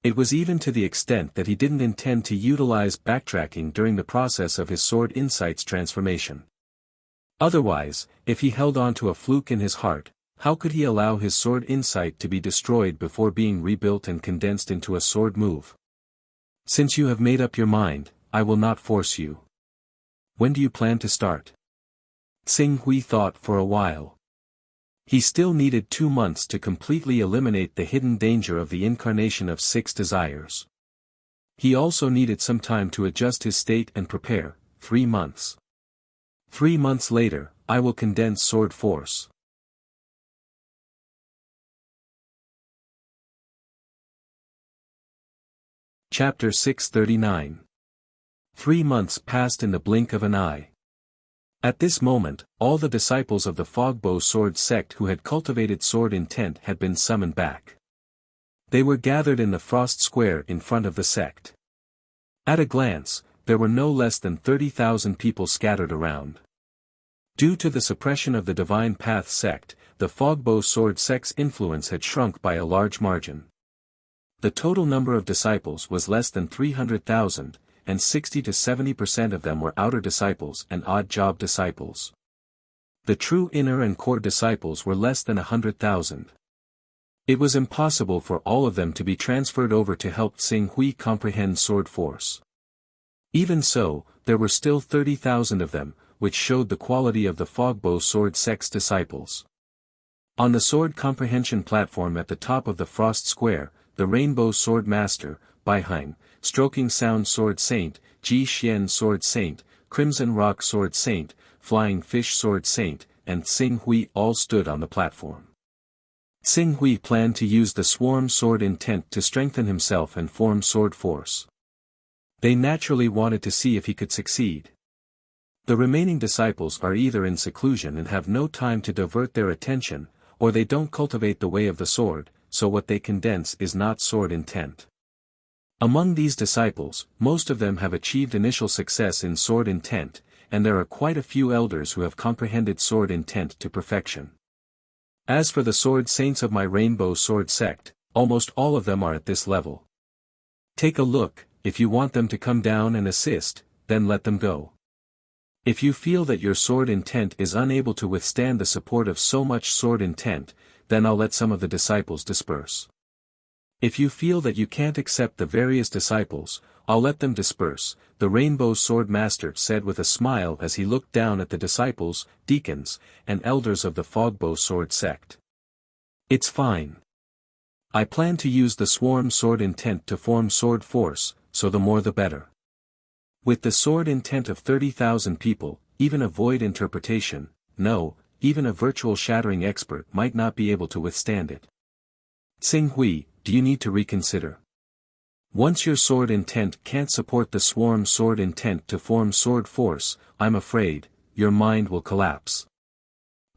It was even to the extent that he didn't intend to utilize backtracking during the process of his sword insight's transformation. Otherwise, if he held on to a fluke in his heart, how could he allow his sword insight to be destroyed before being rebuilt and condensed into a sword move? Since you have made up your mind, I will not force you. When do you plan to start? Xing Hui thought for a while. He still needed 2 months to completely eliminate the hidden danger of the incarnation of 6 desires. He also needed some time to adjust his state and prepare, 3 months. 3 months later, I will condense sword force. Chapter 639. 3 months passed in the blink of an eye. At this moment, all the disciples of the Fogbow Sword sect who had cultivated sword intent had been summoned back. They were gathered in the Frost Square in front of the sect. At a glance, there were no less than 30,000 people scattered around. Due to the suppression of the Divine Path sect, the Fogbow Sword sect's influence had shrunk by a large margin. The total number of disciples was less than 300,000, and 60 to 70% of them were outer disciples and odd job disciples. The true inner and core disciples were less than 100,000. It was impossible for all of them to be transferred over to help Xing Hui comprehend sword force. Even so, there were still 30,000 of them, which showed the quality of the Fogbow Sword sect's disciples. On the sword comprehension platform at the top of the Frost Square, the Rainbow Sword Master, Baiheim, Stroking Sound Sword Saint, Ji Xian Sword Saint, Crimson Rock Sword Saint, Flying Fish Sword Saint, and Xing Hui all stood on the platform. Xing Hui planned to use the Swarm Sword intent to strengthen himself and form sword force. They naturally wanted to see if he could succeed. The remaining disciples are either in seclusion and have no time to divert their attention, or they don't cultivate the way of the sword, so what they condense is not sword intent. Among these disciples, most of them have achieved initial success in sword intent, and there are quite a few elders who have comprehended sword intent to perfection. As for the sword saints of my Rainbow Sword sect, almost all of them are at this level. Take a look. If you want them to come down and assist, then let them go. If you feel that your sword intent is unable to withstand the support of so much sword intent, then I'll let some of the disciples disperse. If you feel that you can't accept the various disciples, I'll let them disperse, the Rainbow Sword Master said with a smile as he looked down at the disciples, deacons, and elders of the Fogbow Sword sect. It's fine. I plan to use the Swarm Sword intent to form sword force, so the more the better. With the sword intent of 30,000 people, even a void interpretation, no, even a virtual shattering expert might not be able to withstand it. Xing Hui, do you need to reconsider? Once your sword intent can't support the Swarm Sword intent to form sword force, I'm afraid, your mind will collapse.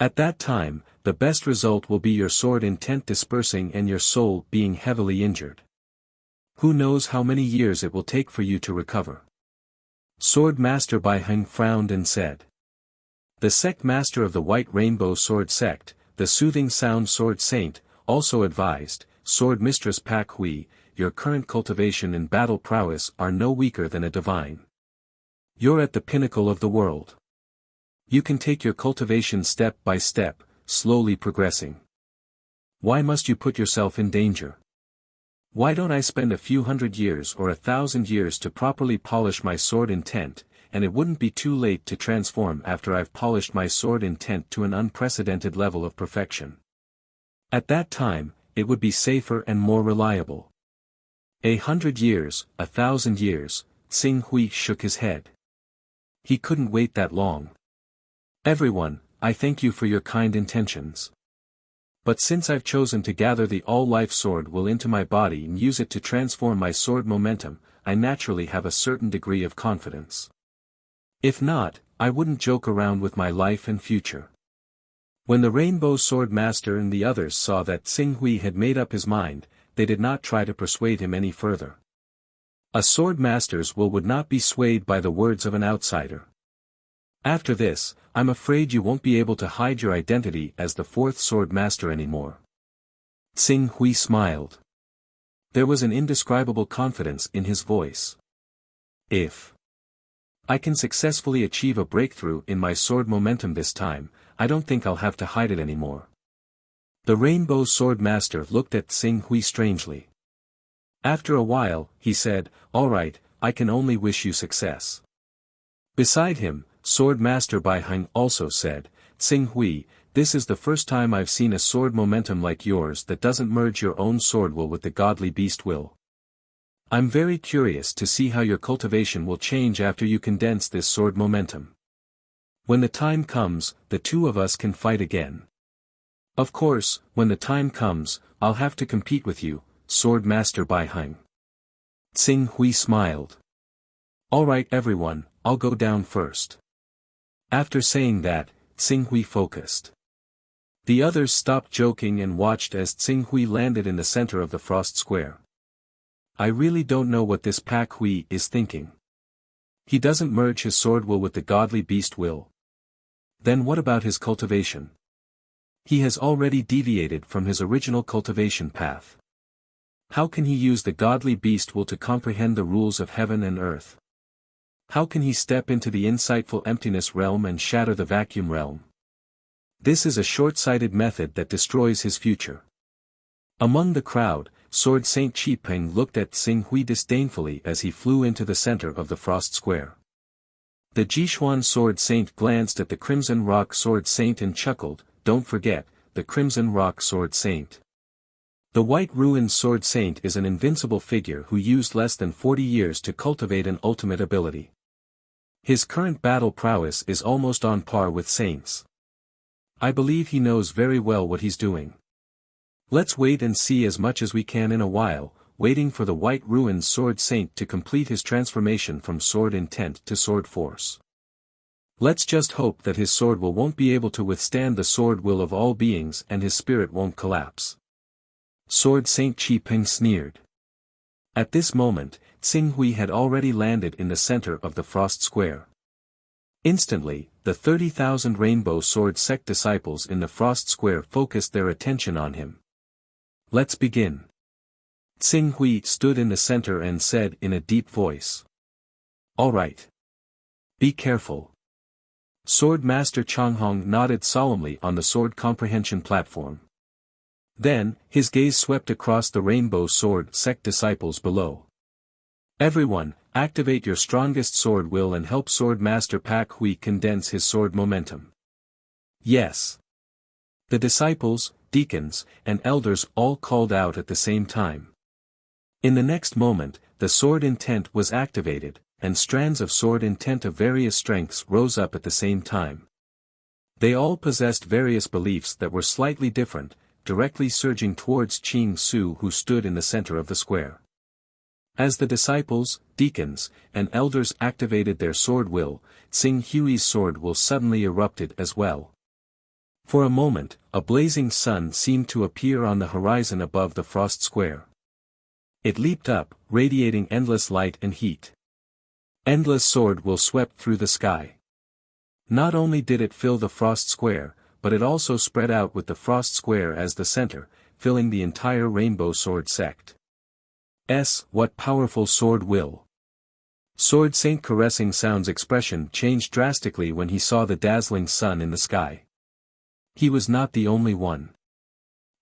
At that time, the best result will be your sword intent dispersing and your soul being heavily injured. Who knows how many years it will take for you to recover? Sword Master Baiheim frowned and said. The sect master of the White Rainbow Sword sect, the Soothing Sound Sword Saint, also advised, Sword Mistress Pak Hui, your current cultivation and battle prowess are no weaker than a divine. You're at the pinnacle of the world. You can take your cultivation step by step, slowly progressing. Why must you put yourself in danger? Why don't I spend a few 100 years or 1,000 years to properly polish my sword intent, and it wouldn't be too late to transform after I've polished my sword intent to an unprecedented level of perfection. At that time, it would be safer and more reliable. 100 years, 1,000 years, Xing Hui shook his head. He couldn't wait that long. Everyone, I thank you for your kind intentions. But since I've chosen to gather the all-life sword will into my body and use it to transform my sword momentum, I naturally have a certain degree of confidence. If not, I wouldn't joke around with my life and future. When the Rainbow Sword Master and the others saw that Xing Hui had made up his mind, they did not try to persuade him any further. A sword master's will would not be swayed by the words of an outsider. After this, I'm afraid you won't be able to hide your identity as the fourth sword master anymore. Xing Hui smiled. There was an indescribable confidence in his voice. If I can successfully achieve a breakthrough in my sword momentum this time, I don't think I'll have to hide it anymore. The Rainbow Sword Master looked at Xing Hui strangely. After a while, he said, "All right, I can only wish you success." Beside him, Sword Master Bai Heng also said, "Xing Hui, this is the first time I've seen a sword momentum like yours that doesn't merge your own sword will with the godly beast will. I'm very curious to see how your cultivation will change after you condense this sword momentum. When the time comes, the two of us can fight again. Of course, when the time comes, I'll have to compete with you, Sword Master Bai Heng." Xing Hui smiled. "All right everyone, I'll go down first." After saying that, Xing Hui focused. The others stopped joking and watched as Xing Hui landed in the center of the frost square. I really don't know what this Pak Hui is thinking. He doesn't merge his sword will with the godly beast will. Then what about his cultivation? He has already deviated from his original cultivation path. How can he use the godly beast will to comprehend the rules of heaven and earth? How can he step into the insightful emptiness realm and shatter the vacuum realm? This is a short-sighted method that destroys his future. Among the crowd, Sword Saint Chi Peng looked at Xing Hui disdainfully as he flew into the center of the frost square. The Jishuan Sword Saint glanced at the Crimson Rock Sword Saint and chuckled, "Don't forget, the Crimson Rock Sword Saint. The White Ruined Sword Saint is an invincible figure who used less than 40 years to cultivate an ultimate ability. His current battle prowess is almost on par with saints. I believe he knows very well what he's doing. Let's wait and see as much as we can in a while, waiting for the White Ruined Sword Saint to complete his transformation from sword intent to sword force. Let's just hope that his sword will won't be able to withstand the sword will of all beings and his spirit won't collapse." Sword Saint Chi Peng sneered. At this moment, Xing Hui had already landed in the center of the frost square. Instantly, the 30,000 Rainbow Sword Sect disciples in the frost square focused their attention on him. "Let's begin." Xing Hui stood in the center and said in a deep voice. "All right. Be careful." Sword Master Changhong nodded solemnly on the sword comprehension platform. Then, his gaze swept across the Rainbow Sword Sect disciples below. "Everyone, activate your strongest sword will and help Sword Master Pak Hui condense his sword momentum." "Yes." The disciples, deacons, and elders all called out at the same time. In the next moment, the sword intent was activated, and strands of sword intent of various strengths rose up at the same time. They all possessed various beliefs that were slightly different, directly surging towards Qing Su who stood in the center of the square. As the disciples, deacons, and elders activated their sword will, Xing Hui's sword will suddenly erupted as well. For a moment, a blazing sun seemed to appear on the horizon above the frost square. It leaped up, radiating endless light and heat. Endless sword will swept through the sky. Not only did it fill the frost square, but it also spread out with the frost square as the center, filling the entire Rainbow Sword Sect. What powerful sword will! Sword Saint Caressing Sound's expression changed drastically when he saw the dazzling sun in the sky. He was not the only one.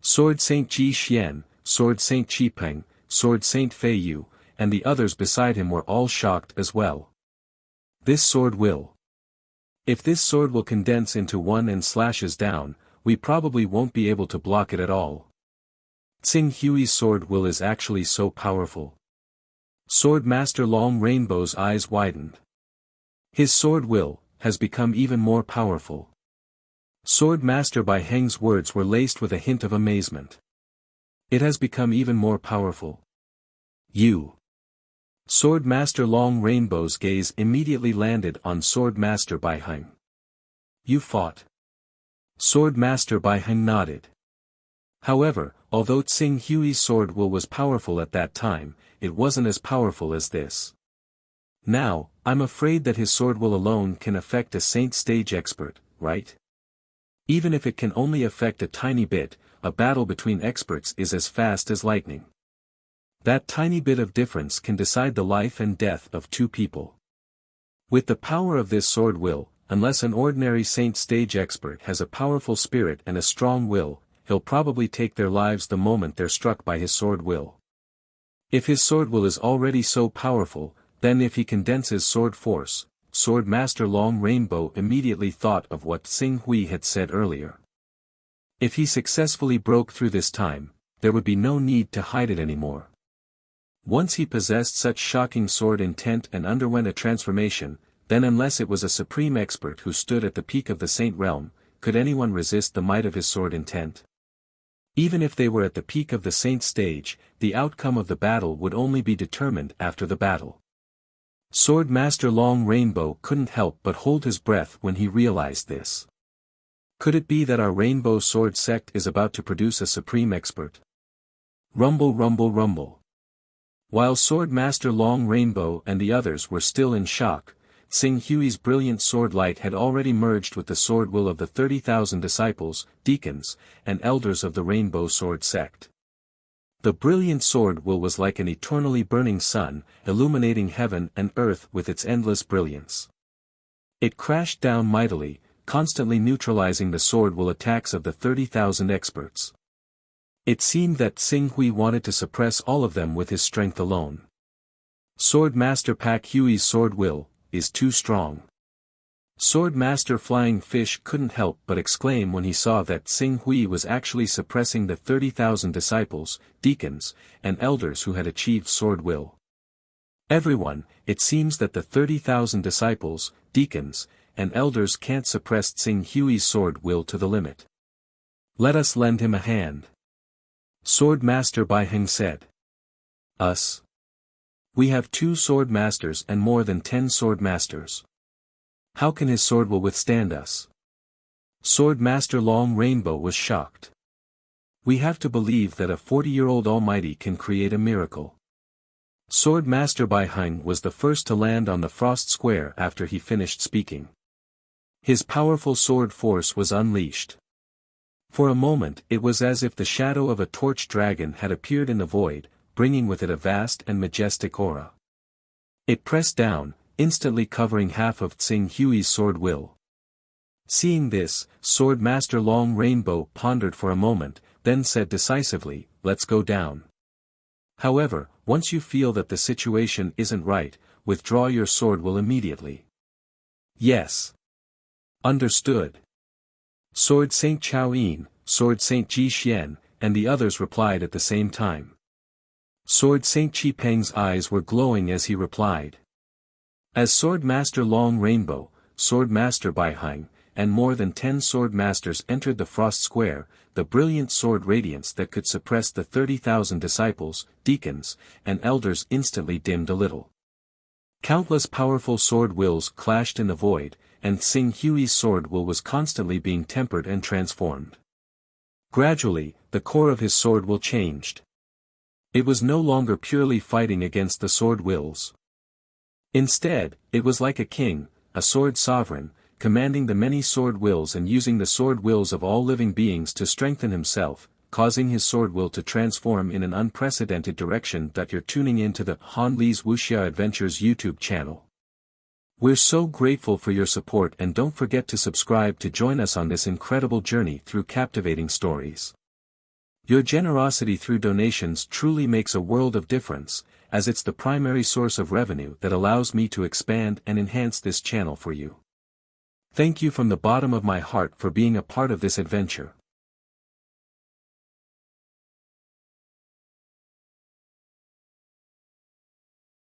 Sword Saint Ji Xian, Sword Saint Chi Peng, Sword Saint Fei Yu, and the others beside him were all shocked as well. This sword will. If this sword will condense into one and slashes down, we probably won't be able to block it at all. Xing Hui's sword will is actually so powerful. Sword Master Long Rainbow's eyes widened. His sword will has become even more powerful. Sword Master Bai Heng's words were laced with a hint of amazement. It has become even more powerful. You. Sword Master Long Rainbow's gaze immediately landed on Sword Master Bai Heng. You fought. Sword Master Bai Heng nodded. However, although Xing Hui's sword will was powerful at that time, it wasn't as powerful as this. Now, I'm afraid that his sword will alone can affect a saint stage expert, right? Even if it can only affect a tiny bit, a battle between experts is as fast as lightning. That tiny bit of difference can decide the life and death of two people. With the power of this sword will, unless an ordinary saint stage expert has a powerful spirit and a strong will, he'll probably take their lives the moment they're struck by his sword will. If his sword will is already so powerful, then if he condenses sword force, Sword Master Long Rainbow immediately thought of what Xing Hui had said earlier. If he successfully broke through this time, there would be no need to hide it anymore. Once he possessed such shocking sword intent and underwent a transformation, then unless it was a supreme expert who stood at the peak of the saint realm, could anyone resist the might of his sword intent? Even if they were at the peak of the saint stage, the outcome of the battle would only be determined after the battle. Sword Master Long Rainbow couldn't help but hold his breath when he realized this. Could it be that our Rainbow Sword sect is about to produce a supreme expert? Rumble, rumble, rumble. While Sword Master Long Rainbow and the others were still in shock, Xing Hui's brilliant sword light had already merged with the sword will of the 30,000 disciples, deacons, and elders of the Rainbow Sword sect. The brilliant sword will was like an eternally burning sun, illuminating heaven and earth with its endless brilliance. It crashed down mightily, constantly neutralizing the sword will attacks of the 30,000 experts. It seemed that Xing Hui wanted to suppress all of them with his strength alone. Sword Master Pak Hui's sword will is too strong. Sword Master Flying Fish couldn't help but exclaim when he saw that Xing Hui was actually suppressing the 30,000 disciples, deacons, and elders who had achieved sword will. Everyone, it seems that the 30,000 disciples, deacons, and elders can't suppress Xing Hui's sword will to the limit. Let us lend him a hand. Sword Master Bai Heng said. Us? We have 2 sword masters and more than 10 sword masters. How can his sword will withstand us? Sword Master Long Rainbow was shocked. We have to believe that a 40-year-old almighty can create a miracle. Sword Master Bai Heng was the first to land on the frost square after he finished speaking. His powerful sword force was unleashed. For a moment it was as if the shadow of a torch dragon had appeared in the void, bringing with it a vast and majestic aura. It pressed down, instantly covering half of Xing Hui's sword will. Seeing this, Sword Master Long Rainbow pondered for a moment, then said decisively, let's go down. However, once you feel that the situation isn't right, withdraw your sword will immediately. Yes. Understood. Sword Saint Chao Yin, Sword Saint Ji Xian, and the others replied at the same time. Sword Saint Chi Peng's eyes were glowing as he replied. As Sword Master Long Rainbow, Sword Master Bai Heng, and more than 10 sword masters entered the frost square, the brilliant sword radiance that could suppress the 30,000 disciples, deacons, and elders instantly dimmed a little. Countless powerful sword wills clashed in the void, and Xing Hui's sword will was constantly being tempered and transformed. Gradually, the core of his sword will changed. It was no longer purely fighting against the sword wills. Instead, it was like a king, a sword sovereign, commanding the many sword wills and using the sword wills of all living beings to strengthen himself, causing his sword will to transform in an unprecedented direction. That you're tuning into the Han Li's Wuxia Adventures YouTube channel. We're so grateful for your support, and don't forget to subscribe to join us on this incredible journey through captivating stories. Your generosity through donations truly makes a world of difference, as it's the primary source of revenue that allows me to expand and enhance this channel for you. Thank you from the bottom of my heart for being a part of this adventure.